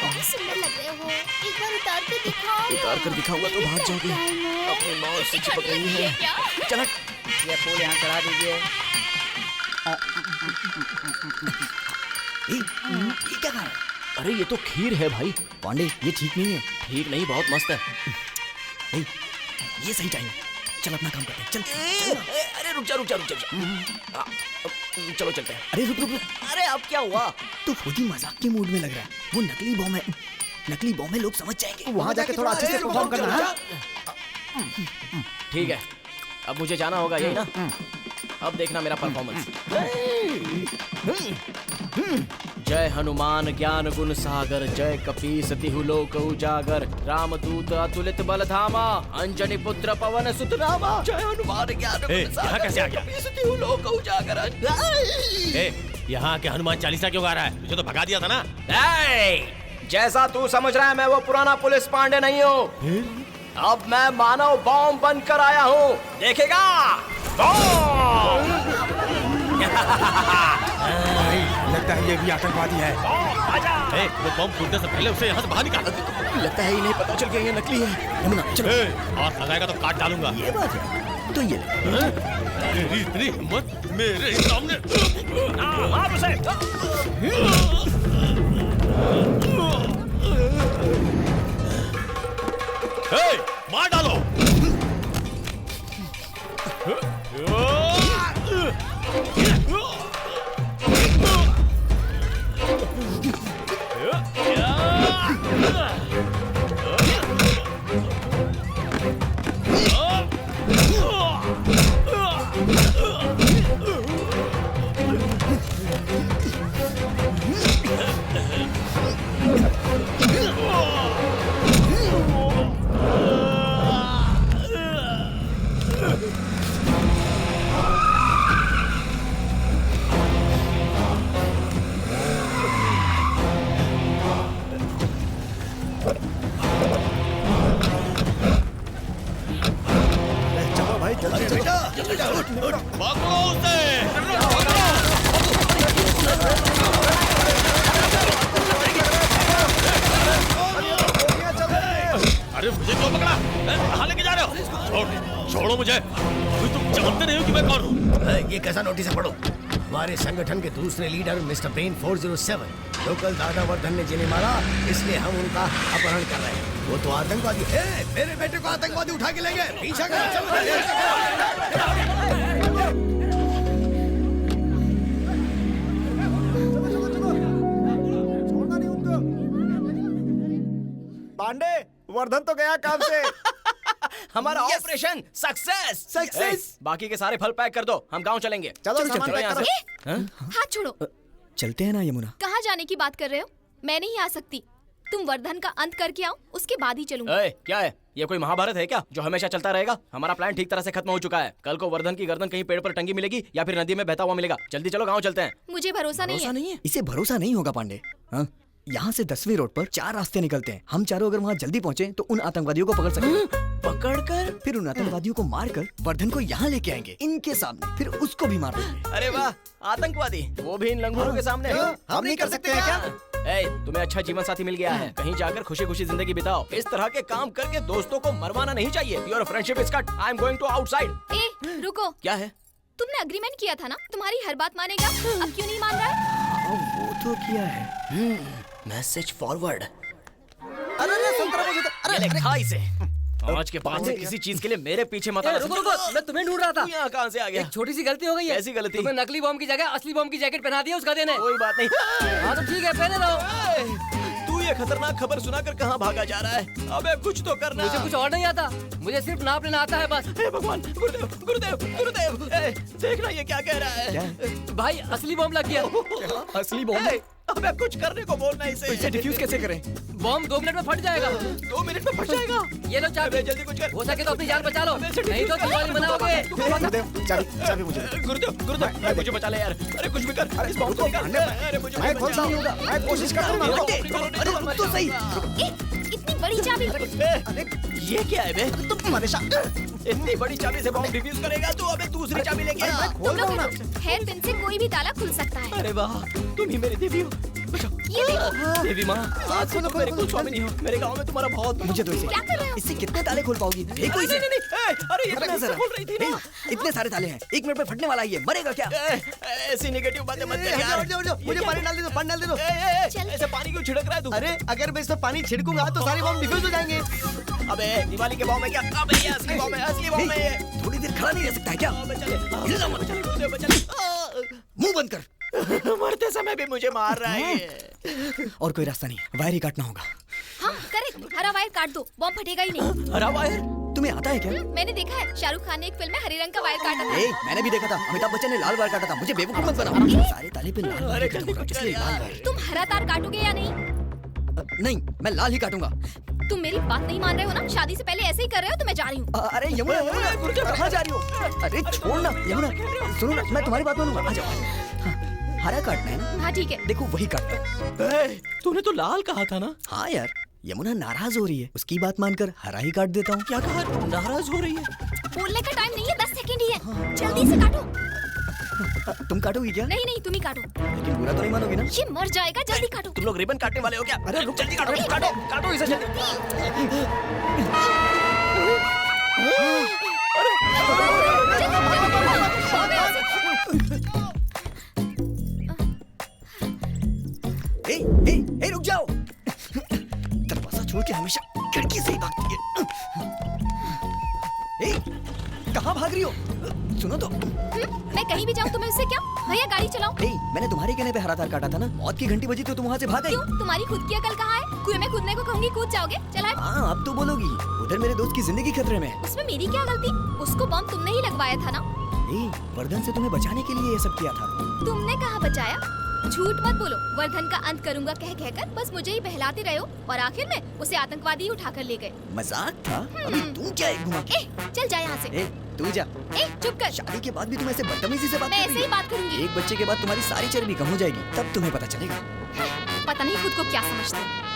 बहुत सुंदर लग रहे हो। एक बार उतार कर दिखाओ। उतार कर दिखाऊंगा तो भाग जाओगे। अपनी मौत से चिपक रही है। चल ये फूल यहाँ चढ़ा दीजिए। ये क्या कर? अरे ये तो खीर है भाई। पांडे, ये ठीक नहीं है। ठीक नहीं, बहुत मस्त है। ये सही टाइम। चल अपना काम करते हैं। चल। अरे रुक जा। चलो चलते हैं। अरे रुक। अरे अब क्या हुआ? तू खुद ही मजाक के मूड में लग रहा है। वो नकली बम है। नकली बम है, लोग समझ जाएंगे। वहाँ जाके थोड़ा अच्छे से परफॉर्म करना है। ठीक है, अब मुझे जाना होगा, यही ना? अब देखना मेरा परफॉर्मेंस। जय हनुमान ज्ञान गुण सागर, जय कपीस तिहु लोक उजागर, रामदूत अतुलित बल धामा, अंजनी पुत्र पवन सुत नामा। जय हनुमान ज्ञान गुण सागर, यहाँ कैसे आ गया? कपीस तिहु लोक उजागर। यहाँ के हनुमान चालीसा क्यों गा रहा है? तुझे तो भगा दिया था ना। जैसा तू समझ रहा है मैं वो पुराना पुलिस पांडे नहीं हूँ। अब मैं मानव बॉम्ब बनकर आया हूँ, देखेगा? लगता है ये भी आतंकवादी है। वो बम फूटने से पहले उसे यहाँ से बाहर निकाल। लगता है इन्हें पता चल गया ये नकली है। यमुना चलो। हाथ लगाएगा तो काट डालूंगा। ये बात है तो ये तेरी इतनी हिम्मत मेरे सामने। मार उसे। मार डालो। अरे मुझे क्यों पकड़ा? कहाँ लेके जा रहे हो? छोड़ो मुझे। तुम जानते नहीं हो कि मैं कौन हूँ? ये कैसा नोटिस है, पढ़ो। हमारे संगठन के दूसरे लीडर मिस्टर ब्रेन 407 लोकल दादा वर्धन ने जिन्हें मारा, इसलिए हम उनका अपहरण कर रहे हैं। वो तो आतंकवादी है। मेरे बेटे को आतंकवादी उठा के ले गए। पीछा पांडे, वर्धन तो गया काम से। हमारा ऑपरेशन सक्सेस। बाकी के सारे फल पैक कर दो, हम गांव चलेंगे। चलो सामान पैक करो। हाथ छोड़ो। चलते हैं ना यमुना। कहाँ जाने की बात कर रहे हो? मैं नहीं आ सकती। तुम वर्धन का अंत करके आओ, उसके बाद ही चलूंगा। क्या है ये, कोई महाभारत है क्या जो हमेशा चलता रहेगा? हमारा प्लान ठीक तरह से खत्म हो चुका है। कल को वर्धन की गर्दन कहीं पेड़ पर टंगी मिलेगी या फिर नदी में बहता हुआ मिलेगा। जल्दी चलो, गाँव चलते हैं। मुझे भरोसा नहीं है। इसे भरोसा नहीं होगा पांडे। यहाँ से 10वीं रोड पर 4 रास्ते निकलते हैं। हम चारों अगर वहाँ जल्दी पहुँचे तो उन आतंकवादियों को पकड़ सकते। पकड़कर फिर उन आतंकवादियों को मारकर वर्धन को यहाँ लेके आएंगे इनके सामने, फिर उसको भी मार देंगे। अरे वाह, आतंकवादी, वो भी इन लंगूरों के सामने। हम नहीं कर सकते हैं क्या? तुम्हें अच्छा जीवन साथी मिल गया है, कहीं जाकर खुशी खुशी जिंदगी बिताओ। इस तरह के काम करके दोस्तों को मरवाना नहीं चाहिए। Your friendship is cut. I am going to outside. रुको। क्या है? तुमने अग्रीमेंट किया था ना, तुम्हारी हर बात मानेगा। अब क्यों नहीं मान रहा है? वो तो किया है। Message forward. अरे संतरा मुझे तो, अरे लिखा इसे। आज के बाद से किसी चीज के लिए मेरे पीछे मत आना। रुको, मैं तुम्हें ढूंढ रहा था। यहाँ कहाँ से आ गया? एक छोटी सी गलती हो गई है। ऐसी गलती? तुम्हें नकली बम की जगह असली बम की जैकेट पहना दिया उसका देने। कोई बात नहीं। हाँ तो ठीक है, पहने रहो। तू ये खतरनाक खबर सुनाकर कहाँ भागा जा रहा है? अबे कुछ तो करना। मुझे कुछ और नहीं आता, मुझे सिर्फ नाप लेना आता है बस। हे भगवान, गुरुदेव गुरुदेव गुरुदेव, देखना ये क्या कह रहा है। भाई असली बम लग गया। असली बम? अबे कुछ करने को बोलना इसे। तो इसे डिफ्यूज कैसे करें? बॉम्ब 2 मिनट में फट जाएगा। 2 मिनट में फट जाएगा? ये लो चाबी, जल्दी कुछ कर। हो सके तो अपनी जान बचा लो, नहीं तो दिवाली मनाओगे। गुरुदेव, चाबी मुझे। गुरुदेव मुझे बचा ले यार। अरे कुछ भी कर, इस बॉम्ब को निकाल। अरे मुझे मैं खोलता हूँ, मैं कोशिश करता हूँ। अरे तो सही। इतनी बड़ी चाबी। अरे ये क्या है बे? तुम हमेशा इतनी बड़ी चाबी से बॉम्ब डिफ्यूज करेगा तू? अबे दूसरी चाबी लेके आ। तुम लोग हेयर पिन से कोई भी ताला खुल सकता है। अरे वाह, तुम ही मेरी देवी हो। ये देखो। देवी माँ, आज से तुम मेरे कुल स्वामी नहीं हो। मेरे गांव में तुम्हारा बहुत। मुझे तो इसे क्या कर रहे हो? इससे कितने ताले खोल पाओगी? देखो इसे। नहीं, अरे ये फटना जरा। खोल रही थी ना। इतने सारे ताले हैं, 1 मिनट में फटने वाला है ये। मरेगा क्या? ऐसी नेगेटिव बातें मत कर यार। मुझे पानी डाल दे दो, पानी डाल दे दो। ऐसे पानी क्यों छिड़क रहा है तू? अरे अगर मैं इसमें पानी छिड़कूंगा तो सारे बम डिफ्यूज हो जाएंगे। अबे दिवाली के बॉम्ब है क्या? अबे ये असली बॉम्ब है, असली बॉम्ब है ये। थोड़ी देर खड़ा नहीं रह सकता है क्या? हिलना मत। मुंह बंद कर। मरते समय भी मुझे मार रहा है। और कोई रास्ता नहीं, वायर ही काटना होगा। हाँ करेक्ट, हरा वायर काट दो, बॉम्ब फटेगा ही नहीं। हरा वायर? तुम्हें आता है क्या? मैंने देखा है, शाहरुख खान ने एक फिल्म में हरे रंग का वायर काटा था। मैंने भी देखा था, अमिताभ बच्चन ने लाल वायर काटा था। मुझे बेवकूफ मत बनाओ। सारे ताले पे लाल वायर काटूंगा, इसलिए लाल वायर। तुम हरा तार काटोगे या नहीं? नहीं, मैं लाल ही काटूंगा। तुम मेरी बात नहीं मान रहे हो ना? शादी से पहले ऐसे ही कर रहे हो तो मैं जा रही हूँ। अरे यमुना, कहाँ जा रही हो? अरे छोड़ ना यमुना, सुनो ना, मैं तुम्हारी बात मानूंगा। आ जाओ। हरा काटना है ना? हाँ ठीक है। देखो वही काटता हूँ। तूने तो लाल कहा था ना? हाँ यार, यमुना नाराज हो रही है, उसकी बात मानकर हरा ही काट देता हूँ। क्या कहा? नाराज हो रही है? बोलने का टाइम नहीं है, 10 सेकंड ही है। जल्दी से काटो। तुम काटोगी क्या? नहीं नहीं, तुम ही काटो। लेकिन बुरा तो नहीं मानोगी ना? ये मर जाएगा, जल्दी काटो। तुम लोग रिबन काटने वाले हो क्या? अरे रुक, जल्दी काटो, काटो, काटो इसे जल्दी। ए, रुक जाओ। दरवाजा छोड़ के हमेशा खिड़की से ही भागती है। कहाँ भाग रही हो? सुनो तो। मैं कहीं भी जाऊँ तुम्हें उससे क्या? भैया गाड़ी चलाओ। मैंने तुम्हारे कहने पे हरा तार काटा था ना। मौत की घंटी बजी तो तुम वहाँ से भाग गई। क्यों? तुम्हारी खुद की अकल कहाँ है? कुएं में कूदने को कहूंगी, कूद जाओगे? चल हट। हाँ, अब तो बोलोगी। उधर मेरे दोस्त की जिंदगी खतरे में है। उसमें मेरी क्या गलती? उसको बम तुमने ही लगवाया था ना? वर्धन से तुम्हें बचाने के लिए ये सब किया था। तुमने कहाँ बचाया? झूठ मत बोलो। वर्धन का अंत करूंगा कह कहकर बस मुझे ही बहलाते रहे हो और आखिर में उसे आतंकवादी उठाकर ले गए। मजाक था। अभी तुम क्या एक घुमा? चल जा यहाँ से। तू जा। चुप कर। शादी के बाद भी तुम ऐसे बदतमीजी से बात मैं कर ऐसे रही ही हो? बात करूंगी। एक बच्चे के बाद तुम्हारी सारी चर्बी कम हो जाएगी, तब तुम्हें पता चलेगा। पता नहीं खुद को क्या समझते हो।